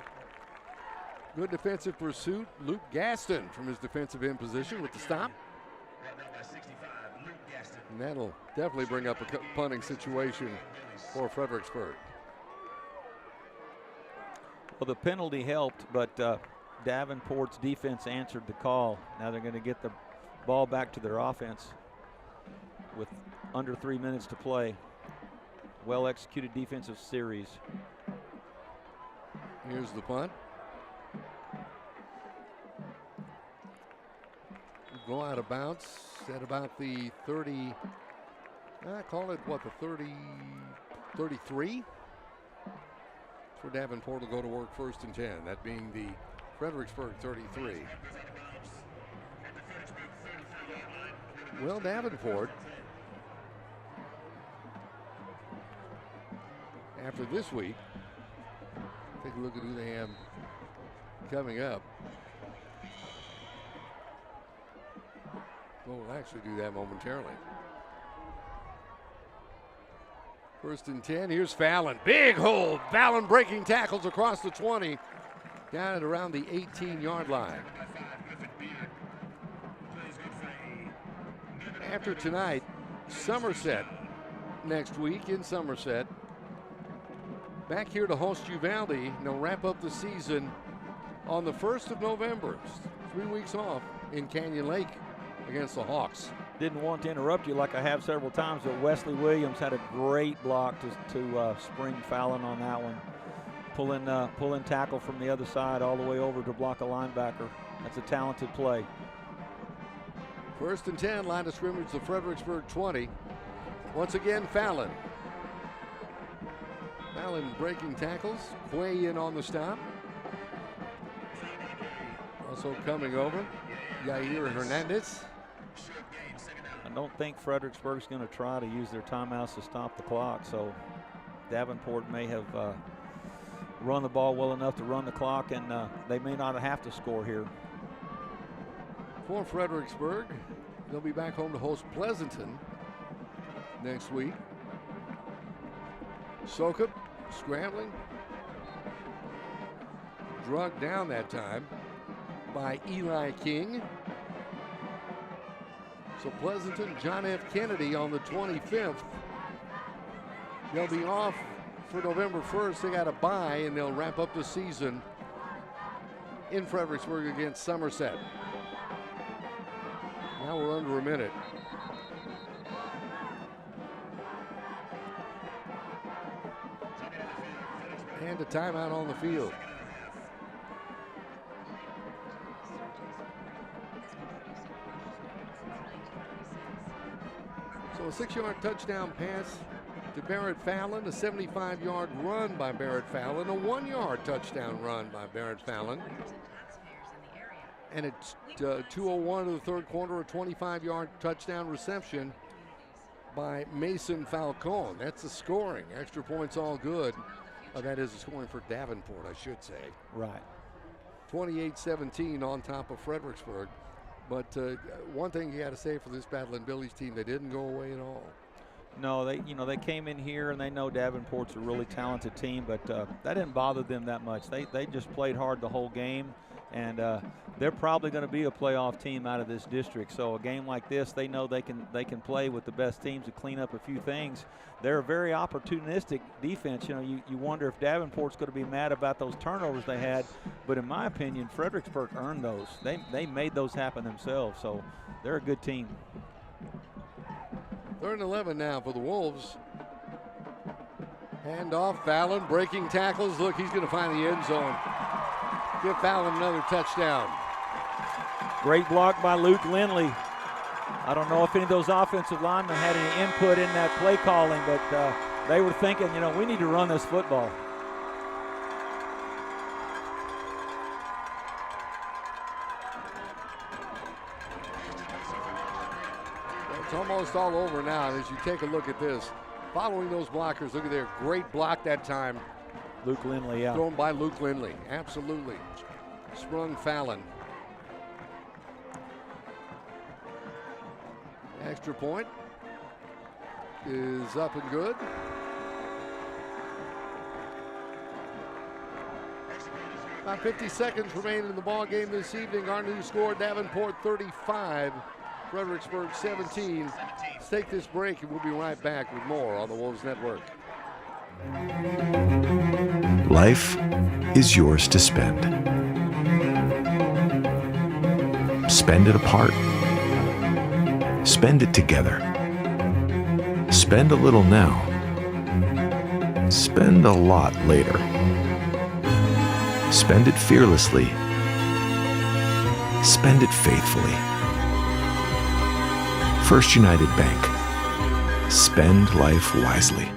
Good defensive pursuit. Luke Gaston from his defensive end position with the stop. And that'll definitely bring up a punting situation for Fredericksburg. Well, the penalty helped, but Davenport's defense answered the call. Now they're going to get the ball back to their offense with under 3 minutes to play. Well-executed defensive series. Here's the punt. Go out of bounds at about the 30, I call it what, the 33? For Davenport will go to work 1st and 10, that being the Fredericksburg 33. Well, Davenport, after this week, take a look at who they have coming up. Well, we'll actually do that momentarily. 1st and 10, here's Fallon. Big hold. Fallon breaking tackles across the 20, down at around the 18-yard line. After tonight, Somerset next week in Somerset. Back here to host Uvalde, and they'll wrap up the season on the 1st of November. 3 weeks off in Canyon Lake against the Hawks. Didn't want to interrupt you like I have several times, but Wesley Williams had a great block to spring Fallon on that one. Pulling tackle from the other side all the way over to block a linebacker. That's a talented play. First and 10, line of scrimmage, the Fredericksburg 20. Once again, Fallon. Fallon breaking tackles. Quay in on the stop. Also coming over, Yair Hernandez. I don't think Fredericksburg's going to try to use their timeouts to stop the clock, so Davenport may have run the ball well enough to run the clock, and they may not have to score here. For Fredericksburg, they'll be back home to host Pleasanton next week. Sokup scrambling. Drugged down that time by Eli King. So Pleasanton, John F. Kennedy on the 25th. They'll be off for November 1st. They got a bye, and they'll wrap up the season in Fredericksburg against Somerset. Now we're under a minute. And a timeout on the field. So a 6-yard touchdown pass to Barrett Fallon, a 75-yard run by Barrett Fallon, a 1-yard touchdown run by Barrett Fallon. And it's 2:01 of the third quarter, a 25-yard touchdown reception by Mason Falcone. That's the scoring. Extra points all good. That is the scoring for Davenport, I should say. Right. 28-17 on top of Fredericksburg. But one thing you got to say for this Battling Billies team, they didn't go away at all. No, they came in here and they know Davenport's a really talented team, but that didn't bother them that much. They just played hard the whole game, and they're probably going to be a playoff team out of this district. So a game like this, they know they can play with the best teams to clean up a few things. They're a very opportunistic defense. You know, you wonder if Davenport's going to be mad about those turnovers they had, but in my opinion, Fredericksburg earned those. They made those happen themselves, so they're a good team. 3rd and 11 now for the Wolves. Hand off, Fallon breaking tackles. Look, he's going to find the end zone. Give Fallon another touchdown. Great block by Luke Lindley. I don't know if any of those offensive linemen had any input in that play calling, but they were thinking, you know, we need to run this football. It's almost all over now. And as you take a look at this, following those blockers, look at there, great block that time. Luke Lindley, yeah. Thrown by Luke Lindley, absolutely. Sprung Fallon. Extra point is up and good. About 50 seconds remain in the ball game this evening. Our new score, Davenport 35, Fredericksburg 17. Let's take this break and we'll be right back with more on the Wolves Network. Life is yours to spend. Spend it apart. Spend it together. Spend a little now. Spend a lot later. Spend it fearlessly. Spend it faithfully. First United Bank. Spend life wisely.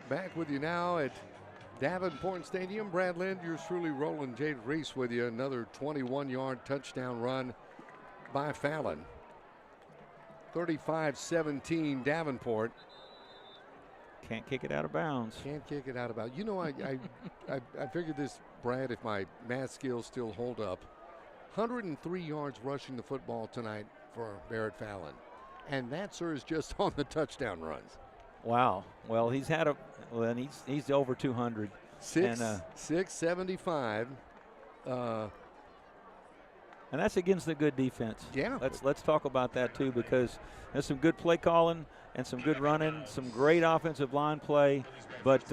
Back with you now at Davenport Stadium. Brad Lind, yours truly, Roland J. Reese with you. Another 21-yard touchdown run by Fallon. 35-17 Davenport. Can't kick it out of bounds. Can't kick it out of bounds. You know, I figured this, Brad, if my math skills still hold up. 103 yards rushing the football tonight for Barrett Fallon. And that, sir, is just on the touchdown runs. Wow. Well, he's had and he's over 200. 675. And that's against the good defense. Yeah. Let's talk about that too, because there's some good play calling and some good running, some great offensive line play. But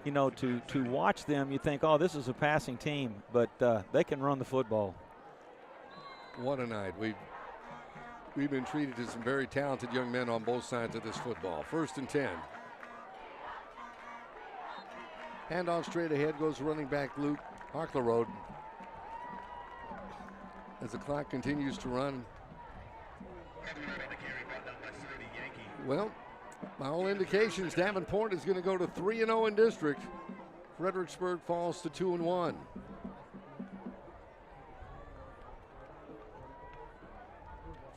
you know, to watch them, you think, oh, this is a passing team, but they can run the football. What a night. We've been treated as some very talented young men on both sides of this football. 1st and 10. Handoff straight ahead goes running back Luke Harklerode. As the clock continues to run. Well, by all indications, Davenport is going to go to 3-0 in district. Fredericksburg falls to 2-1.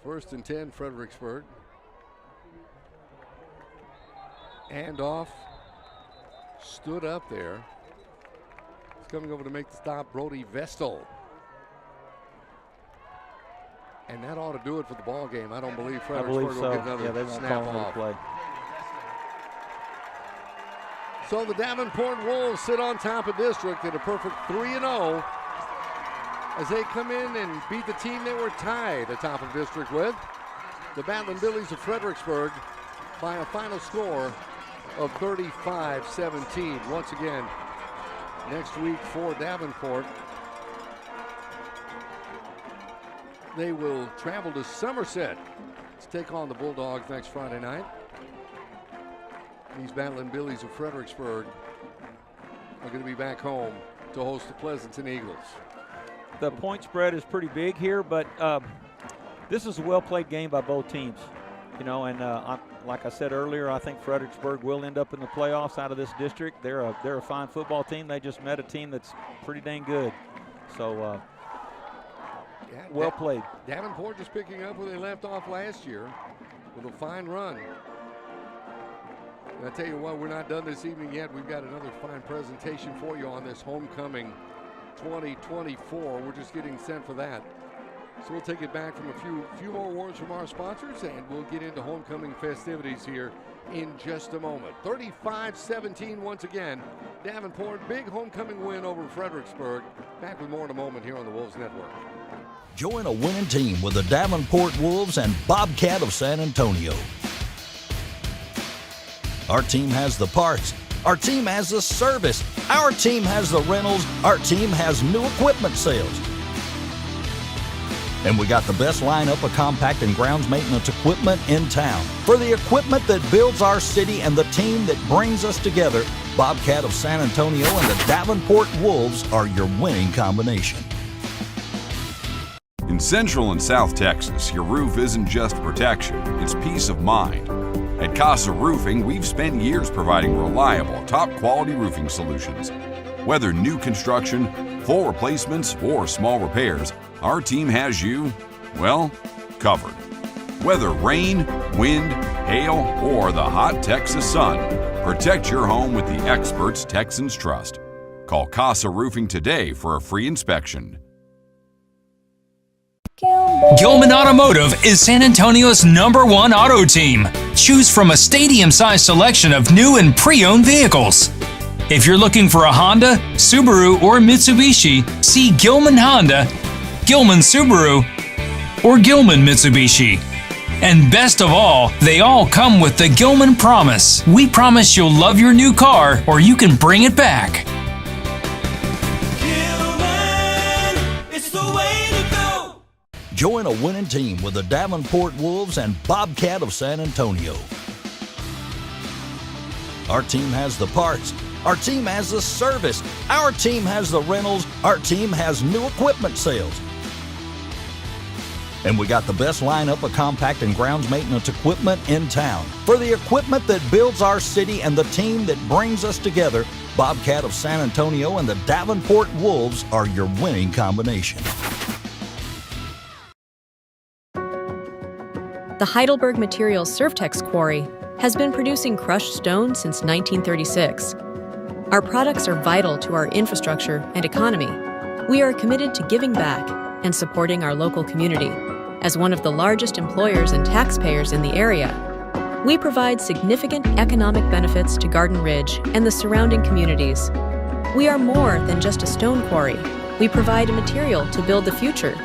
First and 10, Fredericksburg. Handoff. Stood up there. He's coming over to make the stop, Brody Vestal. And that ought to do it for the ball game. I don't believe Fredericksburg will get another snap off. Play. So the Davenport Wolves sit on top of district at a perfect 3-0 as they come in and beat the team they were tied atop of district with, the Battling Billies of Fredericksburg, by a final score of 35-17. Once again, next week for Davenport, they will travel to Somerset to take on the Bulldogs next Friday night. These Battling Billies of Fredericksburg are going to be back home to host the Pleasanton Eagles. The point spread is pretty big here, but this is a well-played game by both teams. You know, and like I said earlier, I think Fredericksburg will end up in the playoffs out of this district. They're a fine football team. They just met a team that's pretty dang good. So, well played. Davenport just picking up where they left off last year with a fine run. And I tell you what, we're not done this evening yet. We've got another fine presentation for you on this homecoming 2024. We're just getting set for that. So we'll take it back from a few more words from our sponsors, and we'll get into homecoming festivities here in just a moment. 35-17 once again. Davenport, big homecoming win over Fredericksburg. Back with more in a moment here on the Wolves Network. Join a winning team with the Davenport Wolves and Bobcat of San Antonio. Our team has the parts. Our team has the service. Our team has the rentals. Our team has new equipment sales. And we got the best lineup of compact and grounds maintenance equipment in town. For the equipment that builds our city and the team that brings us together, Bobcat of San Antonio and the Davenport Wolves are your winning combination. In Central and South Texas, your roof isn't just protection, it's peace of mind. At Casa Roofing, we've spent years providing reliable, top-quality roofing solutions. Whether new construction, full replacements, or small repairs, our team has you, well, covered. Whether rain, wind, hail, or the hot Texas sun, protect your home with the experts Texans trust. Call Casa Roofing today for a free inspection. Gilman Automotive is San Antonio's #1 auto team. Choose from a stadium-sized selection of new and pre-owned vehicles. If you're looking for a Honda, Subaru, or Mitsubishi, see Gilman Honda, Gilman Subaru, or Gilman Mitsubishi. And best of all, they all come with the Gilman Promise. We promise you'll love your new car or you can bring it back. Join a winning team with the Davenport Wolves and Bobcat of San Antonio. Our team has the parts. Our team has the service. Our team has the rentals. Our team has new equipment sales. And we got the best lineup of compact and grounds maintenance equipment in town. For the equipment that builds our city and the team that brings us together, Bobcat of San Antonio and the Davenport Wolves are your winning combination. The Heidelberg Materials Surftex Quarry has been producing crushed stone since 1936. Our products are vital to our infrastructure and economy. We are committed to giving back and supporting our local community. As one of the largest employers and taxpayers in the area, we provide significant economic benefits to Garden Ridge and the surrounding communities. We are more than just a stone quarry. We provide a material to build the future.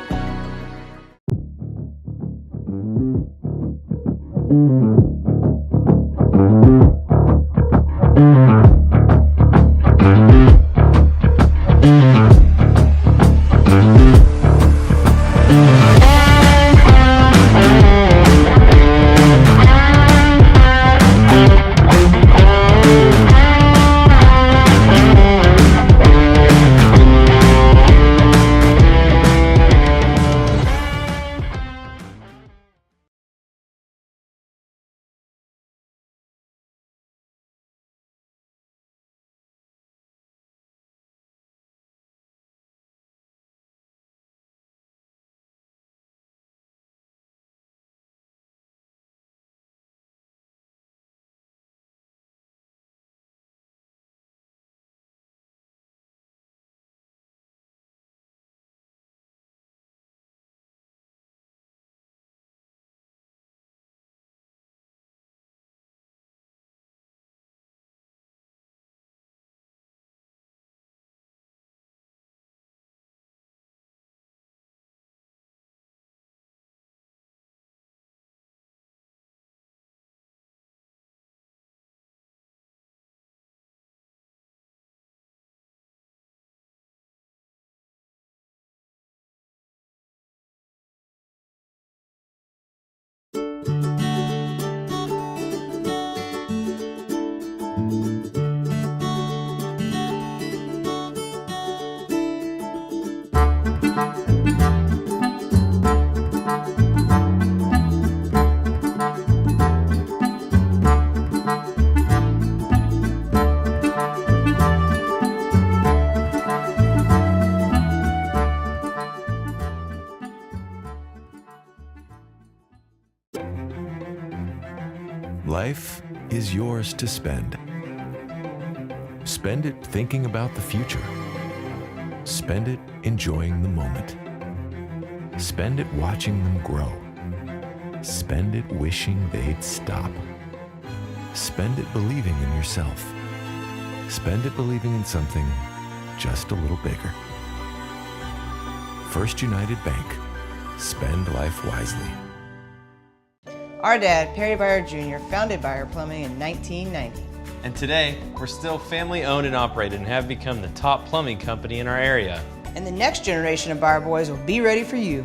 Life is yours to spend. Spend it thinking about the future. Spend it enjoying the moment. Spend it watching them grow. Spend it wishing they'd stop. Spend it believing in yourself. Spend it believing in something just a little bigger. First United Bank. Spend life wisely. Our dad, Perry Byer Jr., founded Byer Plumbing in 1990. And today, we're still family owned and operated and have become the top plumbing company in our area. And the next generation of Byer boys will be ready for you.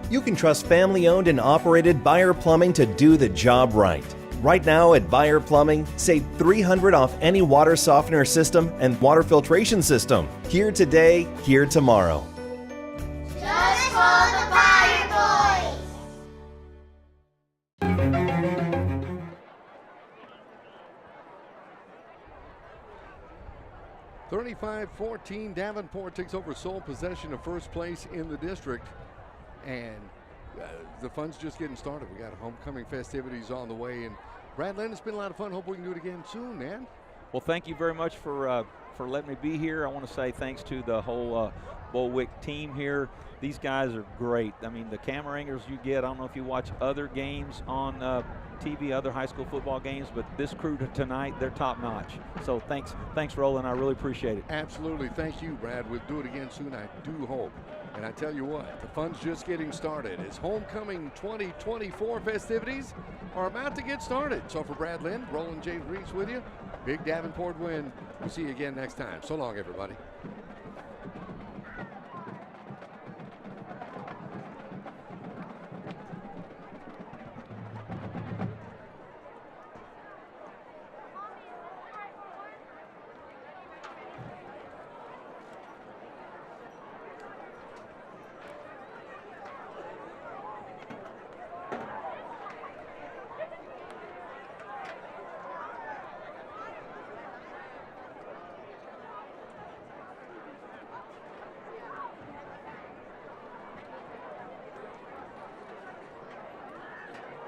You can trust family-owned and operated Byer Plumbing to do the job right. Right now at Byer Plumbing, save $300 off any water softener system and water filtration system. Here today, here tomorrow. Just for the Byer boys. 35-14, Davenport takes over sole possession of first place in the district. And the fun's just getting started. We got homecoming festivities on the way. And Brad Lynn, it's been a lot of fun. Hope we can do it again soon, man. Well, thank you very much for letting me be here. I want to say thanks to the whole Bullwick team here. These guys are great. I mean, the camera angles you get, I don't know if you watch other games on TV, other high school football games, but this crew tonight, they're top notch. So thanks, Roland. I really appreciate it. Absolutely. Thank you, Brad. We'll do it again soon, I do hope. And I tell you what, the fun's just getting started as homecoming 2024 festivities are about to get started. So for Brad Lynn, Roland J. Reese with you. Big Davenport win. We'll see you again next time. So long, everybody.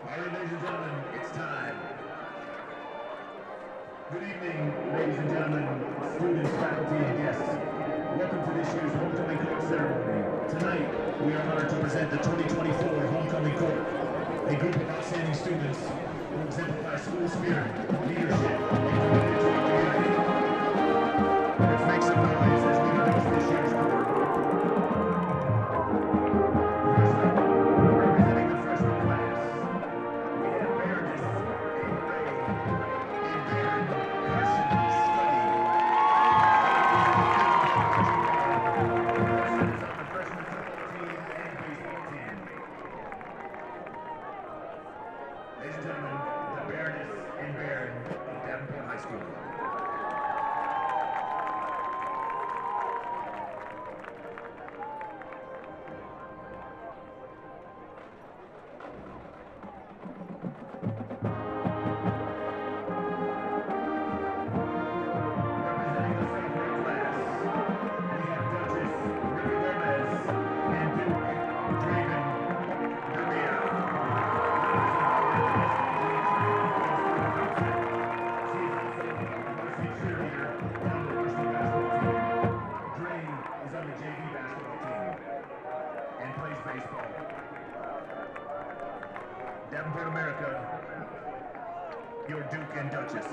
All right, ladies and gentlemen, it's time. Good evening, ladies and gentlemen, students, faculty, and guests. Welcome to this year's Homecoming Court ceremony. Tonight, we are honored to present the 2024 Homecoming Court, a group of outstanding students who exemplify school spirit, leadership, and commitment to our community. Let's make some noise as we introduce this year's group. First up, representing the freshman class, we have Meredith baseball. Davenport, America, your Duke and Duchess.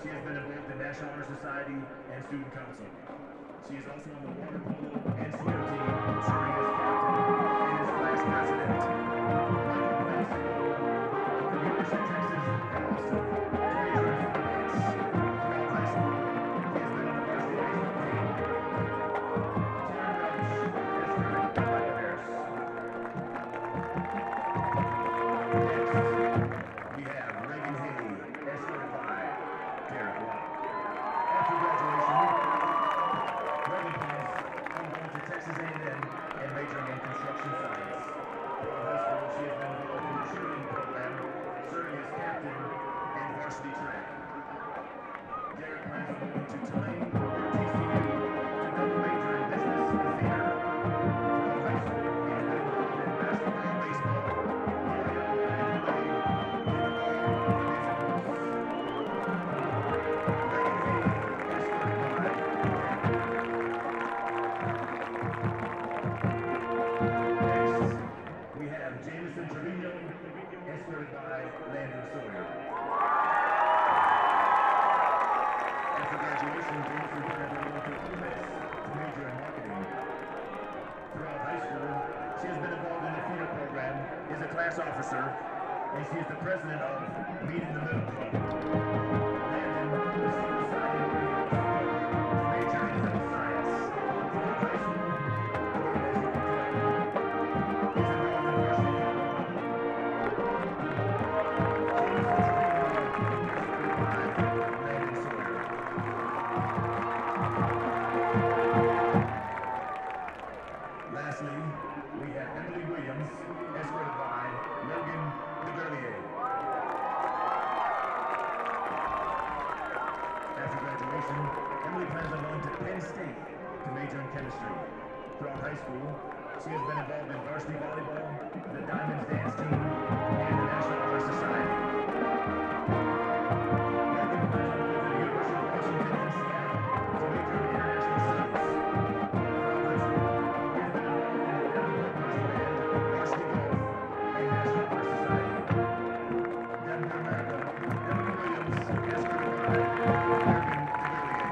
She has been involved in National Honor Society and Student Council. She is also on the water polo and swim team, serving as captain and as vice president. The University of Texas and also major in finance. Throughout high school, he has been on the varsity baseball team. Taryn Welch, escorted by Michael Harris. Next, we have Reagan Hay, escorted by Derek Watt. After graduation, Reagan plans on going to Texas A&M and majoring in construction science. While high school, she has been involved in the cheerleading program, serving as captain and varsity track. Derek plans on going to Tulane or TCU to double major in business and theater. While high school, he has been involved in basketball, baseball, volleyball, and playing in the ball musicals. We have Jameson Trevino, escorted by Landon Sawyer. After graduation, Jameson plans on going to Ole Miss to major in marketing. Throughout high school, she has been involved in the theater program, is a class officer, and she is the president of Meet in the Middle Club. Landon received a signing when he was 4, major in health science. Throughout high school, again, as you can tell, he's involved in varsity football. Jameson Trevino, escorted by Landon Sawyer. Lastly, we have Emily Williams, escorted by Logan DeGurlier. After graduation, Emily plans on going to Penn State to major in chemistry. Throughout high school, she has been involved in varsity volleyball, the Diamonds dance team, and the National Honor Society. Logan plans on going to the University of Washington in Seattle to major in international studies. Throughout high school, he has been involved in the Davenport Marching Band, varsity golf, and National Honor Society. Davenport, America, Emily Williams, escorted by Logan DeGurlier.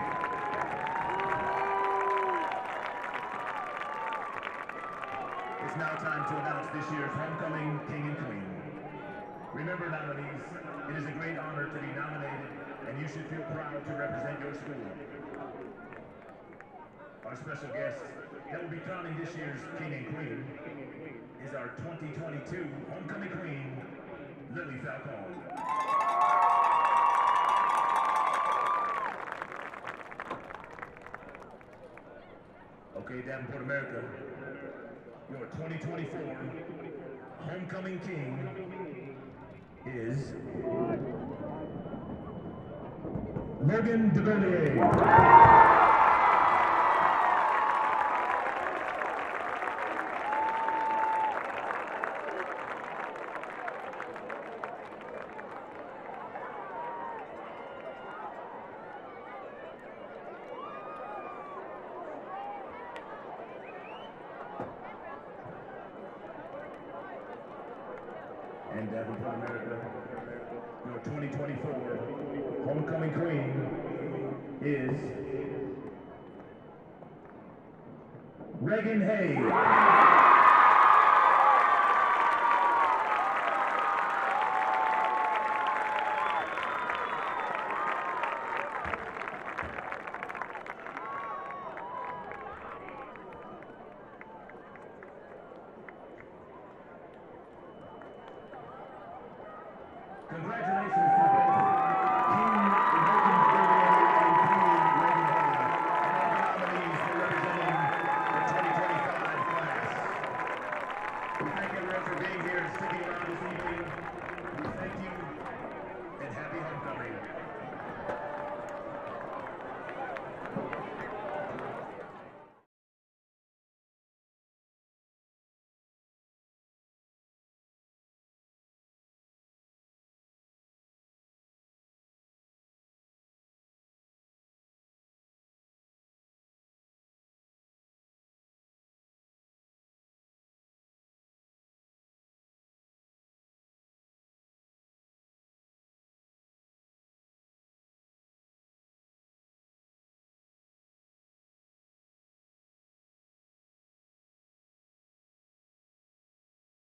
It's now time to announce this year's homecoming king and queen. Remember, nominees, it is a great honor to be nominated, and you should feel proud to represent your school. Our special guest that will be crowning this year's king and queen is our 2022 homecoming queen, Lily Falcone. Okay, Davenport, America, your 2024 homecoming king is Logan DeGurlier. And Davenport, America, your 2024 homecoming queen is Reagan Hayes. Congratulations to both King Reagan and Queen Reagan Hayes, nominees for representing the 2025 class. We thank everyone for being here and sticking around this evening. We thank you and happy homecoming.